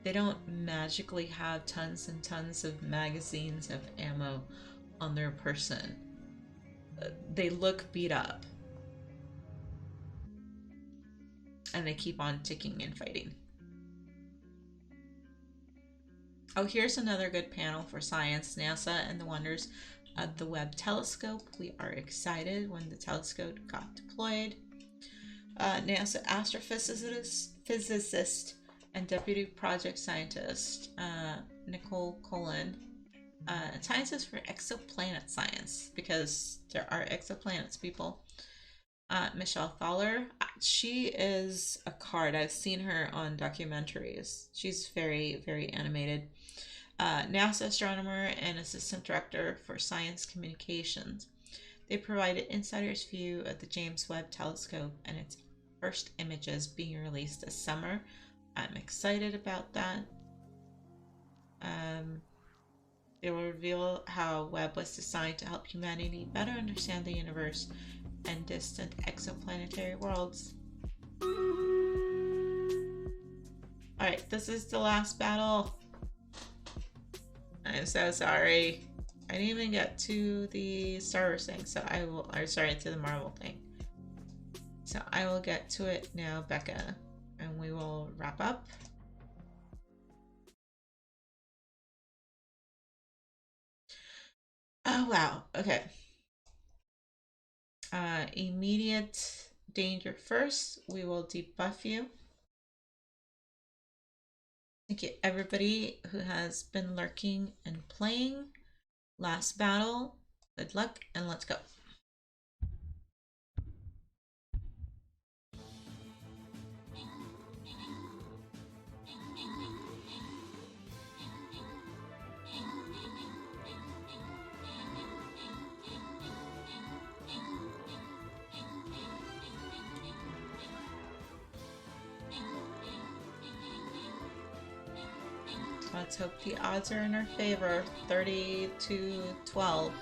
They don't magically have tons and tons of magazines of ammo on their person. They look beat up. And they keep on ticking and fighting. Oh, here's another good panel for science, NASA, and the wonders of the Webb telescope. We are excited when the telescope got deployed. NASA astrophysicist and deputy project scientist Nicole Colin, scientist for exoplanet science, because there are exoplanets, people. Michelle Fowler, she is a card. I've seen her on documentaries. She's very, very animated. NASA astronomer and assistant director for science communications. They provided insider's view of the James Webb telescope and its first images being released this summer. I'm excited about that. They will reveal how Webb was designed to help humanity better understand the universe and distant exoplanetary worlds. Alright, this is the last battle. I'm so sorry. I didn't even get to the Star Wars thing, so I will, or sorry, to the Marvel thing. So I will get to it now, Becca, and we will wrap up. Oh, wow. Okay. Immediate danger first. We will debuff you. Thank you, everybody who has been lurking and playing. Last battle. Good luck, and let's go. Let's hope the odds are in our favor. 30 to 12.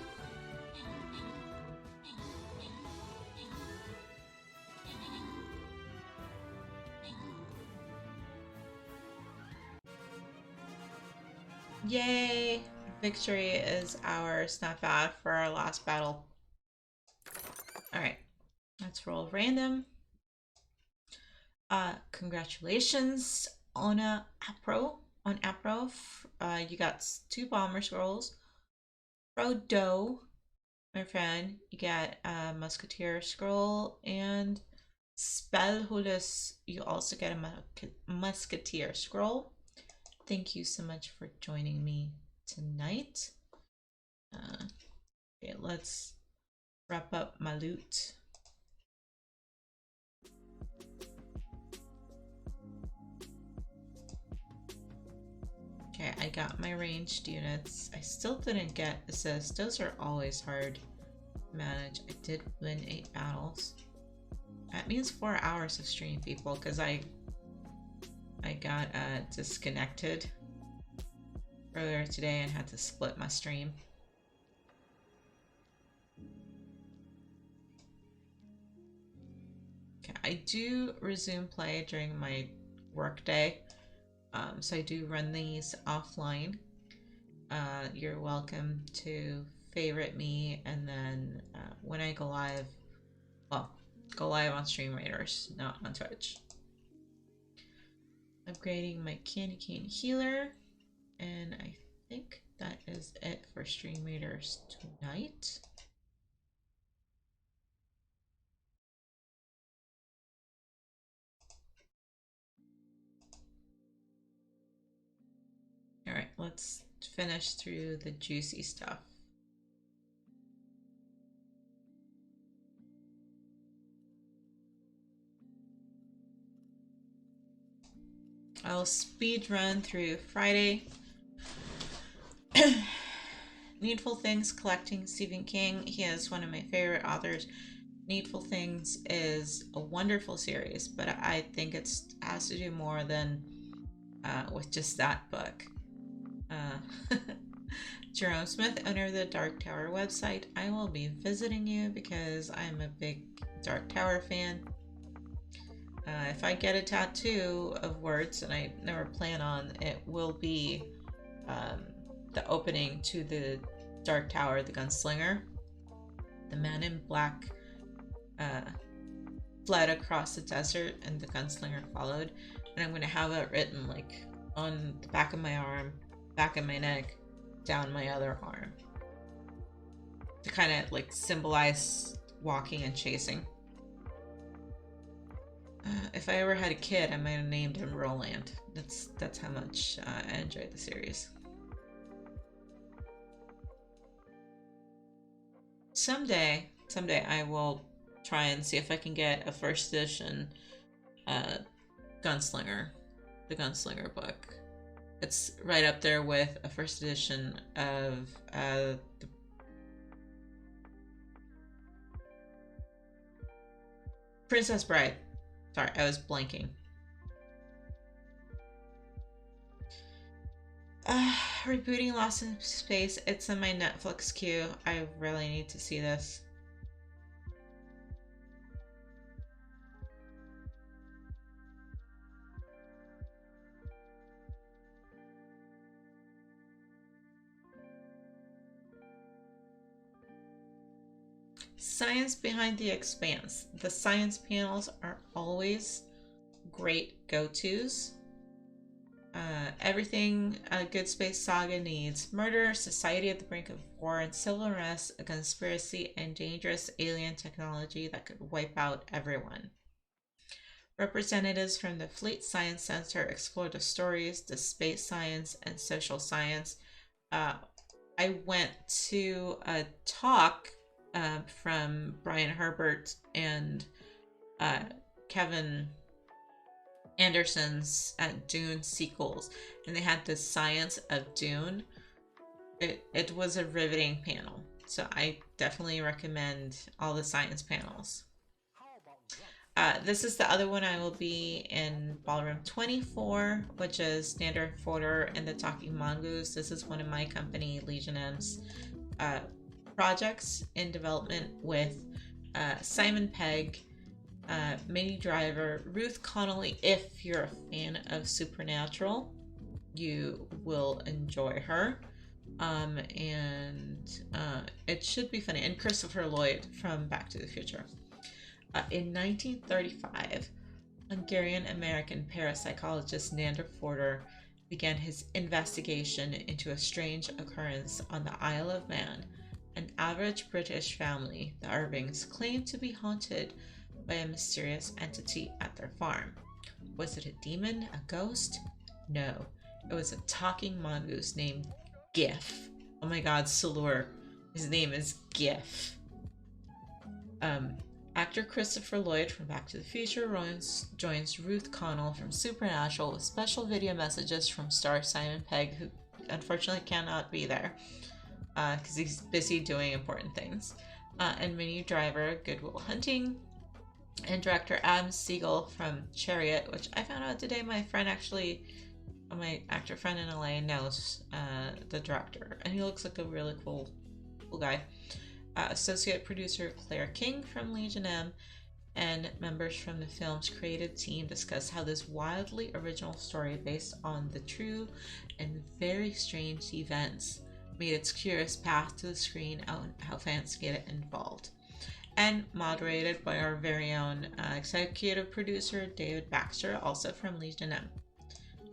Yay! Victory is ours. Not bad for our last battle. Alright. Let's roll random. Congratulations on Apro. On Apro, you got 2 bomber scrolls. Frodo, my friend, you got a musketeer scroll, and Spellhulus, you also get a musketeer scroll. Thank you so much for joining me tonight. Okay, let's wrap up my loot. Okay, I got my ranged units. I still didn't get assist. Those are always hard to manage. I did win 8 battles. That means 4 hours of stream, people, because I got disconnected earlier today and had to split my stream. Okay, I do resume play during my work day. So I do run these offline. You're welcome to favorite me, and then when I go live, well, go live on Stream Raiders, not on Twitch. Upgrading my candy cane healer, and I think that is it for Stream Raiders tonight. All right, let's finish through the juicy stuff. I'll speed run through Friday. Needful Things, collecting Stephen King. He is one of my favorite authors. Needful Things is a wonderful series, but I think it has to do more than with just that book. Jerome Smith, owner of the Dark Tower website, I will be visiting you because I'm a big Dark Tower fan. If I get a tattoo of words, and I never plan on, it will be the opening to the Dark Tower, the Gunslinger. The man in black fled across the desert and the Gunslinger followed. And I'm going to have it written like on the back of my arm, back of my neck, down my other arm. To kind of like symbolize walking and chasing. If I ever had a kid, I might have named him Roland. That's how much I enjoyed the series. Someday I will try and see if I can get a first edition Gunslinger, the Gunslinger book. It's right up there with a first edition of the Princess Bride. Sorry, I was blanking. Rebooting Lost in Space. It's in my Netflix queue. I really need to see this. Science behind the Expanse. The science panels are always great go-tos. Everything a good space saga needs: murder, society at the brink of war, and civil unrest, a conspiracy, and dangerous alien technology that could wipe out everyone. Representatives from the Fleet Science Center explore the stories, the space science, and social science. I went to a talk from Brian Herbert and Kevin Anderson's Dune sequels, and they had the science of Dune. It was a riveting panel, so I definitely recommend all the science panels. This is the other one. I will be in Ballroom 24, which is Nander Forder and the Talking Mongoose. This is one of my company, Legion M's, projects in development with Simon Pegg, Minnie Driver, Ruth Connolly. If you're a fan of Supernatural, you will enjoy her. And it should be funny. And Christopher Lloyd from Back to the Future. In 1935, Hungarian-American parapsychologist Nander Forder began his investigation into a strange occurrence on the Isle of Man. An average British family, the Irvings, claimed to be haunted by a mysterious entity at their farm. Was it a demon, a ghost? No, it was a talking mongoose named Gif. Oh my god, Salur. His name is Gif. Actor Christopher Lloyd from Back to the Future joins Ruth Connell from Supernatural with special video messages from star Simon Pegg, who unfortunately cannot be there because he's busy doing important things. And Minnie Driver, Good Will Hunting, and director Adam Siegel from Chariot, which I found out today. My actor friend in LA knows the director, and he looks like a really cool guy. Associate producer Claire King from Legion M, and members from the film's creative team discuss how this wildly original story based on the true and very strange events made its curious path to the screen and how fans get involved. and moderated by our very own executive producer, David Baxter, also from Legion M.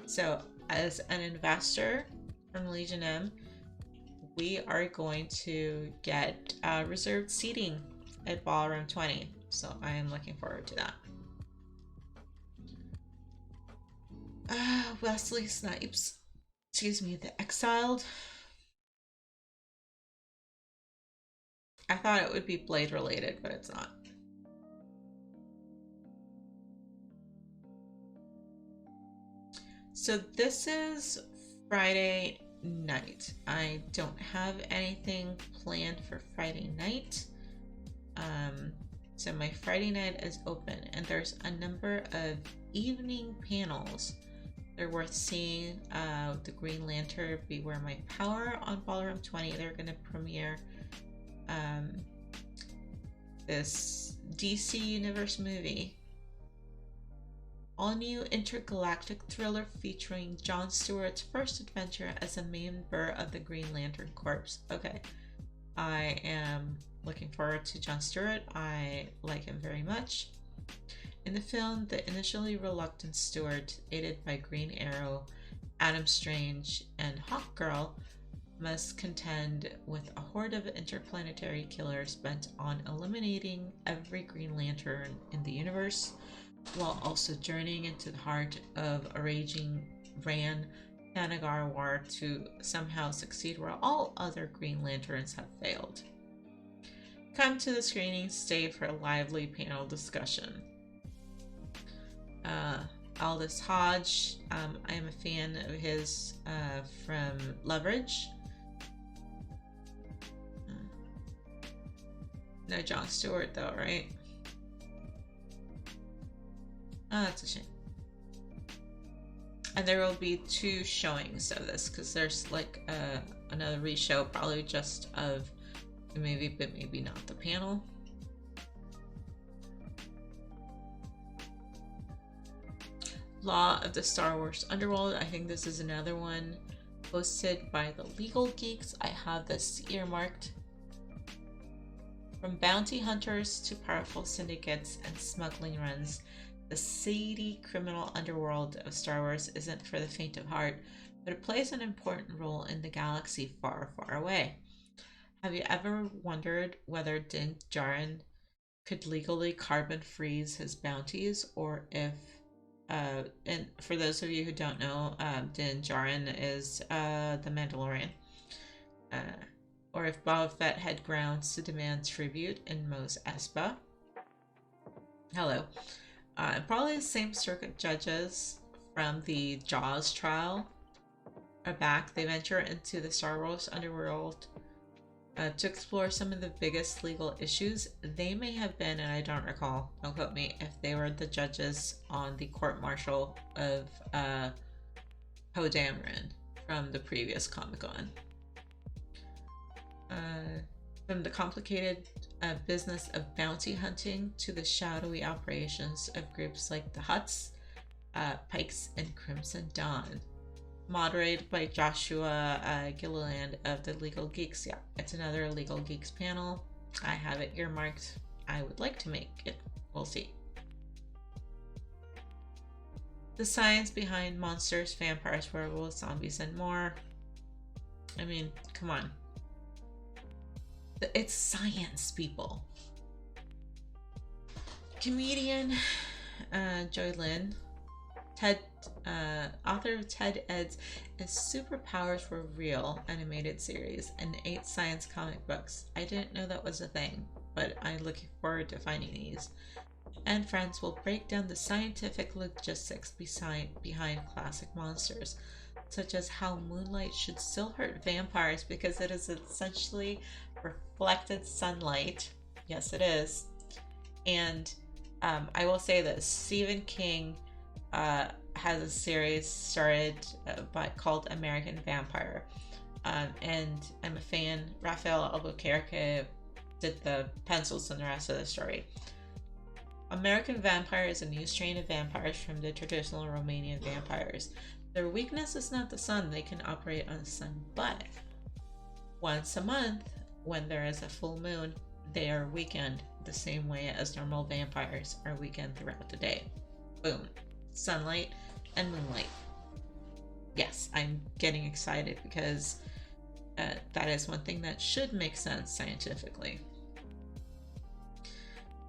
So, as an investor from Legion M, we are going to get reserved seating at Ballroom 20. So, I am looking forward to that. Wesley Snipes. Excuse me, The Exiled. I thought it would be Blade related, but it's not. So this is Friday night. I don't have anything planned for Friday night. So my Friday night is open, and there's a number of evening panels. They're worth seeing. The Green Lantern, Beware My Power on Ballroom 20. They're going to premiere this DC Universe movie. All-new intergalactic thriller featuring Jon Stewart's first adventure as a member of the Green Lantern Corps. Okay, I am looking forward to Jon Stewart. I like him very much. In the film, the initially reluctant Stewart, aided by Green Arrow, Adam Strange, and Hawkgirl, must contend with a horde of interplanetary killers bent on eliminating every Green Lantern in the universe, while also journeying into the heart of a raging Thanagar war to somehow succeed where all other Green Lanterns have failed. Come to the screening, stay for a lively panel discussion. Aldous Hodge, I am a fan of his from Leverage. No Jon Stewart though, right? Oh, that's a shame. And there will be 2 showings of this, because there's like another re-show, probably just of the movie, but maybe not the panel. Law of the Star Wars Underworld. I think this is another one hosted by the Legal Geeks. I have this earmarked. From bounty hunters to powerful syndicates and smuggling runs, the seedy criminal underworld of Star Wars isn't for the faint of heart, but it plays an important role in the galaxy far, far away. Have you ever wondered whether Din Djarin could legally carbon freeze his bounties, or if, and for those of you who don't know, Din Djarin is the Mandalorian, or if Boba Fett had grounds to demand tribute in Mos Espa. Hello. Probably the same circuit judges from the Jaws trial are back. They venture into the Star Wars underworld to explore some of the biggest legal issues. They may have been, and I don't recall, don't quote me, if they were the judges on the court-martial of Poe Dameron from the previous Comic-Con. From the complicated business of bounty hunting to the shadowy operations of groups like the Hutts, Pikes, and Crimson Dawn. Moderated by Joshua Gilliland of the Legal Geeks. Yeah, it's another Legal Geeks panel. I have it earmarked. I would like to make it. We'll see. The science behind monsters, vampires, werewolves, zombies, and more. I mean, come on. It's science, people. Comedian Joy Lynn, author of Ted Ed's If Superpowers Were Real animated series and 8 science comic books. I didn't know that was a thing, but I'm looking forward to finding these. And friends will break down the scientific logistics behind classic monsters, such as how moonlight should still hurt vampires because it is essentially reflected sunlight. Yes, it is. And I will say this: Stephen King has a series started called American Vampire, and I'm a fan. Rafael Albuquerque did the pencils and the rest of the story. American Vampire is a new strain of vampires from the traditional Romanian vampires. Their weakness is not the sun. They can operate on the sun, but once a month, when there is a full moon, they are weakened the same way as normal vampires are weakened throughout the day. Boom. Sunlight and moonlight. Yes, I'm getting excited because that is one thing that should make sense scientifically.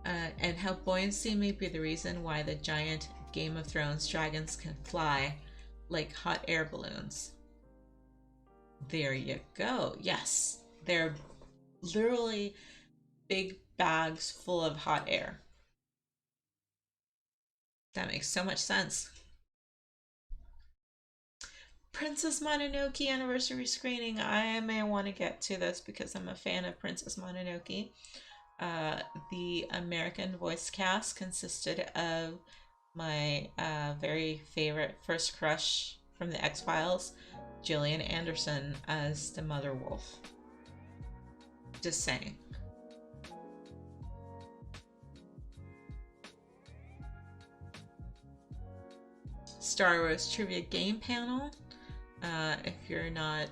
And how buoyancy may be the reason why the giant Game of Thrones dragons can fly like hot air balloons. There you go. Yes, they're literally big bags full of hot air. That makes so much sense. Princess Mononoke anniversary screening. I may want to get to this because I'm a fan of Princess Mononoke. The American voice cast consisted of my very favorite first crush from the X-Files, Gillian Anderson as the Mother Wolf. Just saying. Star Wars Trivia Game Panel. If you're not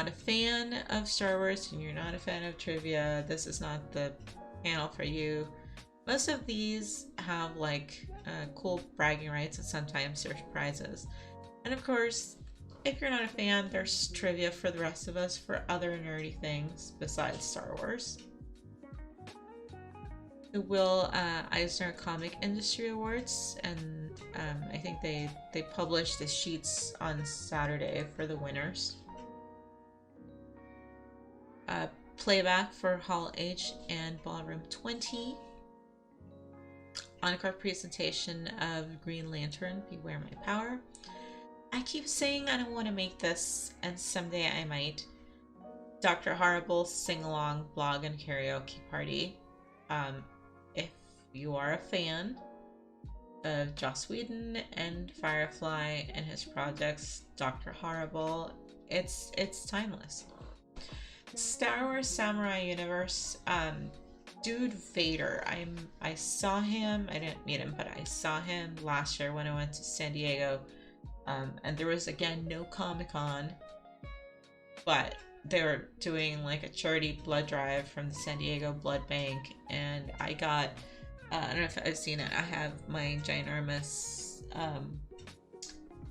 a fan of Star Wars and you're not a fan of trivia, this is not the panel for you. Most of these have like cool bragging rights and sometimes there's prizes. And of course, if you're not a fan, there's trivia for the rest of us for other nerdy things besides Star Wars. The Will Eisner Comic Industry Awards, and I think they published the sheets on Saturday for the winners. Playback for Hall H and Ballroom 20. Encore presentation of Green Lantern, Beware My Power. I keep saying I don't want to make this, and someday I might. Dr. Horrible sing-along blog and karaoke party. If you are a fan of Joss Whedon and Firefly and his projects, Dr. Horrible, it's timeless. Star Wars Samurai Universe, Dude Vader. I saw him. I didn't meet him, but I saw him last year when I went to San Diego. And there was again no Comic-Con, but they were doing like a charity blood drive from the San Diego Blood Bank, and I got I don't know if I've seen it. I have my ginormous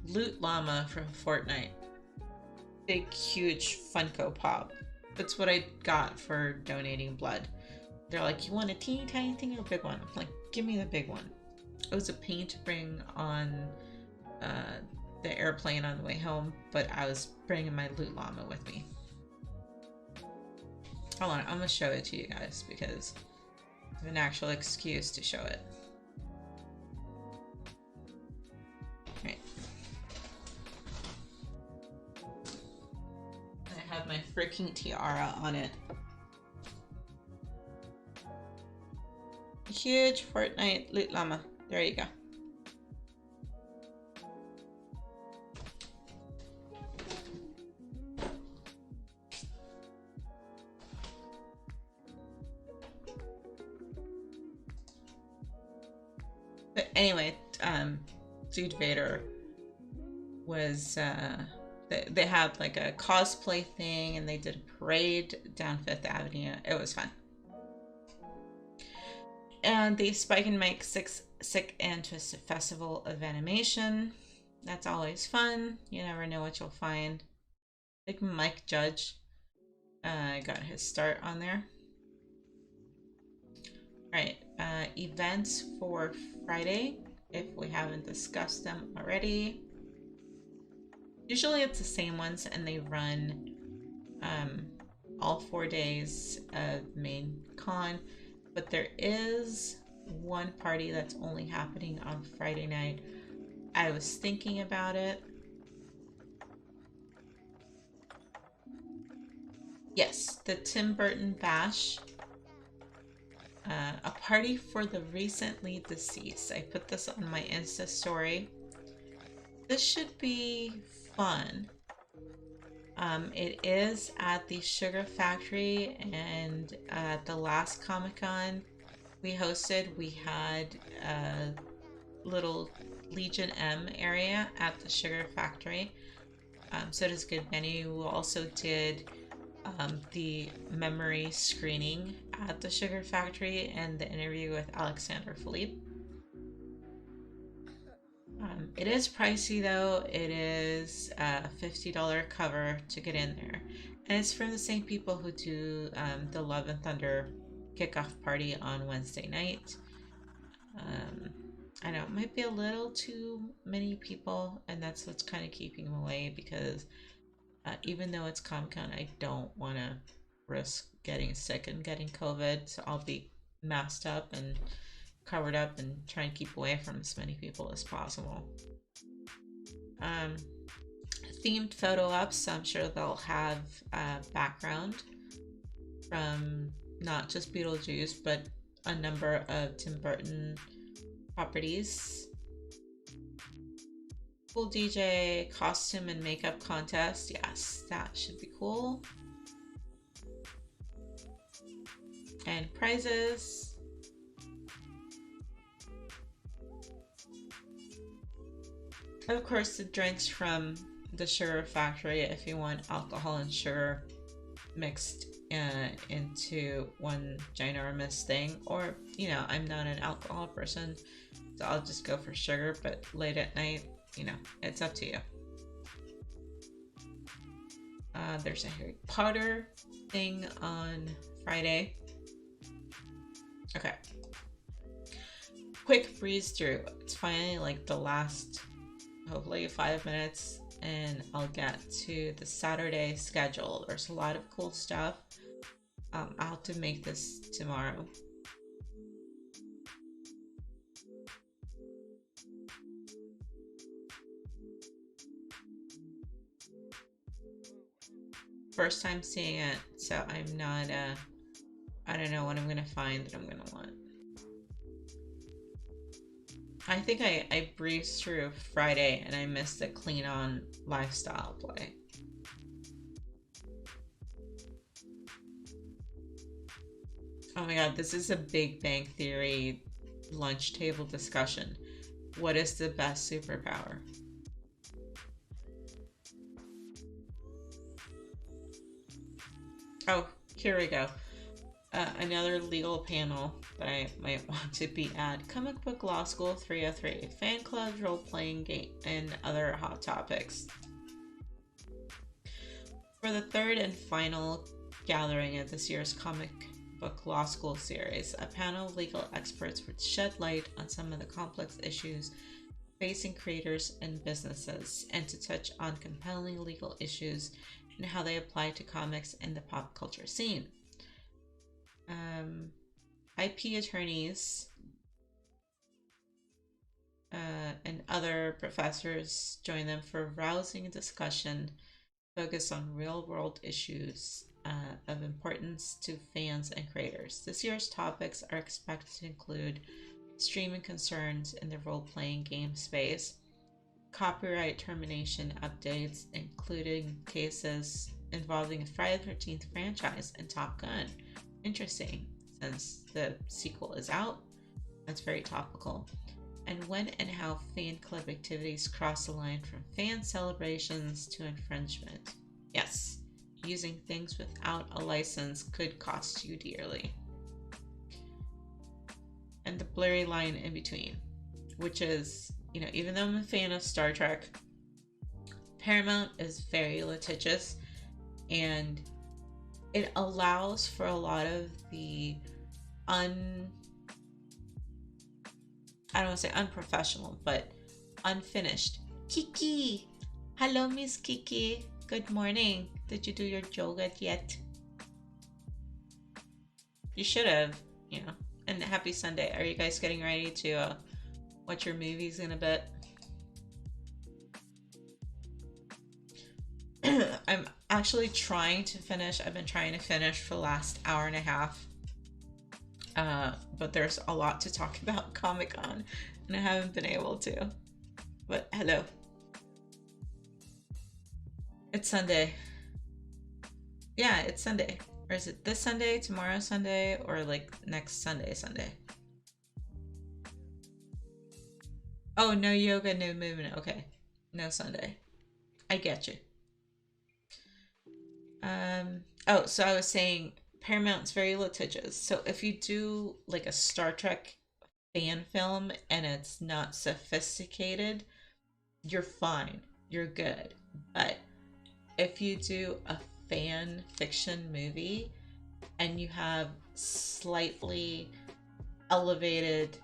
loot llama from Fortnite. Big, huge Funko Pop. That's what I got for donating blood. They're like, you want a teeny tiny thing or a big one? I'm like, give me the big one. It was a pain to bring on the airplane on the way home, but I was bringing my loot llama with me. Hold on, I'm gonna show it to you guys because I have an actual excuse to show it. Right. I have my freaking tiara on it. Huge Fortnite loot llama. There you go. But anyway, Dude Vader was, they had like a cosplay thing and they did a parade down Fifth Avenue. It was fun. And the Spike and Mike Sick and Twisted Festival of Animation. That's always fun. You never know what you'll find. I think Mike Judge got his start on there. Alright, events for Friday, if we haven't discussed them already. Usually it's the same ones and they run all 4 days of main con, but there is one party that's only happening on Friday night. I was thinking about it. Yes, the Tim Burton Bash. A party for the recently deceased. I put this on my Insta story. This should be fun. It is at the Sugar Factory, and at the last Comic-Con we hosted, we had a little Legion M area at the Sugar Factory. So it is a good venue. We also did the memory screening at the Sugar Factory and the interview with Alexander Philippe. It is pricey though. It is a $50 cover to get in there. And it's from the same people who do the Love and Thunder kickoff party on Wednesday night. I know it might be a little too many people, and that's what's kind of keeping them away because even though it's Comic-Con, I don't want to risk getting sick and getting COVID, so I'll be masked up and covered up and try and keep away from as many people as possible. Themed photo ops, so I'm sure they'll have background from not just Beetlejuice, but a number of Tim Burton properties. Cool DJ, costume and makeup contest. Yes, that should be cool. And prizes. Of course, the drinks from the Sugar Factory if you want alcohol and sugar mixed into one ginormous thing. Or, you know, I'm not an alcohol person, so I'll just go for sugar, but late at night, you know, it's up to you. There's a Harry Potter thing on Friday. Okay. Quick breeze through. It's finally like the last, hopefully 5 minutes, and I'll get to the Saturday schedule. There's a lot of cool stuff. I'll have to make this tomorrow. First time seeing it, so I'm not, I don't know what I'm gonna find that I'm gonna want. I think I breezed through Friday and I missed the Clean On lifestyle play. Oh my god, this is a Big Bang Theory lunch table discussion. What is the best superpower? Oh, here we go. Another legal panel that I might want to be at. Comic Book Law School 303, fan clubs, role-playing game, and other hot topics. For the third and final gathering of this year's Comic Book Law School series, a panel of legal experts would shed light on some of the complex issues facing creators and businesses, and to touch on compelling legal issues and how they apply to comics and the pop culture scene. IP attorneys and other professors join them for a rousing discussion focused on real-world issues of importance to fans and creators. This year's topics are expected to include streaming concerns in the role-playing game space, copyright termination updates, including cases involving the Friday the 13th franchise and Top Gun. Interesting, since the sequel is out. That's very topical. And when and how fan club activities cross the line from fan celebrations to infringement. Yes, using things without a license could cost you dearly. And the blurry line in between, which is, you know, even though I'm a fan of Star Trek, Paramount is very litigious, and it allows for a lot of the I don't want to say unprofessional, but unfinished. Kiki! Hello, Miss Kiki. Good morning. Did you do your yoga yet? You should have, you know. And happy Sunday. Are you guys getting ready to watch your movies in a bit? I'm actually trying to finish. I've been trying to finish for the last hour and a half. But there's a lot to talk about Comic-Con, and I haven't been able to. But hello. It's Sunday. Yeah, it's Sunday. Or is it this Sunday, tomorrow Sunday, or like next Sunday? Oh, no yoga, no movement. Okay. No Sunday. I get you. Oh, so I was saying Paramount's very litigious. So if you do like a Star Trek fan film and it's not sophisticated, you're fine. You're good. But if you do a fan fiction movie and you have slightly elevated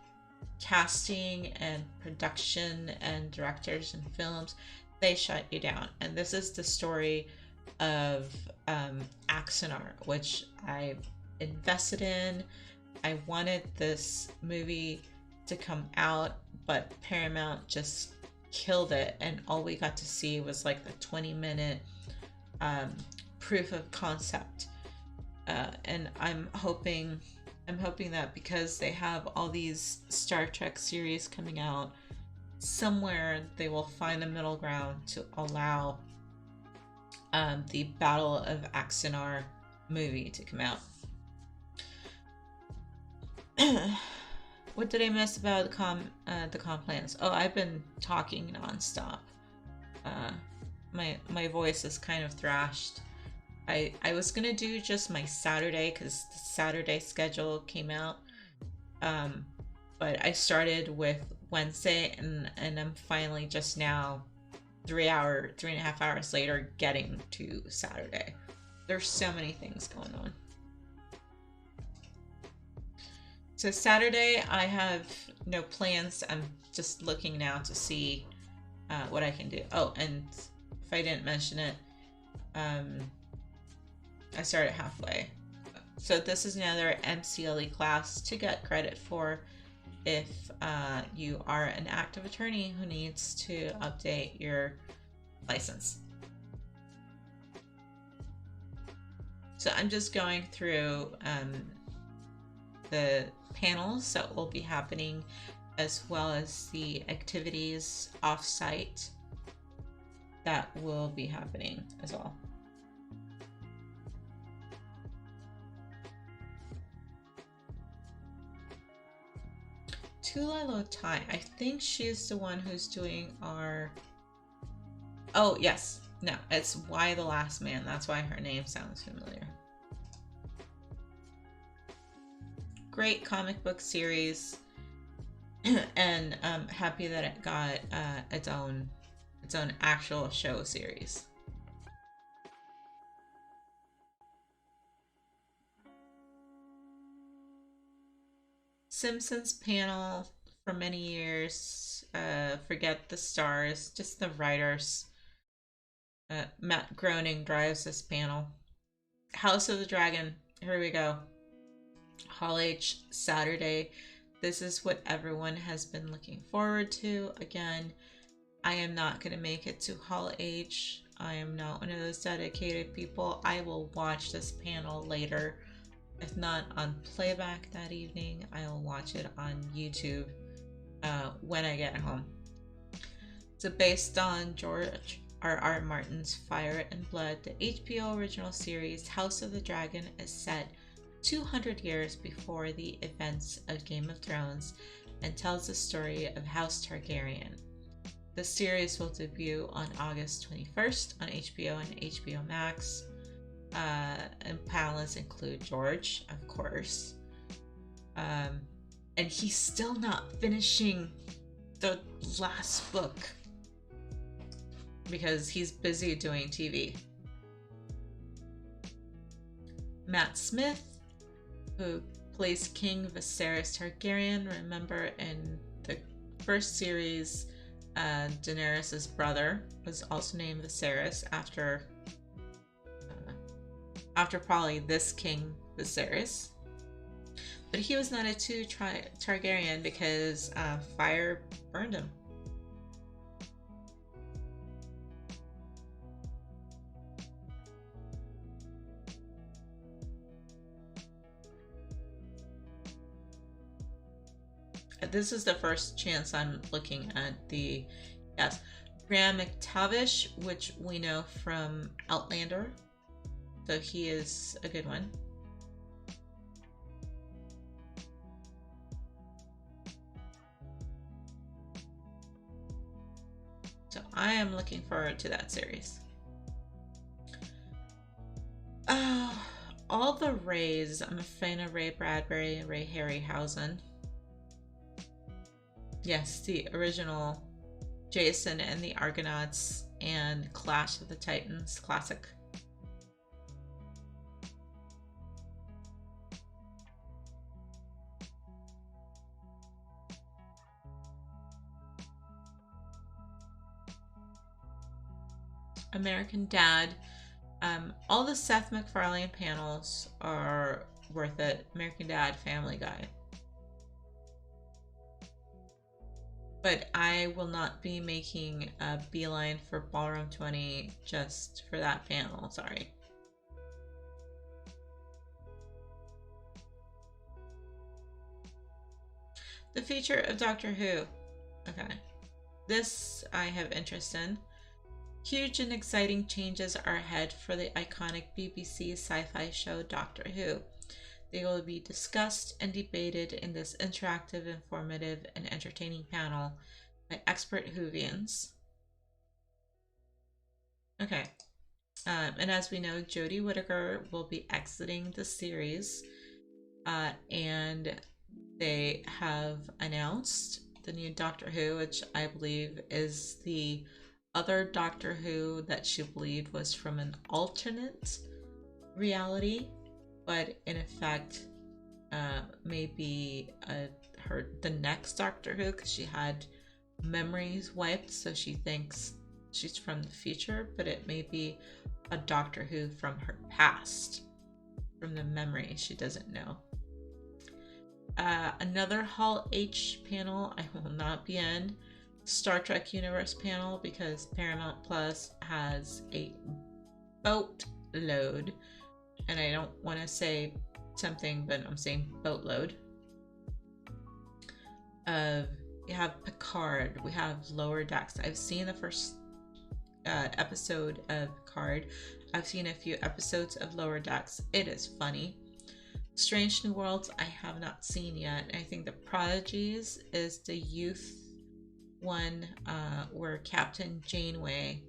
casting and production and directors and films, they shut you down. And this is the story of Axanar, which I invested in. I wanted this movie to come out, but Paramount just killed it, and all we got to see was like the 20-minute proof of concept. And I'm hoping that because they have all these Star Trek series coming out, somewhere they will find a middle ground to allow the Battle of Axanar movie to come out. What did I miss about the comp plans? Oh, I've been talking nonstop. My voice is kind of thrashed. I was gonna do just my Saturday because the Saturday schedule came out, but I started with Wednesday, and I'm finally just now 3.5 hours later getting to Saturday. There's so many things going on. So Saturday, I have no plans. I'm just looking now to see what I can do. Oh, and if I didn't mention it, I started halfway. So this is another MCLE class to get credit for if you are an active attorney who needs to update your license. So I'm just going through the panels that will be happening, as well as the activities off-site that will be happening as well. Tulalo Tai, I think she's the one who's doing our... Oh, yes. No, it's Why the Last Man. That's why her name sounds familiar. Great comic book series, and I'm happy that it got its own actual show series. Simpsons panel for many years. Forget the stars, just the writers. Matt Groening drives this panel. House of the Dragon. Here we go. Hall H Saturday. This is what everyone has been looking forward to. Again, I am not going to make it to Hall H. I am not one of those dedicated people. I will watch this panel later. If not on playback that evening, I will watch it on YouTube when I get home. So based on George R.R. Martin's Fire and Blood, the HBO original series House of the Dragon is set 200 years before the events of Game of Thrones and tells the story of House Targaryen. The series will debut on August 21st on HBO and HBO Max. And panelists include George, of course. And he's still not finishing the last book because he's busy doing TV. Matt Smith, who plays King Viserys Targaryen. Remember in the first series, Daenerys' brother was also named Viserys after probably this King Viserys. But he was not a true Targaryen because fire burned him. This is the first chance I'm looking at the... Yes. Graham McTavish, which we know from Outlander. So he is a good one. So I am looking forward to that series. Oh, all the Rays. I'm a fan of Ray Bradbury and Ray Harryhausen. Yes, the original Jason and the Argonauts and Clash of the Titans classic. American Dad. All the Seth MacFarlane panels are worth it. American Dad, Family Guy. But I will not be making a beeline for Ballroom 20 just for that panel. Sorry. The future of Doctor Who. Okay. This I have interest in. Huge and exciting changes are ahead for the iconic BBC sci-fi show Doctor Who. They will be discussed and debated in this interactive, informative, and entertaining panel by expert Whovians. Okay. And as we know, Jodie Whittaker will be exiting the series. And they have announced the new Doctor Who, which I believe is the other Doctor Who that she believed was from an alternate reality, but in effect maybe the next Doctor Who, because she had memories wiped, so she thinks she's from the future, but it may be a Doctor Who from her past, from the memory she doesn't know. Another Hall H panel I will not be in. Star Trek Universe panel, because Paramount Plus has a boatload, and I don't want to say something, but I'm saying boatload. We have Picard, we have Lower Decks. I've seen the first episode of Picard. I've seen a few episodes of Lower Decks. It is funny. Strange New Worlds I have not seen yet. I think the Prodigies is the youth one, where Captain Janeway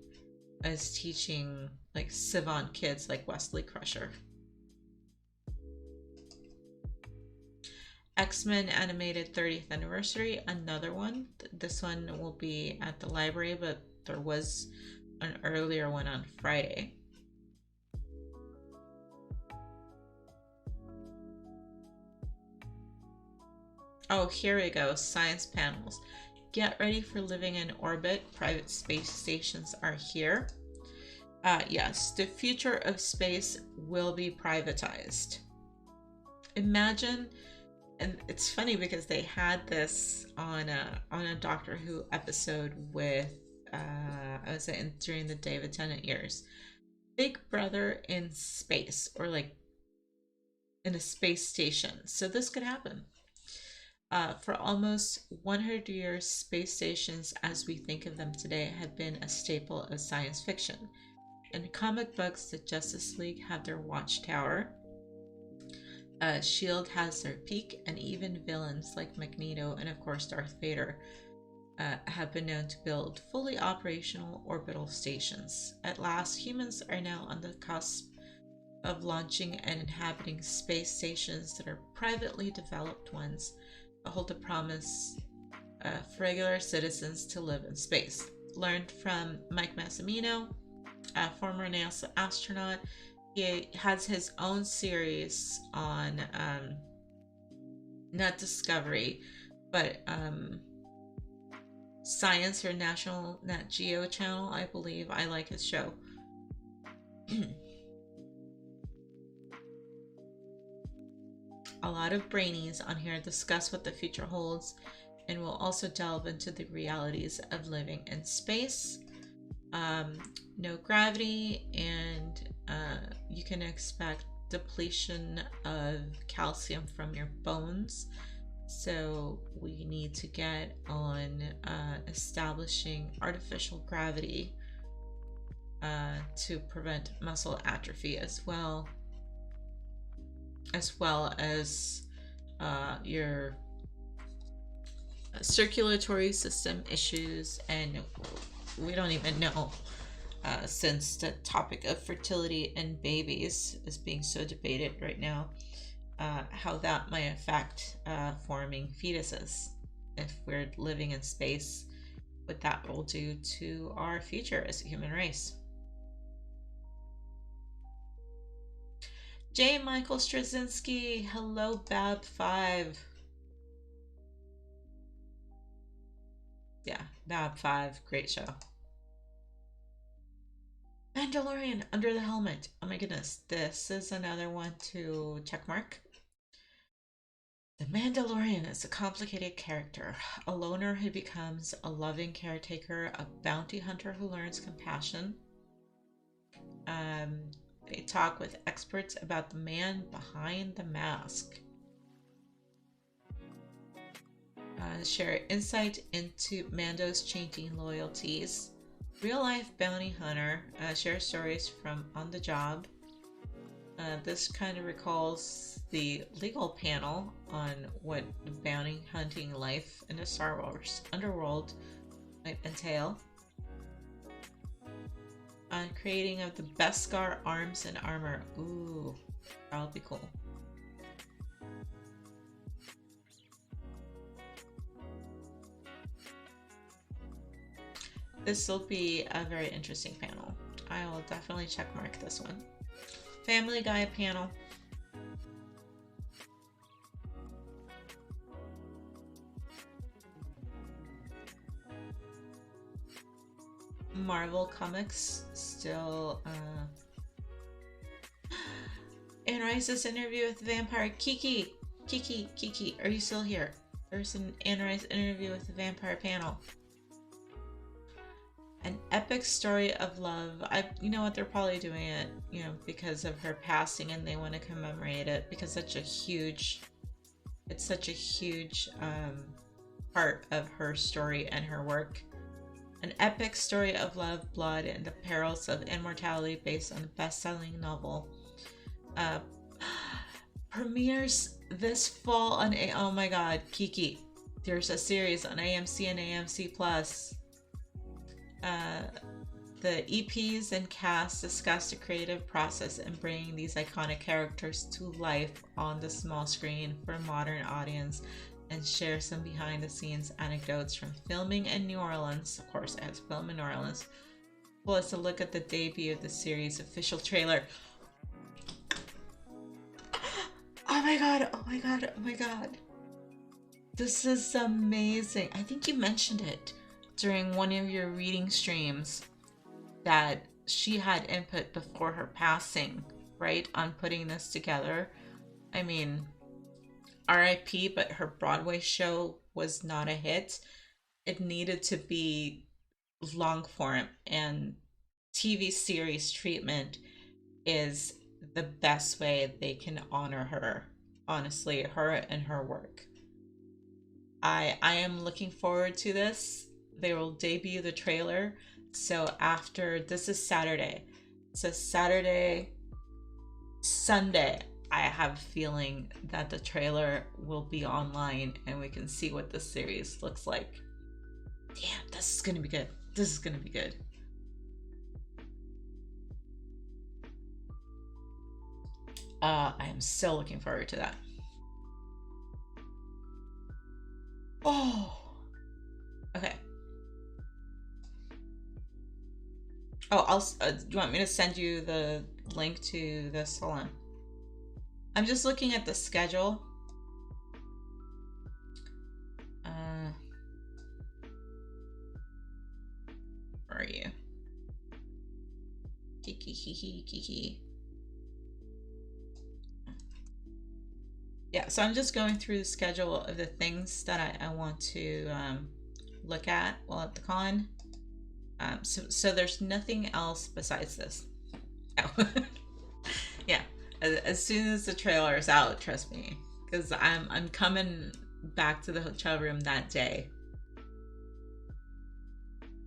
is teaching like savant kids like Wesley Crusher. X-Men animated 30th anniversary, another one. This one will be at the library, but there was an earlier one on Friday. Oh, here we go. Science panels. Get ready for living in orbit. Private space stations are here. Yes, the future of space will be privatized. Imagine, and it's funny because they had this on a Doctor Who episode with I was saying during the David Tennant years. Big Brother in space, or like in a space station. So this could happen. For almost 100 years, space stations as we think of them today have been a staple of science fiction. In comic books, the Justice League have their watchtower. S.H.I.E.L.D. has their peak, and even villains like Magneto and of course Darth Vader have been known to build fully operational orbital stations. At last, humans are now on the cusp of launching and inhabiting space stations that are privately developed ones that hold the promise for regular citizens to live in space. Learned from Mike Massimino, a former NASA astronaut. He has his own series on not Discovery, but Science or National Nat Geo channel, I believe. I like his show. A lot of brainies on here discuss what the future holds, and we'll also delve into the realities of living in space. No gravity, and you can expect depletion of calcium from your bones. So we need to get on establishing artificial gravity to prevent muscle atrophy, as well as your circulatory system issues, and we don't even know since the topic of fertility and babies is being so debated right now, how that might affect forming fetuses. If we're living in space, what that will do to our future as a human race. J. Michael Straczynski, hello Bab5. Yeah, Bab5, great show. Mandalorian, Under the Helmet. Oh my goodness, this is another one to checkmark. The Mandalorian is a complicated character, a loner who becomes a loving caretaker, a bounty hunter who learns compassion. They talk with experts about the man behind the mask. Share insight into Mando's changing loyalties. Real life bounty hunter shares stories from on the job. This kind of recalls the legal panel on what bounty hunting life in the Star Wars underworld might entail. Creating of the Beskar arms and armor. Ooh, that'll be cool. This will be a very interesting panel. I will definitely checkmark this one. Family Guy panel. Marvel Comics still Anne Rice's interview with the vampire. Kiki, are you still here? There's an Anne Rice interview with the vampire panel. An epic story of love. You know what, they're probably doing it, you know, because of her passing, and they want to commemorate it because it's such a huge part of her story and her work. An epic story of love, blood, and the perils of immortality based on the best-selling novel. Premieres this fall on oh my god, Kiki. There's a series on AMC and AMC Plus. The EPs and cast discuss the creative process in bringing these iconic characters to life on the small screen for a modern audience, and share some behind the scenes anecdotes from filming in New Orleans. Of course, I had to film in New Orleans. Plus a look at the debut of the series official trailer. Oh my god, oh my god, oh my god. This is amazing. I think you mentioned it during one of your reading streams that she had input before her passing, right, on putting this together. I mean, RIP, but her Broadway show was not a hit. It needed to be long form, and TV series treatment is the best way they can honor her. Honestly, her and her work. I am looking forward to this. They will debut the trailer. So after, this is Saturday. So Saturday, Sunday, I have a feeling that the trailer will be online and we can see what the series looks like. Damn, this is gonna be good. This is gonna be good. I am so looking forward to that. Oh, okay. Oh, do you want me to send you the link to this? Hold on. I'm just looking at the schedule. Where are you? Kiki. Yeah, so I'm just going through the schedule of the things that I want to look at while at the con. So there's nothing else besides this. Oh. Yeah, as soon as the trailer is out, trust me, because I'm coming back to the hotel room that day.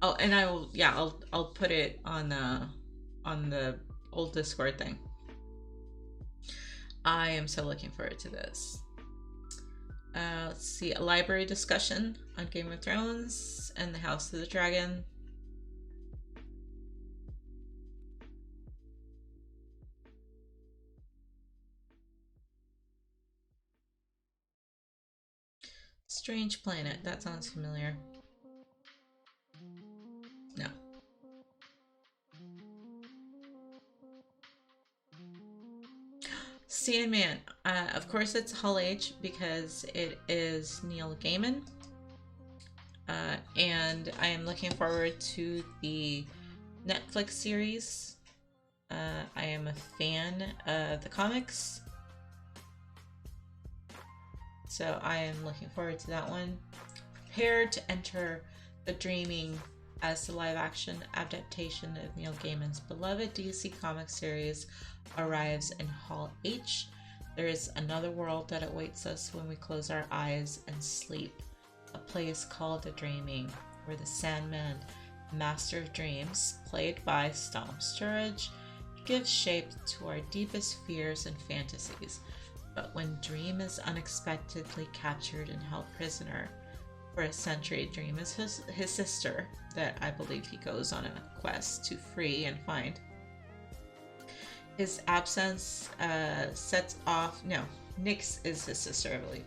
Oh, and I will, yeah, I'll put it on the old Discord thing. I am so looking forward to this. Let's see, a library discussion on Game of Thrones and the House of the Dragon. Strange Planet. That sounds familiar. No. Sandman. Of course it's Hall H because it is Neil Gaiman. And I am looking forward to the Netflix series. I am a fan of the comics, so I am looking forward to that one. Prepared to enter The Dreaming as the live-action adaptation of Neil Gaiman's beloved DC Comics series arrives in Hall H. There is another world that awaits us when we close our eyes and sleep. A place called The Dreaming, where the Sandman, Master of Dreams, played by Stom Sturridge, gives shape to our deepest fears and fantasies. But when Dream is unexpectedly captured and held prisoner for a century, Dream is his sister that I believe he goes on a quest to free and find. His absence sets off... No, Nyx is his sister, I believe.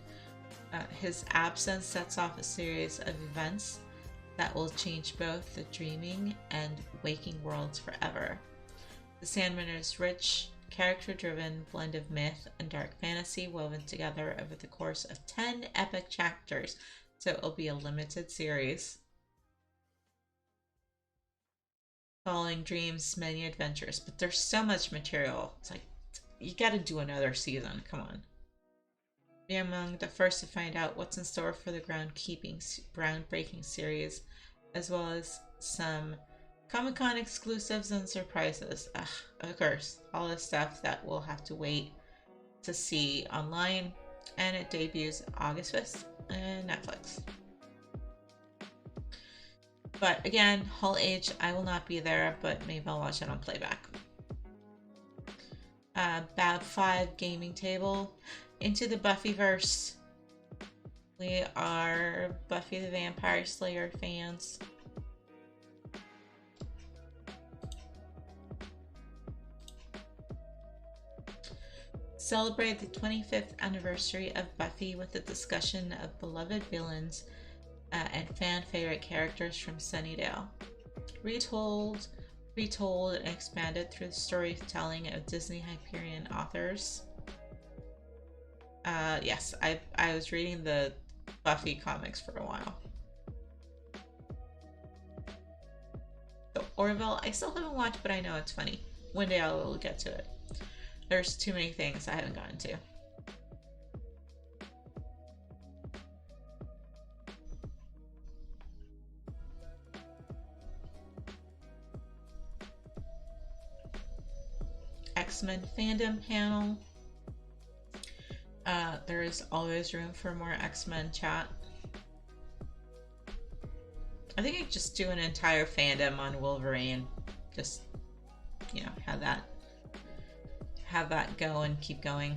His absence sets off a series of events that will change both the dreaming and waking worlds forever. The Sandman is rich, character-driven blend of myth and dark fantasy woven together over the course of 10 epic chapters, so it'll be a limited series. Following Dream's many adventures, but there's so much material. It's like, you gotta do another season, come on. Be among the first to find out what's in store for the groundbreaking series, as well as some Comic-Con exclusives and surprises. Of course, all the stuff that we'll have to wait to see online, and it debuts August 5th on Netflix. But again, Hall H, I will not be there, but maybe I'll watch it on playback. Bab 5 gaming table. Into the Buffyverse. We are Buffy the Vampire Slayer fans. Celebrate the 25th anniversary of Buffy with a discussion of beloved villains and fan favorite characters from Sunnydale. Retold, and expanded through the storytelling of Disney Hyperion authors. Yes, I was reading the Buffy comics for a while. The Orville, I still haven't watched, but I know it's funny. One day I will get to it. There's too many things I haven't gotten to. X-Men fandom panel. There is always room for more X-Men chat. I think I could just do an entire fandom on Wolverine. Just, you know, have that go and keep going.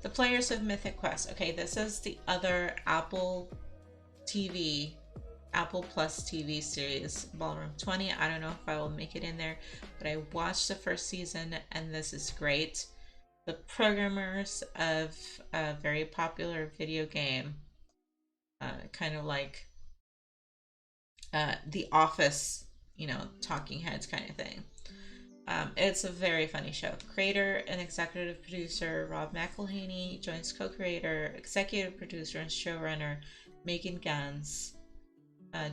The players of Mythic Quest. Okay, this is the other Apple Plus TV series, Ballroom 20. I don't know if I will make it in there, but I watched the first season and this is great. The programmers of a very popular video game, kind of like The Office, you know, talking heads kind of thing. It's a very funny show. Creator and executive producer Rob McElhaney joins co-creator, executive producer, and showrunner Megan Gans.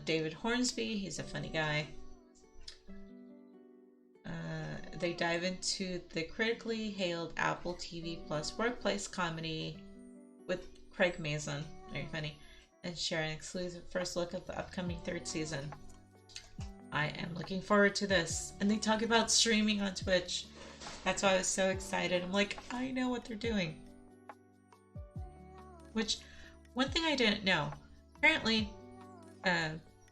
David Hornsby, he's a funny guy. They dive into the critically hailed Apple TV Plus workplace comedy with Craig Mazin, very funny, and share an exclusive first look at the upcoming third season. I am looking forward to this. And they talk about streaming on Twitch. That's why I was so excited. I'm like, I know what they're doing. Which, one thing I didn't know, apparently,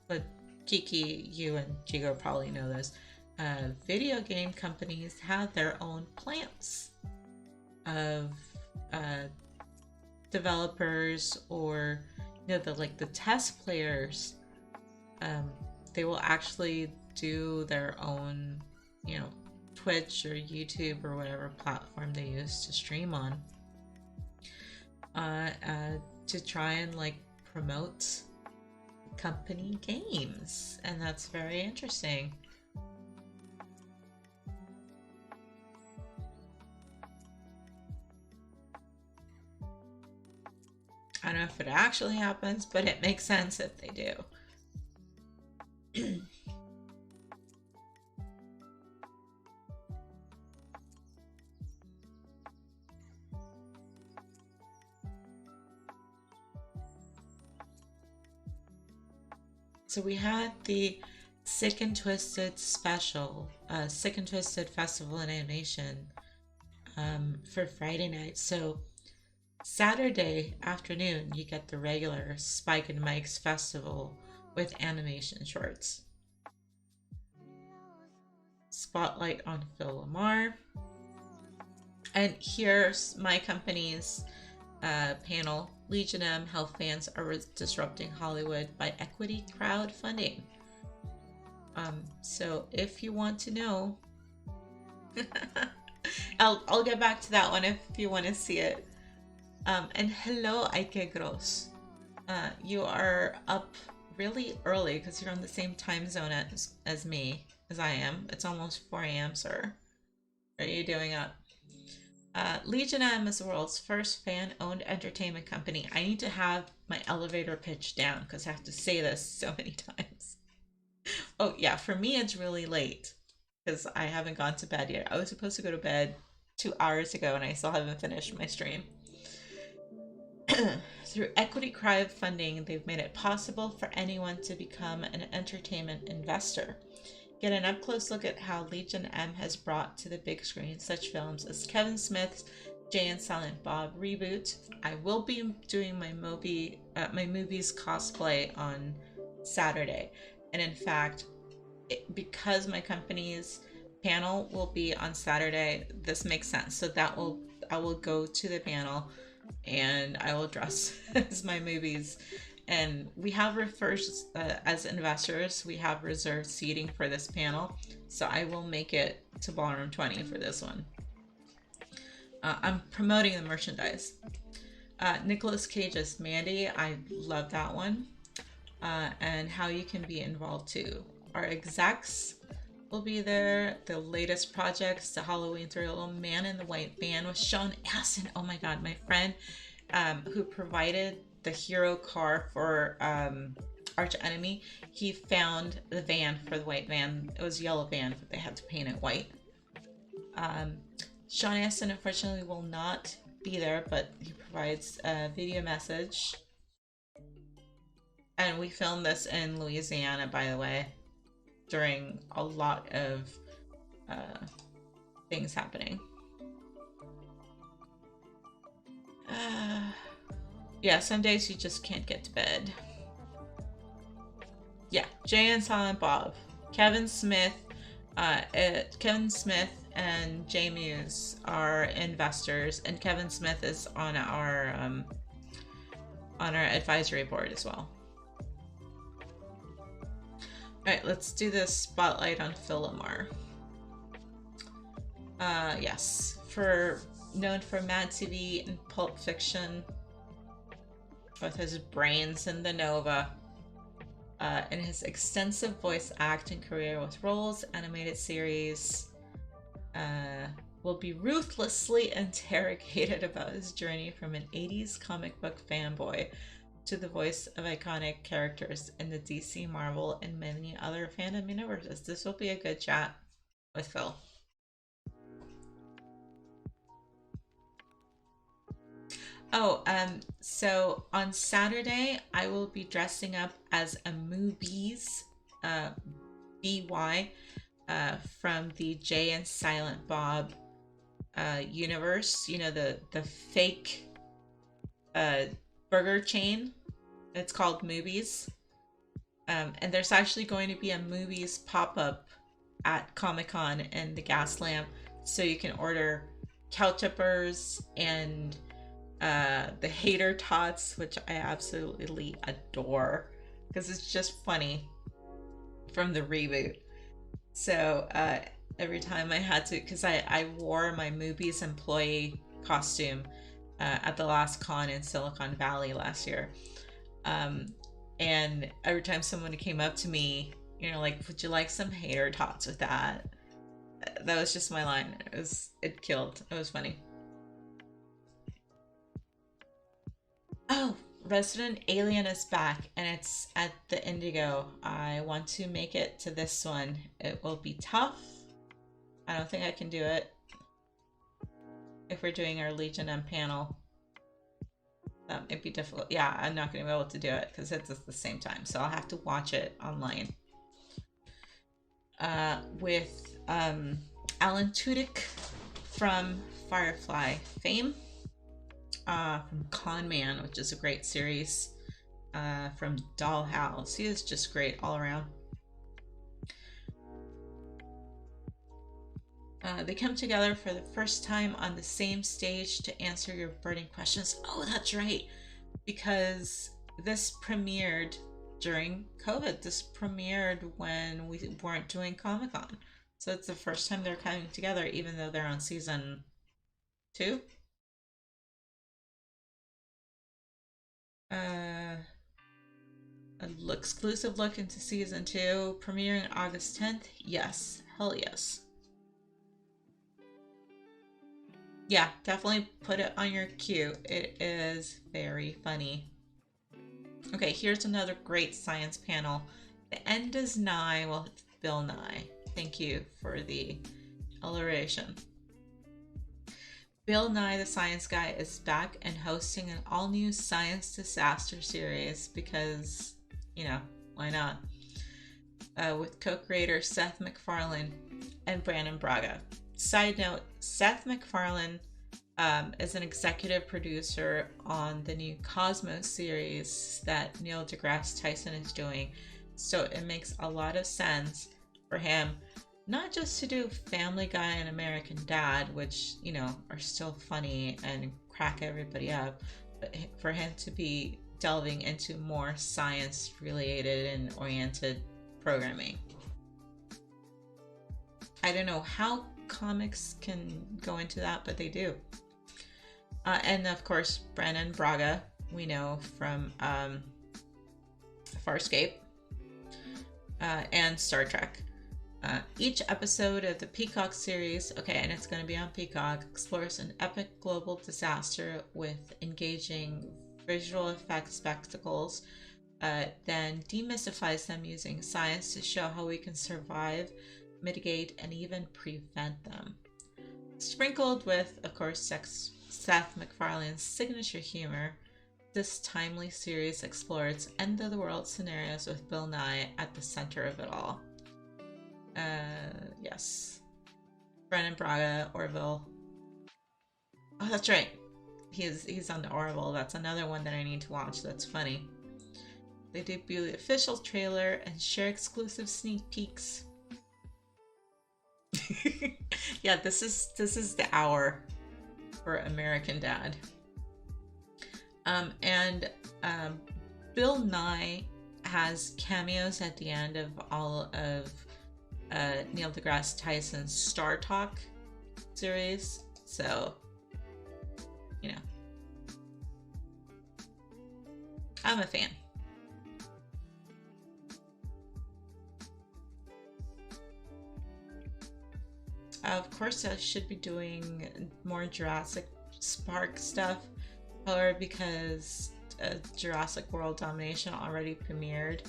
but Kiki, you and Jigo probably know this, video game companies have their own plants of developers, or you know, the test players. They will actually do their own you know, Twitch or YouTube or whatever platform they use to stream on, to try and like promote company games, and that's very interesting. I don't know if it actually happens, but it makes sense if they do. So we had the Sick and Twisted special, Sick and Twisted Festival and Animation, for Friday night. So Saturday afternoon, you get the regular Spike and Mike's festival with animation shorts. Spotlight on Phil Lamar. And here's my company's panel. Legion M, how fans are disrupting Hollywood by equity crowdfunding. So if you want to know, I'll get back to that one if you want to see it. And hello, Ike Gross. You are up really early because you're on the same time zone as me, as I am. It's almost 4 a.m., sir. What are you doing up? Legion M is the world's first fan-owned entertainment company. I need to have my elevator pitch down because I have to say this so many times. Oh yeah, for me it's really late because I haven't gone to bed yet. I was supposed to go to bed 2 hours ago and I still haven't finished my stream. Through equity crowdfunding, they've made it possible for anyone to become an entertainment investor. Get an up-close look at how Legion M has brought to the big screen such films as Kevin Smith's Jay and Silent Bob reboot. I will be doing my movies cosplay on Saturday, and in fact, because my company's panel will be on Saturday, this makes sense. So I will go to the panel and I will dress as my movies. And we have as investors, we have reserved seating for this panel. So I will make it to Ballroom 20 for this one. I'm promoting the merchandise. Nicolas Cage's Mandy, I love that one. And how you can be involved too. Our execs will be there. The latest projects, the Halloween Thrill, Man in the White Van with Sean Astin. Oh my God, my friend who provided the hero car for Arch Enemy, he found the van for the white van. It was a yellow van, but they had to paint it white. Sean Astin unfortunately will not be there, but he provides a video message. And we filmed this in Louisiana, by the way, during a lot of things happening. Yeah, some days you just can't get to bed. Yeah, Jay and Silent Bob, Kevin Smith and Jay Muse are investors, and Kevin Smith is on our advisory board as well. All right, let's do this spotlight on Phil Lamar. Yes, known for Mad TV and Pulp Fiction, with his brains in the Nova, and his extensive voice acting career with roles, animated series, will be ruthlessly interrogated about his journey from an 80s comic book fanboy to the voice of iconic characters in the DC, Marvel, and many other fandom universes. This will be a good chat with Phil. Oh, so on Saturday, I will be dressing up as a Movies, BY, from the Jay and Silent Bob universe. You know, the fake burger chain. It's called Movies. And there's actually going to be a Movies pop-up at Comic-Con in the Gas Lamp. So you can order Cowtippers and the Hater Tots, which I absolutely adore because it's just funny from the reboot. So every time I had to, because I wore my Movies employee costume at the last con in Silicon Valley last year. Um, and every time someone came up to me, like, would you like some hater tots with that? That was just my line. It killed. It was funny. Oh, Resident Alien is back and it's at the Indigo. I want to make it to this one. It will be tough. I don't think I can do it if we're doing our Legion M panel. That might be difficult. Yeah, I'm not going to be able to do it because it's at the same time. So I'll have to watch it online. With Alan Tudyk from Firefly fame. From Con Man, which is a great series. From Dollhouse. He is just great all around. They come together for the first time on the same stage to answer your burning questions. Oh, that's right. Because this premiered during COVID. This premiered when we weren't doing Comic-Con. So it's the first time they're coming together, even though they're on season 2. Exclusive look into season 2, premiering August 10th. Yes, hell yes. Yeah, definitely put it on your queue. It is very funny. Okay, here's another great science panel. The end is nigh. Well, it's Bill Nye. Thank you for the alliteration. Bill Nye the Science Guy is back and hosting an all-new science disaster series because, why not? With co-creator Seth MacFarlane and Brandon Braga. Side note, Seth MacFarlane is an executive producer on the new Cosmos series that Neil deGrasse Tyson is doing. So it makes a lot of sense for him not just to do Family Guy and American Dad, which, are still funny and crack everybody up, but for him to be delving into more science-related and oriented programming. I don't know how comics can go into that, but they do. And of course, Brandon Braga, we know from Farscape and Star Trek. Each episode of the Peacock series, and it's going to be on Peacock, explores an epic global disaster with engaging visual effects spectacles, then demystifies them using science to show how we can survive, mitigate, and even prevent them. Sprinkled with, of course, Seth MacFarlane's signature humor, this timely series explores end-of-the-world scenarios with Bill Nye at the center of it all. Yes. Brennan Braga, Orville. Oh, that's right. He's on the Orville. That's another one that I need to watch. That's funny. They debut the official trailer and share exclusive sneak peeks. Yeah, this is the hour for American Dad. And Bill Nye has cameos at the end of all of Neil deGrasse Tyson's Star Talk series, so I'm a fan. Of course, I should be doing more Jurassic Park stuff, however, because Jurassic World Domination already premiered,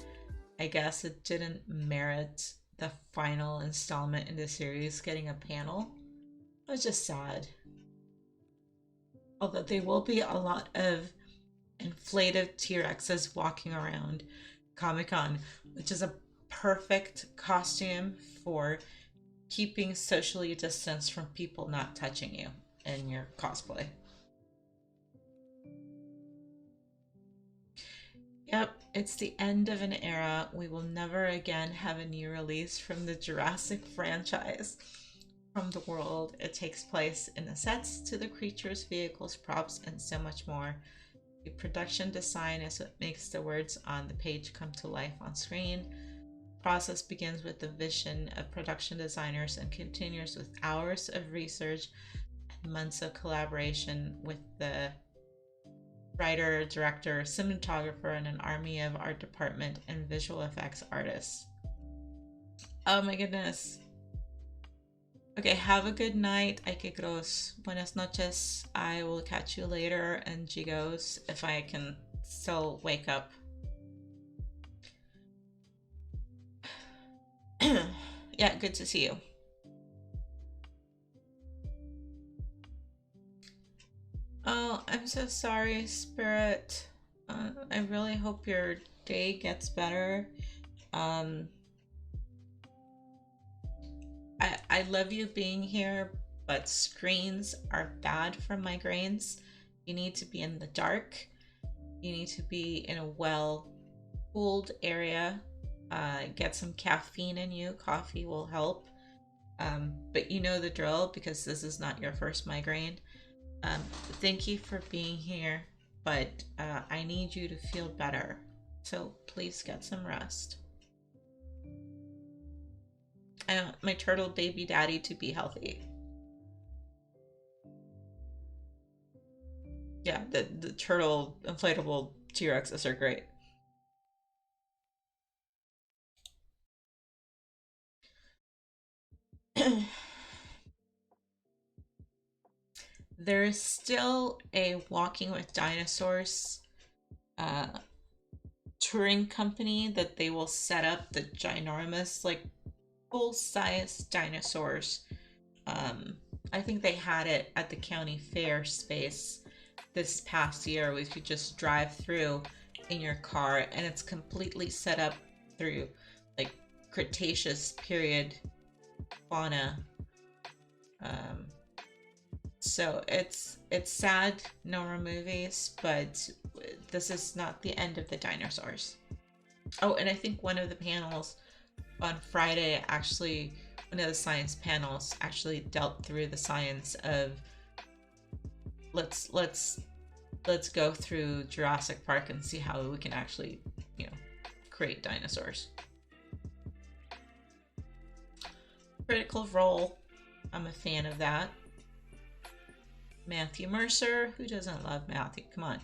I guess it didn't merit the final installment in the series getting a panel. It was just sad. Although there will be a lot of inflated T-Rexes walking around Comic-Con, which is a perfect costume for keeping socially distanced from people not touching you in your cosplay. Yep, it's the end of an era. We will never again have a new release from the Jurassic franchise. From the world it takes place in the sets to the creatures, vehicles, props, and so much more. The production design is what makes the words on the page come to life on screen. process begins with the vision of production designers and continues with hours of research and months of collaboration with the writer, director, cinematographer, and an army of art department and visual effects artists. Oh my goodness. Okay, have a good night. Ay, que gross. Buenas noches. I will catch you later, and Gigos, if I can still wake up. Yeah, good to see you. Oh, I'm so sorry, Spirit. I really hope your day gets better. I love you being here, but screens are bad for migraines. You need to be in the dark. You need to be in a well-cooled area. Get some caffeine in you. Coffee will help. But you know the drill because this is not your first migraine. Thank you for being here, but I need you to feel better. So please get some rest. I want my turtle baby daddy to be healthy. Yeah, the turtle inflatable T-Rexes are great. There is still a Walking with Dinosaurs touring company that they will set up the ginormous, like, full-size dinosaurs. I think they had it at the county fair space this past year where you could just drive through in your car, and it's completely set up through like Cretaceous period fauna. So it's sad, no more movies, but this is not the end of the dinosaurs. Oh, and I think one of the panels on Friday, actually, one of the science panels actually dealt through the science of let's go through Jurassic Park and see how we can actually, create dinosaurs. Critical Role, I'm a fan of that. Matthew Mercer, who doesn't love Matthew? Come on.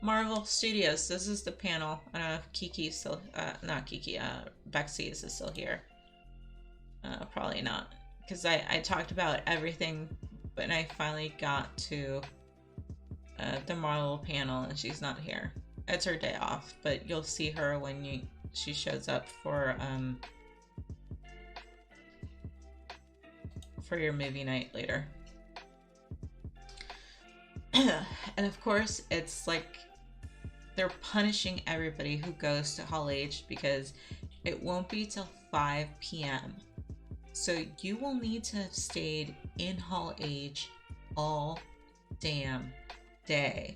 Marvel Studios, this is the panel. I don't know if Kiki's still, not Kiki, Bexy is still here. Probably not, because I talked about everything, but I finally got to the Marvel panel and she's not here. It's her day off, but you'll see her when she shows up for your movie night later. And of course, it's like they're punishing everybody who goes to Hall H because it won't be till 5 p.m. So you will need to have stayed in Hall H all damn day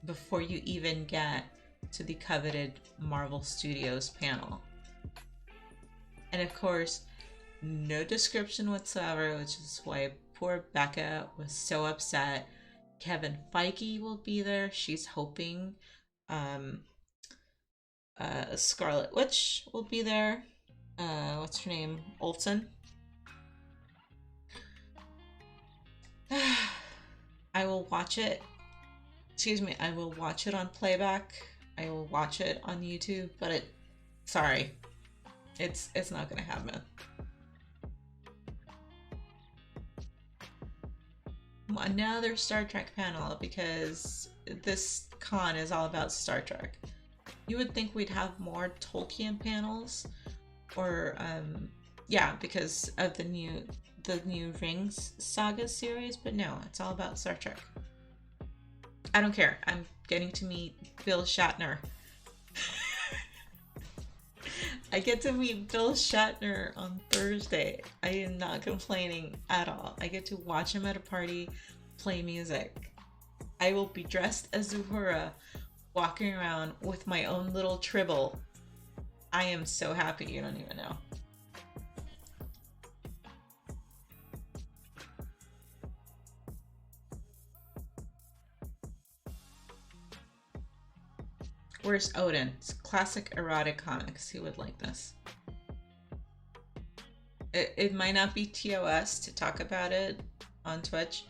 before you even get to the coveted Marvel Studios panel. And of course, no description whatsoever, which is why poor Becca was so upset. Kevin Feige will be there. She's hoping. Scarlet Witch will be there. What's her name? Olsen. I will watch it. Excuse me. I will watch it on playback. I will watch it on YouTube. But sorry, it's not gonna happen. Another Star Trek panel because this con is all about Star Trek. You would think we'd have more Tolkien panels, or yeah, because of the new Rings saga series, but no, it's all about Star Trek. I don't care. I'm getting to meet Bill Shatner. I get to meet Bill Shatner on Thursday. I am not complaining at all. I get to watch him at a party, play music. I will be dressed as Uhura, walking around with my own little tribble. I am so happy, you don't even know. Where's Odin? It's classic erotic comics. He would like this. It might not be TOS to talk about it on Twitch,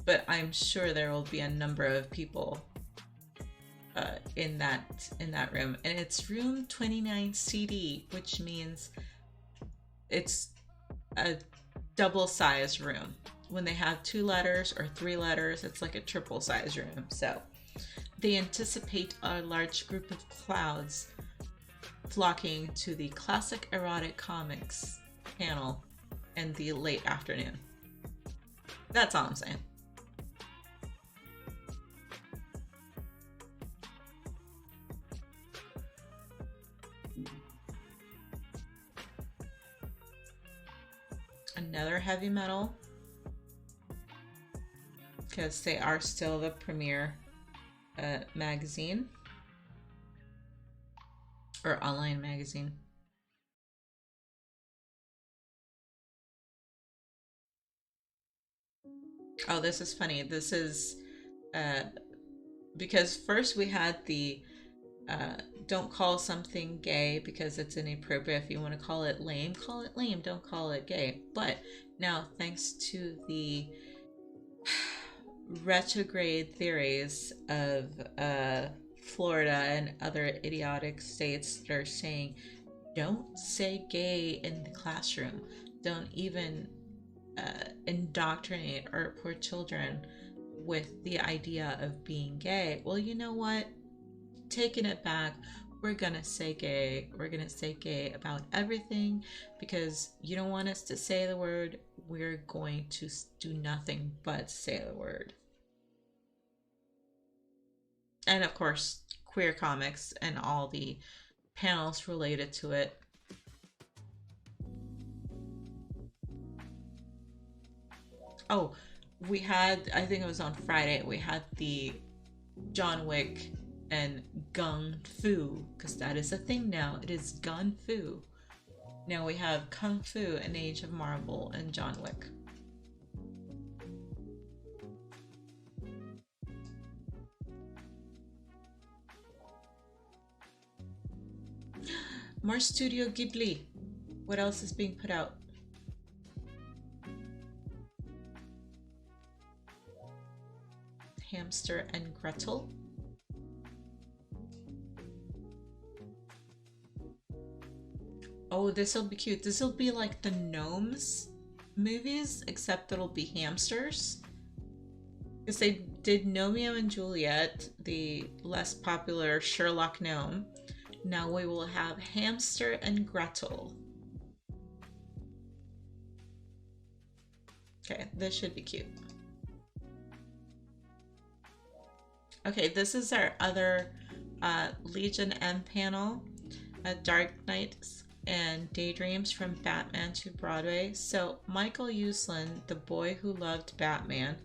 but I'm sure there will be a number of people in that room, and it's room 29 CD, which means it's a double size room. When they have 2 letters or 3 letters, it's like a triple size room. So they anticipate a large group of clouds flocking to the classic erotic comics panel in the late afternoon. That's all I'm saying. Another heavy metal, because they are still the premier magazine or online magazine. Oh, this is funny. This is because first we had the don't call something gay because it's inappropriate. If you want to call it lame, don't call it gay. But now, thanks to the retrograde theories of Florida and other idiotic states that are saying, don't say gay in the classroom, don't even indoctrinate our poor children with the idea of being gay. Well, you know what? Taking it back, we're gonna say gay. We're gonna say gay about everything, because you don't want us to say the word. We're going to do nothing but say the word. And of course, queer comics and all the panels related to it. Oh, we had, I think it was on Friday, we had the John Wick and Kung Fu, because that is a thing now. It is Kung Fu. Now we have Kung Fu and Age of Marvel and John Wick. More Studio Ghibli. What else is being put out? Hamster and Gretel. Oh, this will be cute. This will be like the Gnomes movies, except it'll be hamsters. Because they did Romeo and Juliet, the less popular Sherlock gnome. Now we will have Hamster and Gretel. Okay, this should be cute. Okay, this is our other Legion M panel, Dark Knights and Daydreams from Batman to Broadway. So Michael Uslan, the boy who loved Batman,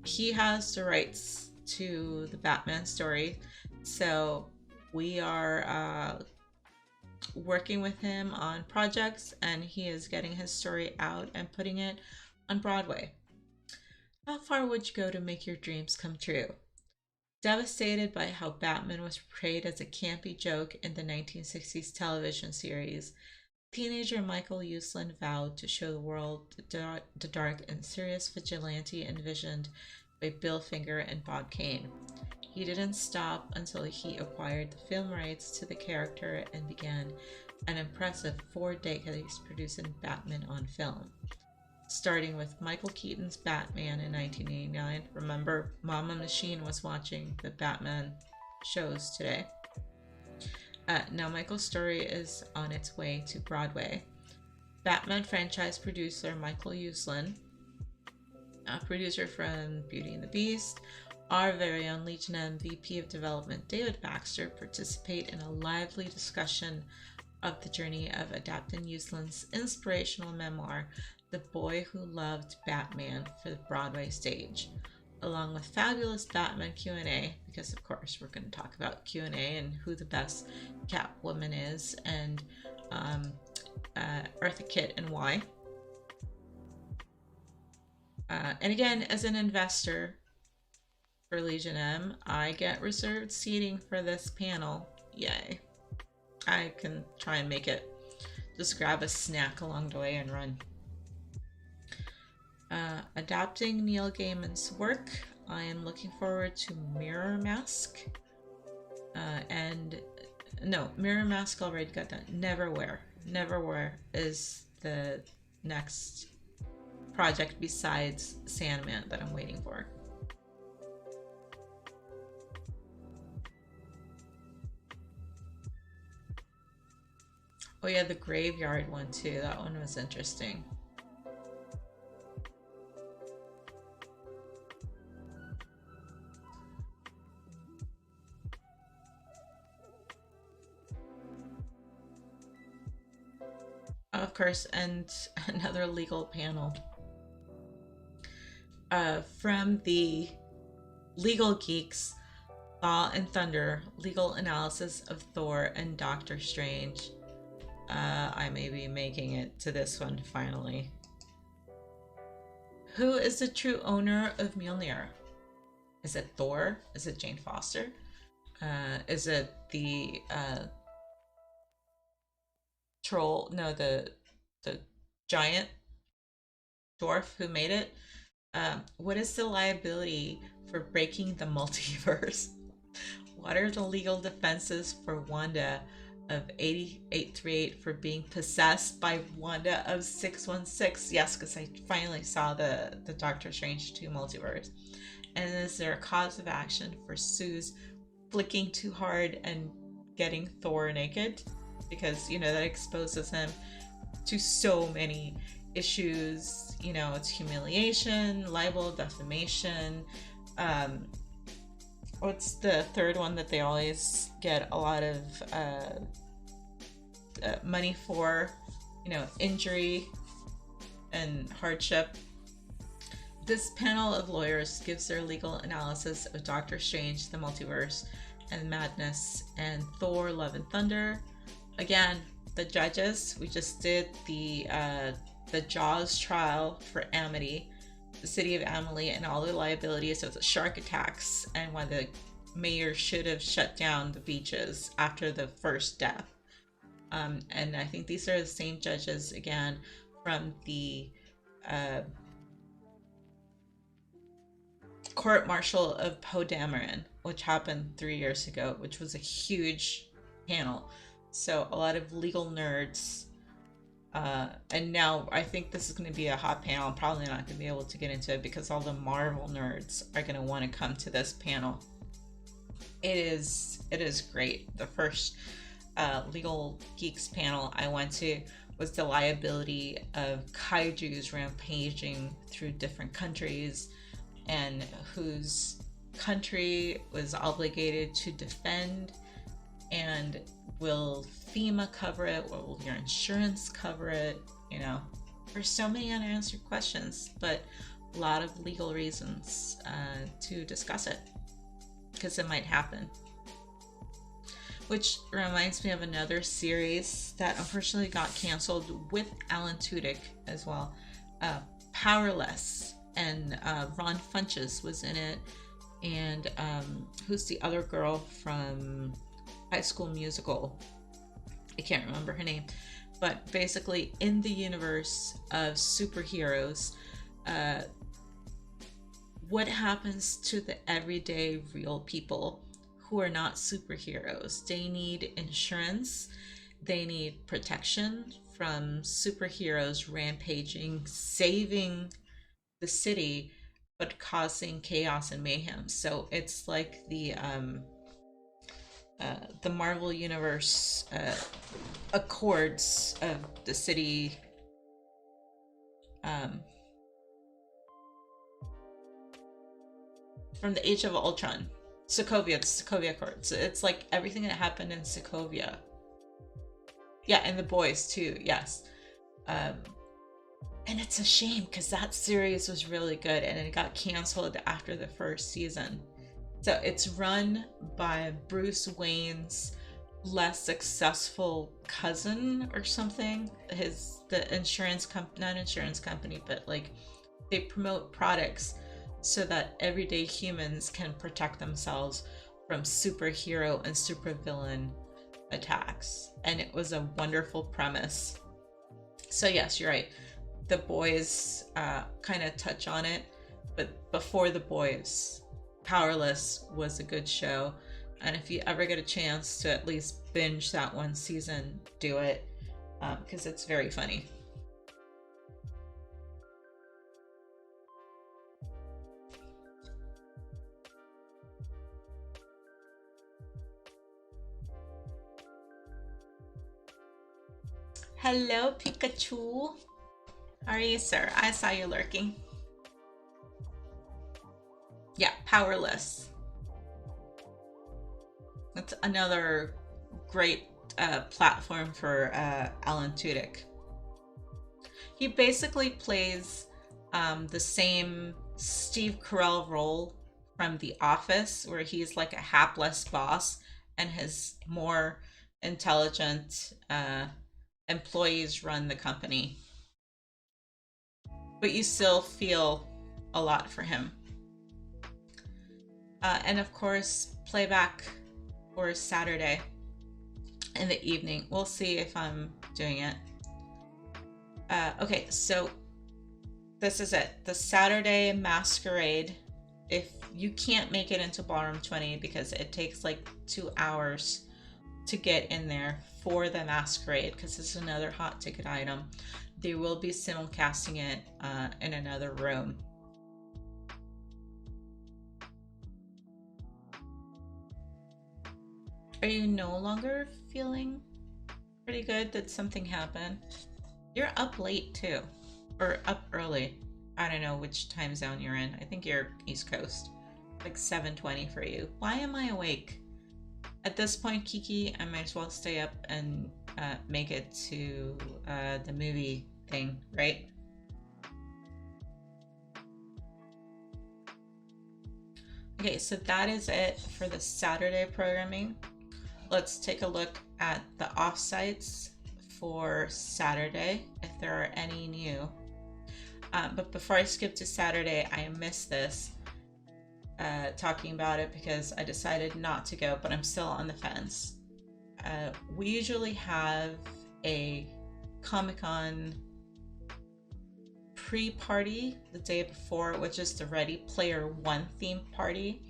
he has the rights to the Batman story. So we are working with him on projects, and he is getting his story out and putting it on Broadway. How far would you go to make your dreams come true? Devastated by how Batman was portrayed as a campy joke in the 1960s television series, teenager Michael Uslan vowed to show the world the dark and serious vigilante envisioned by Bill Finger and Bob Kane. He didn't stop until he acquired the film rights to the character and began an impressive 4 decades producing Batman on film. Starting with Michael Keaton's Batman in 1989. Remember, Mama Machine was watching the Batman shows today. Now Michael's story is on its way to Broadway. Batman franchise producer Michael Uslan, a producer from Beauty and the Beast, our very own Legion M VP of Development David Baxter participate in a lively discussion of the journey of adapting Uslan's inspirational memoir, The Boy Who Loved Batman, for the Broadway stage, along with fabulous Batman Q&A, because of course we're going to talk about Q&A and who the best Catwoman is, and Eartha Kitt and why. And again, as an investor for Legion M, I get reserved seating for this panel. Yay. I can try and make it. Just grab a snack along the way and run. Adapting Neil Gaiman's work. I am looking forward to Mirror Mask. And no, Mirror Mask already got done. Neverwhere. Neverwhere is the next project besides Sandman that I'm waiting for. Oh yeah, the Graveyard one too. That one was interesting. Of course, and another legal panel from the Legal Geeks, Law and Thunder, Legal Analysis of Thor and Doctor Strange. I may be making it to this one finally. Who is the true owner of Mjolnir? Is it Thor? Is it Jane Foster? Is it the troll? No, the giant dwarf who made it. What is the liability for breaking the multiverse? What are the legal defenses for Wanda of 8838 for being possessed by Wanda of 616? Yes, because I finally saw the Doctor Strange 2 multiverse. And is there a cause of action for Sue's flicking too hard and getting Thor naked? Because, you know, that exposes him to so many issues. You know, it's humiliation, libel, defamation. What's the third one that they always get a lot of money for? You know, injury and hardship. This panel of lawyers gives their legal analysis of Doctor Strange, the Multiverse, and Madness, and Thor, Love and Thunder. Again, the judges, we just did the Jaws trial for Amity, the city of Amelie, and all the liabilities of the shark attacks, and why the mayor should have shut down the beaches after the first death. And I think these are the same judges again from the court martial of Poe Dameron, which happened 3 years ago, which was a huge panel. So a lot of legal nerds. And now I think this is going to be a hot panel. I'm probably not going to be able to get into it because all the Marvel nerds are going to want to come to this panel. It is great. The first Legal Geeks panel I went to was the liability of kaijus rampaging through different countries and whose country was obligated to defend, and will FEMA cover it? Will your insurance cover it? You know, there's so many unanswered questions, but a lot of legal reasons to discuss it because it might happen. Which reminds me of another series that unfortunately got canceled with Alan Tudyk as well. Powerless, and Ron Funches was in it, and who's the other girl from High School Musical? I can't remember her name, but basically in the universe of superheroes, what happens to the everyday real people who are not superheroes? They need insurance, they need protection from superheroes rampaging, saving the city, but causing chaos and mayhem. So it's like the Marvel Universe Accords of the city. From the Age of Ultron, Sokovia, the Sokovia Accords. So it's like everything that happened in Sokovia. Yeah, and The Boys too. Yes. And it's a shame because that series was really good and it got canceled after the first season. So it's run by Bruce Wayne's less successful cousin or something. The insurance company, not insurance company, but like they promote products so that everyday humans can protect themselves from superhero and supervillain attacks. And it was a wonderful premise. So yes, you're right. The Boys kind of touch on it, but before The Boys, Powerless was a good show. And if you ever get a chance to at least binge that one season, do it, because it's very funny. Hello, Pikachu. How are you, sir? I saw you lurking. Yeah, Powerless. That's another great platform for Alan Tudyk. He basically plays the same Steve Carell role from The Office, where he's like a hapless boss and his more intelligent employees run the company. But you still feel a lot for him. And of course, playback for Saturday in the evening. We'll see if I'm doing it. Okay, so this is it. The Saturday Masquerade. If you can't make it into Ballroom 20 because it takes like 2 hours to get in there for the Masquerade, because it's another hot ticket item, they will be simulcasting it in another room. Are you no longer feeling pretty good? Did something happen? You're up late too, or up early. I don't know which time zone you're in. I think you're East Coast, like 7:20 for you. Why am I awake? At this point, Kiki, I might as well stay up and make it to the movie thing, right? Okay, so that is it for the Saturday programming. Let's take a look at the offsites for Saturday, if there are any new. But before I skip to Saturday, I missed this, talking about it because I decided not to go, but I'm still on the fence. We usually have a Comic-Con pre-party the day before, which is the Ready Player One themed party,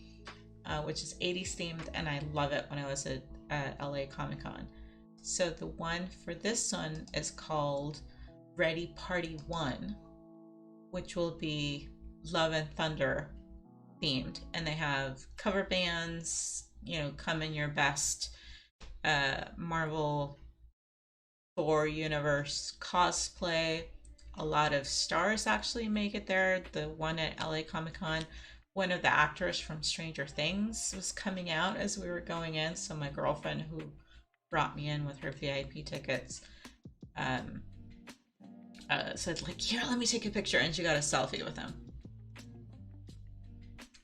which is 80s themed, and I love it when I was at LA Comic-Con. So the one for this one is called Ready Party 1, which will be Love and Thunder themed, and they have cover bands, you know, come in your best Marvel Thor universe cosplay. A lot of stars actually make it there. The one at LA Comic-Con, one of the actors from Stranger Things was coming out as we were going in, so my girlfriend, who brought me in with her VIP tickets, said like, here, let me take a picture, and she got a selfie with him.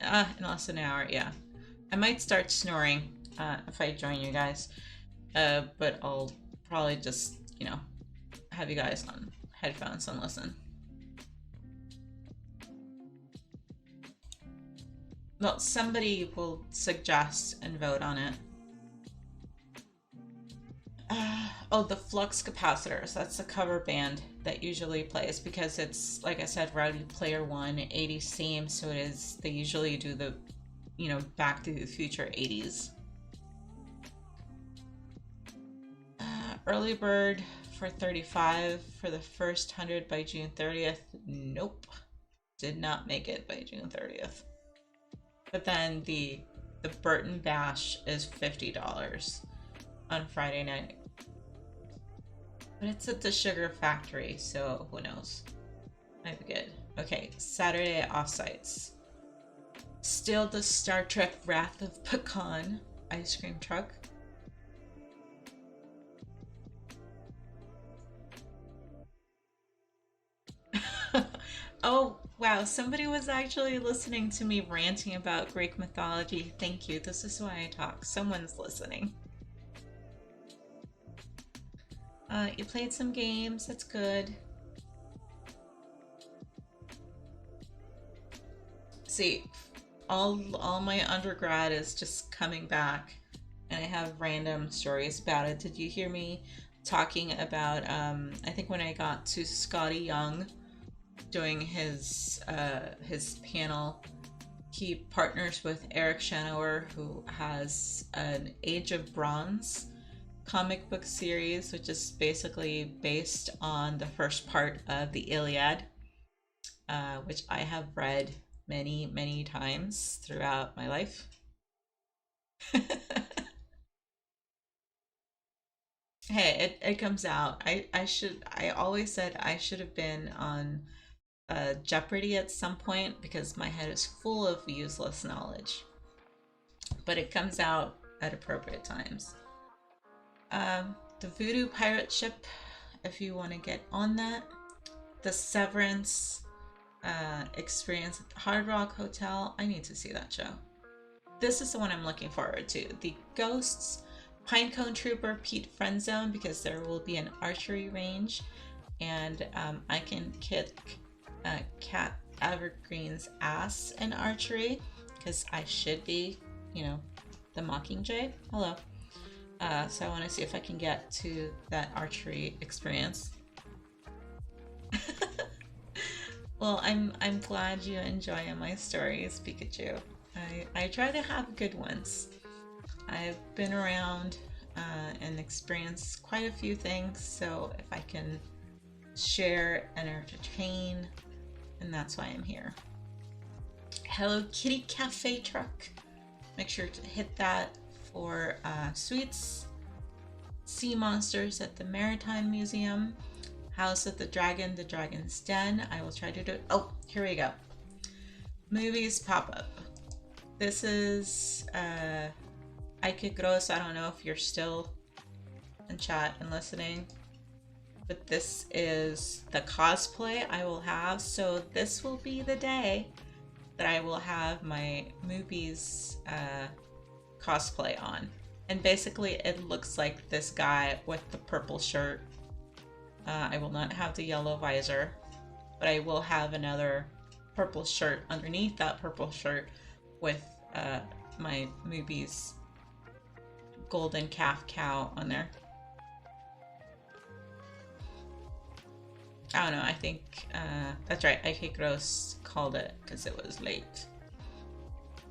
In less than an hour. Yeah, I might start snoring if I join you guys, but I'll probably just, you know, have you guys on headphones and listen. Well, somebody will suggest and vote on it. Oh, the flux capacitors. That's the cover band that usually plays, because it's, like I said, Ready Player One, 80s theme, so it is, they usually do the, you know, Back to the Future 80s. Early bird for 35 for the first 100 by June 30th. Nope. Did not make it by June 30th. But then the Burton Bash is $50 on Friday night. But it's at the Sugar Factory, so who knows? Might be good. Okay, Saturday offsites. Still the Star Trek Wrath of Pecan ice cream truck. Oh, wow. Somebody was actually listening to me ranting about Greek mythology. Thank you. This is why I talk. Someone's listening. You played some games. That's good. see. All my undergrad is just coming back, and I have random stories about it. Did you hear me talking about I think when I got to Scotty Young doing his panel, he partners with Eric Shanower, who has an Age of Bronze comic book series, which is basically based on the first part of the Iliad, which I have read many times throughout my life. Hey, it comes out. I always said I should have been on Jeopardy at some point because my head is full of useless knowledge. But it comes out at appropriate times. The Voodoo Pirate Ship, if you want to get on that. The Severance experience at the Hard Rock Hotel. I need to see that show. This is the one I'm looking forward to. The Ghosts, Pinecone Trooper, Pete Friendzone, because there will be an archery range, and I can kick Cat Evergreen's ass in archery, because I should be, you know, the Mockingjay. Hello. So I want to see if I can get to that archery experience. Well, I'm glad you enjoy my stories, Pikachu. I try to have good ones. I've been around and experienced quite a few things, so if I can share and entertain, and that's why I'm here. Hello Kitty Cafe Truck. Make sure to hit that for sweets. Sea Monsters at the Maritime Museum. House of the Dragon's Den. I will try to do it. Oh, here we go. Movies pop-up. This is Ike Gross. I don't know if you're still in chat and listening, but this is the cosplay I will have. So this will be the day that I will have my movies cosplay on. And basically it looks like this guy with the purple shirt. I will not have the yellow visor, but I will have another purple shirt underneath that purple shirt with my movies golden calf cow on there. I don't know, I think that's right, Ike Gross called it because it was late.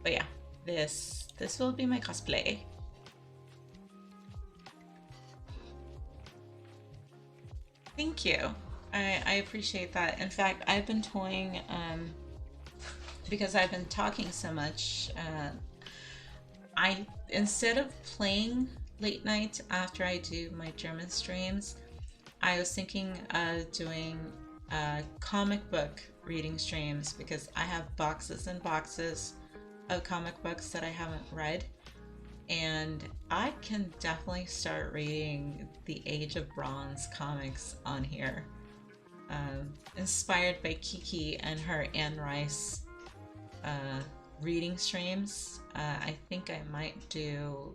But yeah, this will be my cosplay. Thank you. I appreciate that. In fact, I've been toying, because I've been talking so much, instead of playing late night after I do my German streams, I was thinking of doing comic book reading streams, because I have boxes and boxes of comic books that I haven't read, and I can definitely start reading the Age of Bronze comics on here. Inspired by Kiki and her Anne Rice reading streams. I think I might do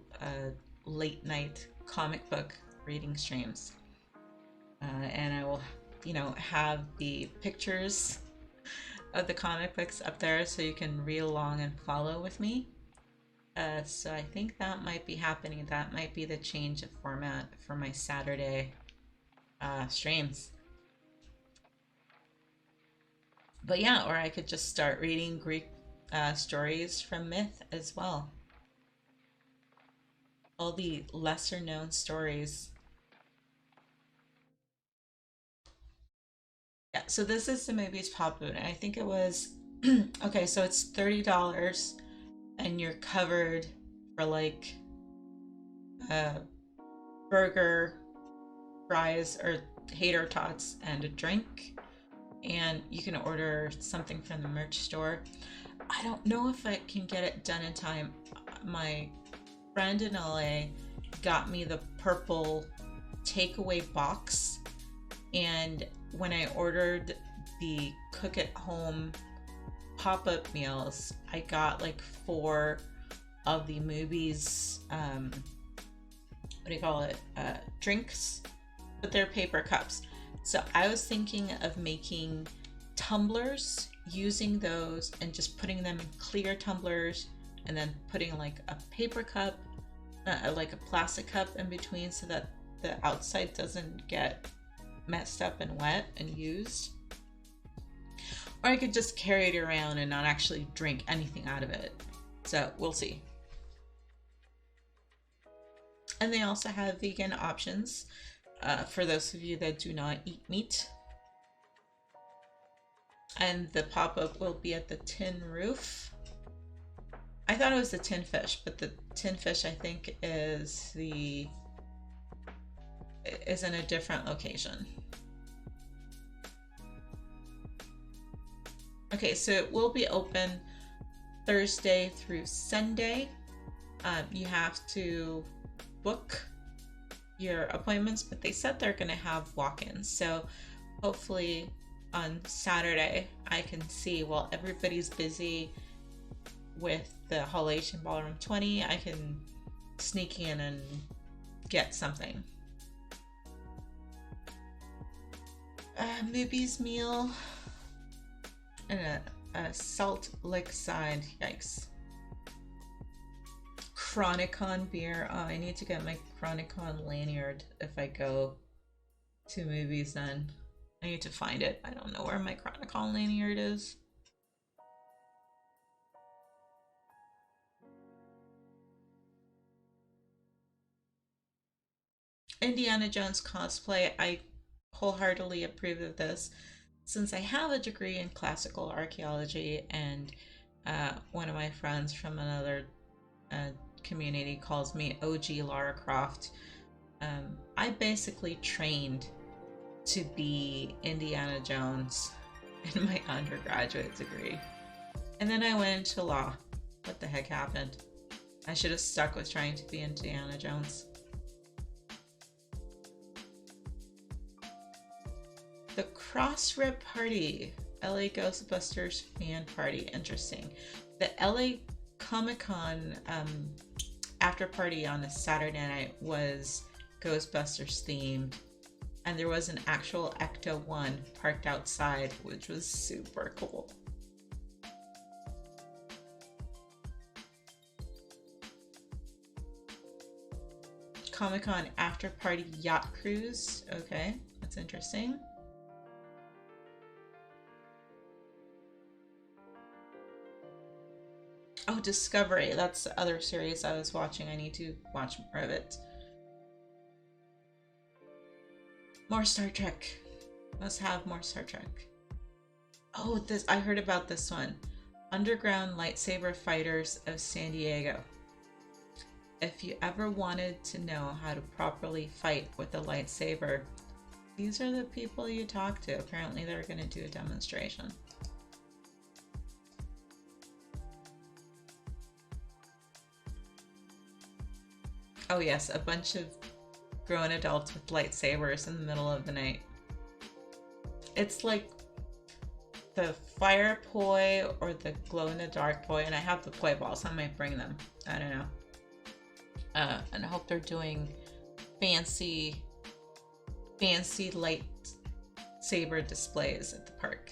late night comic book reading streams. And I will, you know, have the pictures of the comic books up there so you can read along and follow with me. So I think that might be happening. That might be the change of format for my Saturday streams. But yeah, or I could just start reading Greek stories from myth as well. All the lesser known stories. Yeah, so this is the movies pop up, and I think it was okay, so it's $30 and you're covered for like burger, fries, or tater tots and a drink, and you can order something from the merch store. I don't know if I can get it done in time. My friend in LA got me the purple takeaway box, and when I ordered the cook at home pop-up meals, I got like 4 of the movies, what do you call it, drinks, but they're paper cups. So I was thinking of making tumblers using those and just putting them in clear tumblers and then putting like a paper cup, like a plastic cup in between so that the outside doesn't get messed up and wet and used. Or I could just carry it around and not actually drink anything out of it. So we'll see. And they also have vegan options for those of you that do not eat meat. And the pop-up will be at the Tin Roof. I thought it was the Tin Fish, but the Tin Fish I think is in a different location. Okay, so it will be open Thursday through Sunday. You have to book your appointments, but they said they're going to have walk-ins. So hopefully on Saturday I can see, while everybody's busy with the Halation Ballroom 20, I can sneak in and get something. Movies meal and a Salt Lake Side, yikes. Chronicon beer. Oh, I need to get my Chronicon lanyard if I go to movies then. I need to find it. I don't know where my Chronicon lanyard is. Indiana Jones cosplay. I wholeheartedly approve of this since I have a degree in classical archaeology, and one of my friends from another community calls me OG Lara Croft. I basically trained to be Indiana Jones in my undergraduate degree. And then I went into law. What the heck happened? I should have stuck with trying to be Indiana Jones. The Crossrip Party, LA Ghostbusters fan party. Interesting. The LA Comic-Con after party on a Saturday night was Ghostbusters themed, and there was an actual Ecto-1 parked outside, which was super cool. Comic-Con after party yacht cruise. Okay, that's interesting. Oh, Discovery. That's the other series I was watching. I need to watch more of it. More Star Trek. Must have more Star Trek. Oh, this, I heard about this one. Underground Lightsaber Fighters of San Diego. If you ever wanted to know how to properly fight with a lightsaber, these are the people you talk to. Apparently they're going to do a demonstration. Oh yes, a bunch of grown adults with lightsabers in the middle of the night. It's like the fire poi or the glow-in-the-dark poi, and I have the poi balls, so I might bring them. I don't know. And I hope they're doing fancy lightsaber displays at the park.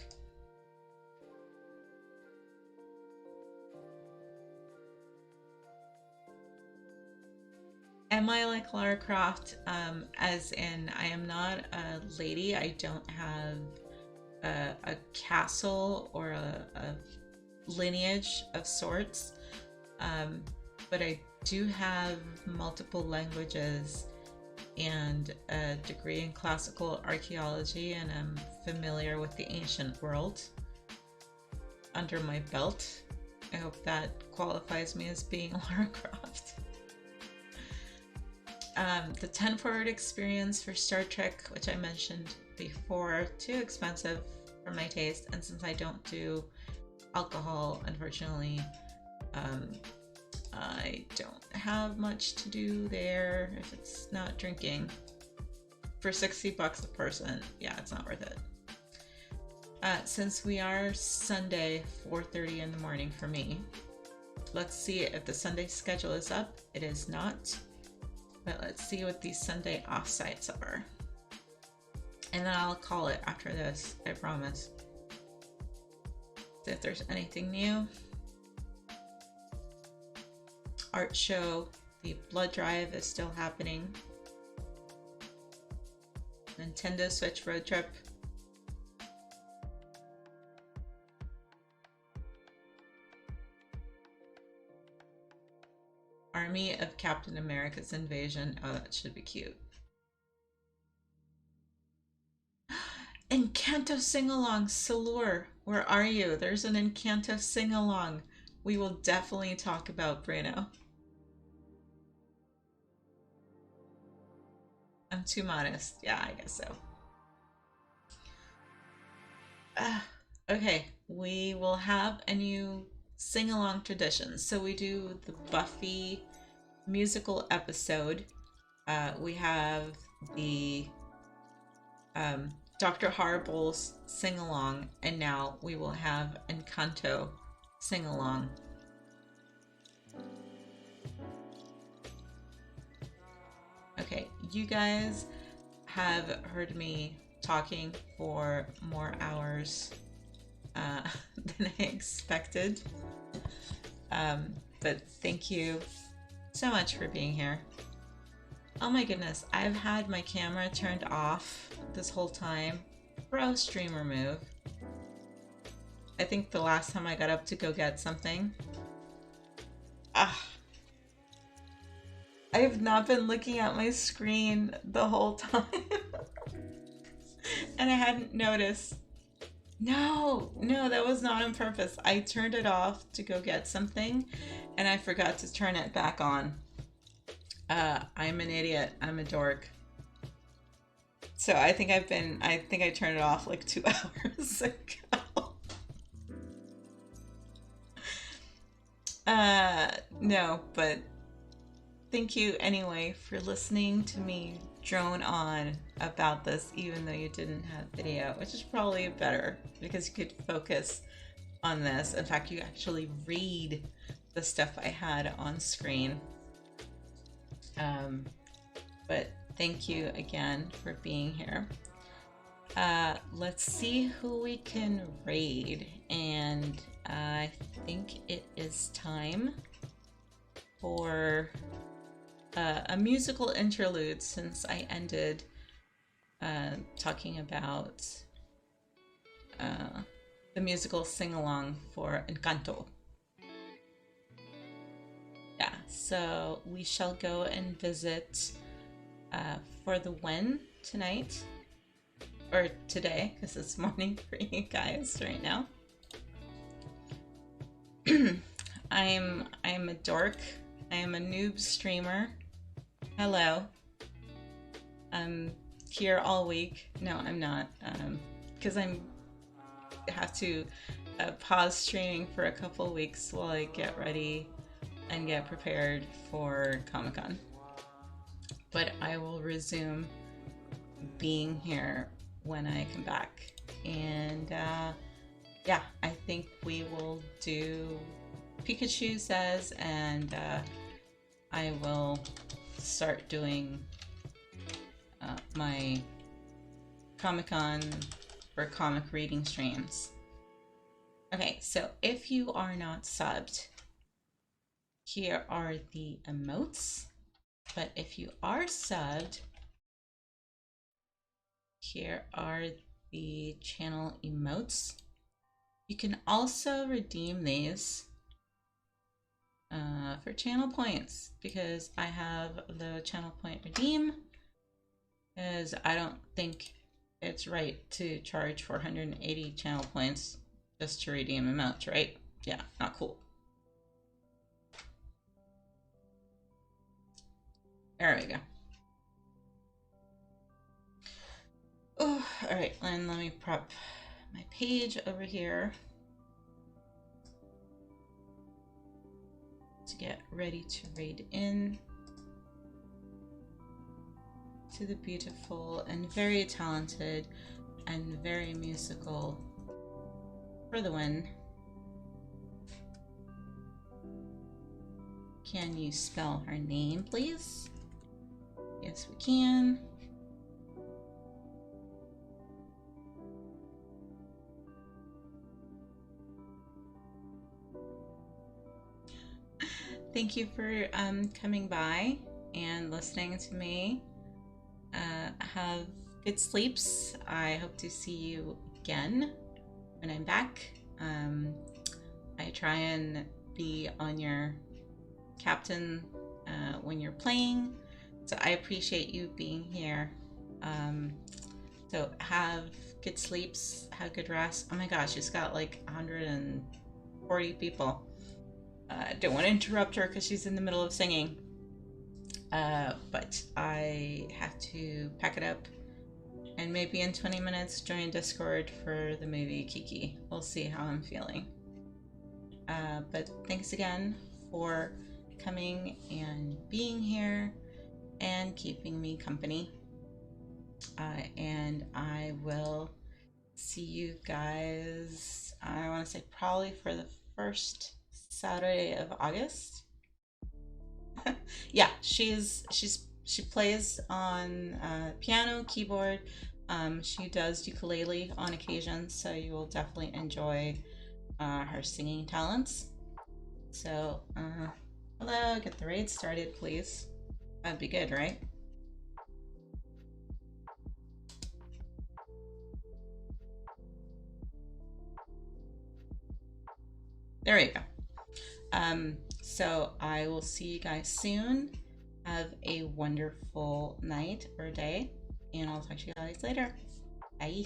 Am I like Lara Croft? As in, I am not a lady. I don't have a castle or a lineage of sorts. But I do have multiple languages and a degree in classical archaeology, and I'm familiar with the ancient world under my belt. I hope that qualifies me as being Lara Croft. The 10 Forward experience for Star Trek, which I mentioned before, too expensive for my taste, and since I don't do alcohol, unfortunately, I don't have much to do there if it's not drinking. For 60 bucks a person, yeah, it's not worth it. Since we are Sunday, 4:30 in the morning for me, let's see if the Sunday schedule is up. It is not. But let's see what these Sunday offsites are. And then I'll call it after this, I promise. See if there's anything new. Art show. The blood drive is still happening. Nintendo Switch road trip. Army of Captain America's Invasion. Oh, that should be cute. Encanto sing-along. Salur, where are you? There's an Encanto sing-along. We will definitely talk about Bruno. I'm too modest. Yeah, I guess so. Okay, we will have a new sing-along tradition. So we do the Buffy musical episode. We have the Dr. Horrible's sing-along, and now we will have Encanto sing-along. Okay, you guys have heard me talking for more hours than I expected. But thank you so much for being here. Oh my goodness, I've had my camera turned off this whole time. Bro, streamer move. I think the last time I got up to go get something. I have not been looking at my screen the whole time. And I hadn't noticed. No, that was not on purpose. I turned it off to go get something and I forgot to turn it back on. I'm an idiot. I'm a dork. So I think I turned it off like 2 hours ago. No, but thank you anyway for listening to me drone on about this, even though you didn't have video, which is probably better because you could focus on this. In fact, you actually read the stuff I had on screen. But thank you again for being here. Let's see who we can raid, and I think it is time for a musical interlude, since I ended talking about the musical sing-along for Encanto. Yeah, so we shall go and visit for the win tonight, or today, because it's morning for you guys right now. I'm a dork. I am a noob streamer. Hello. I'm here all week. No, I'm not, because I have to pause streaming for a couple weeks while I get ready and get prepared for Comic-Con. But I will resume being here when I come back. And yeah, I think we will do Pikachu Says, and I will start doing my Comic-Con or comic reading streams. Okay, so if you are not subbed, here are the emotes. But if you are subbed, here are the channel emotes. You can also redeem these for channel points, because I have the channel point redeem, because I don't think it's right to charge 480 channel points just to redeem emotes, right? Yeah, not cool. There we go. Oh, all right, and let me prep my page over here to get ready to raid in to the beautiful and very talented and very musical For the Win. Can you spell her name, please? Yes, we can. Thank you for coming by and listening to me. Have good sleeps. I hope to see you again when I'm back. I try and be on your captain when you're playing, so I appreciate you being here. So have good sleeps, have good rest. Oh my gosh, she's got like 140 people. Don't want to interrupt her because she's in the middle of singing. But I have to pack it up and maybe in 20 minutes join Discord for the movie Kiki. We'll see how I'm feeling. But thanks again for coming and being here and keeping me company. And I will see you guys, I want to say probably for the first Saturday of August. Yeah, she plays on piano, keyboard. She does ukulele on occasion, so you will definitely enjoy her singing talents. So, hello, get the raid started, please. That'd be good, right? There you go. So I will see you guys soon. Have a wonderful night or day, and I'll talk to you guys later. Bye.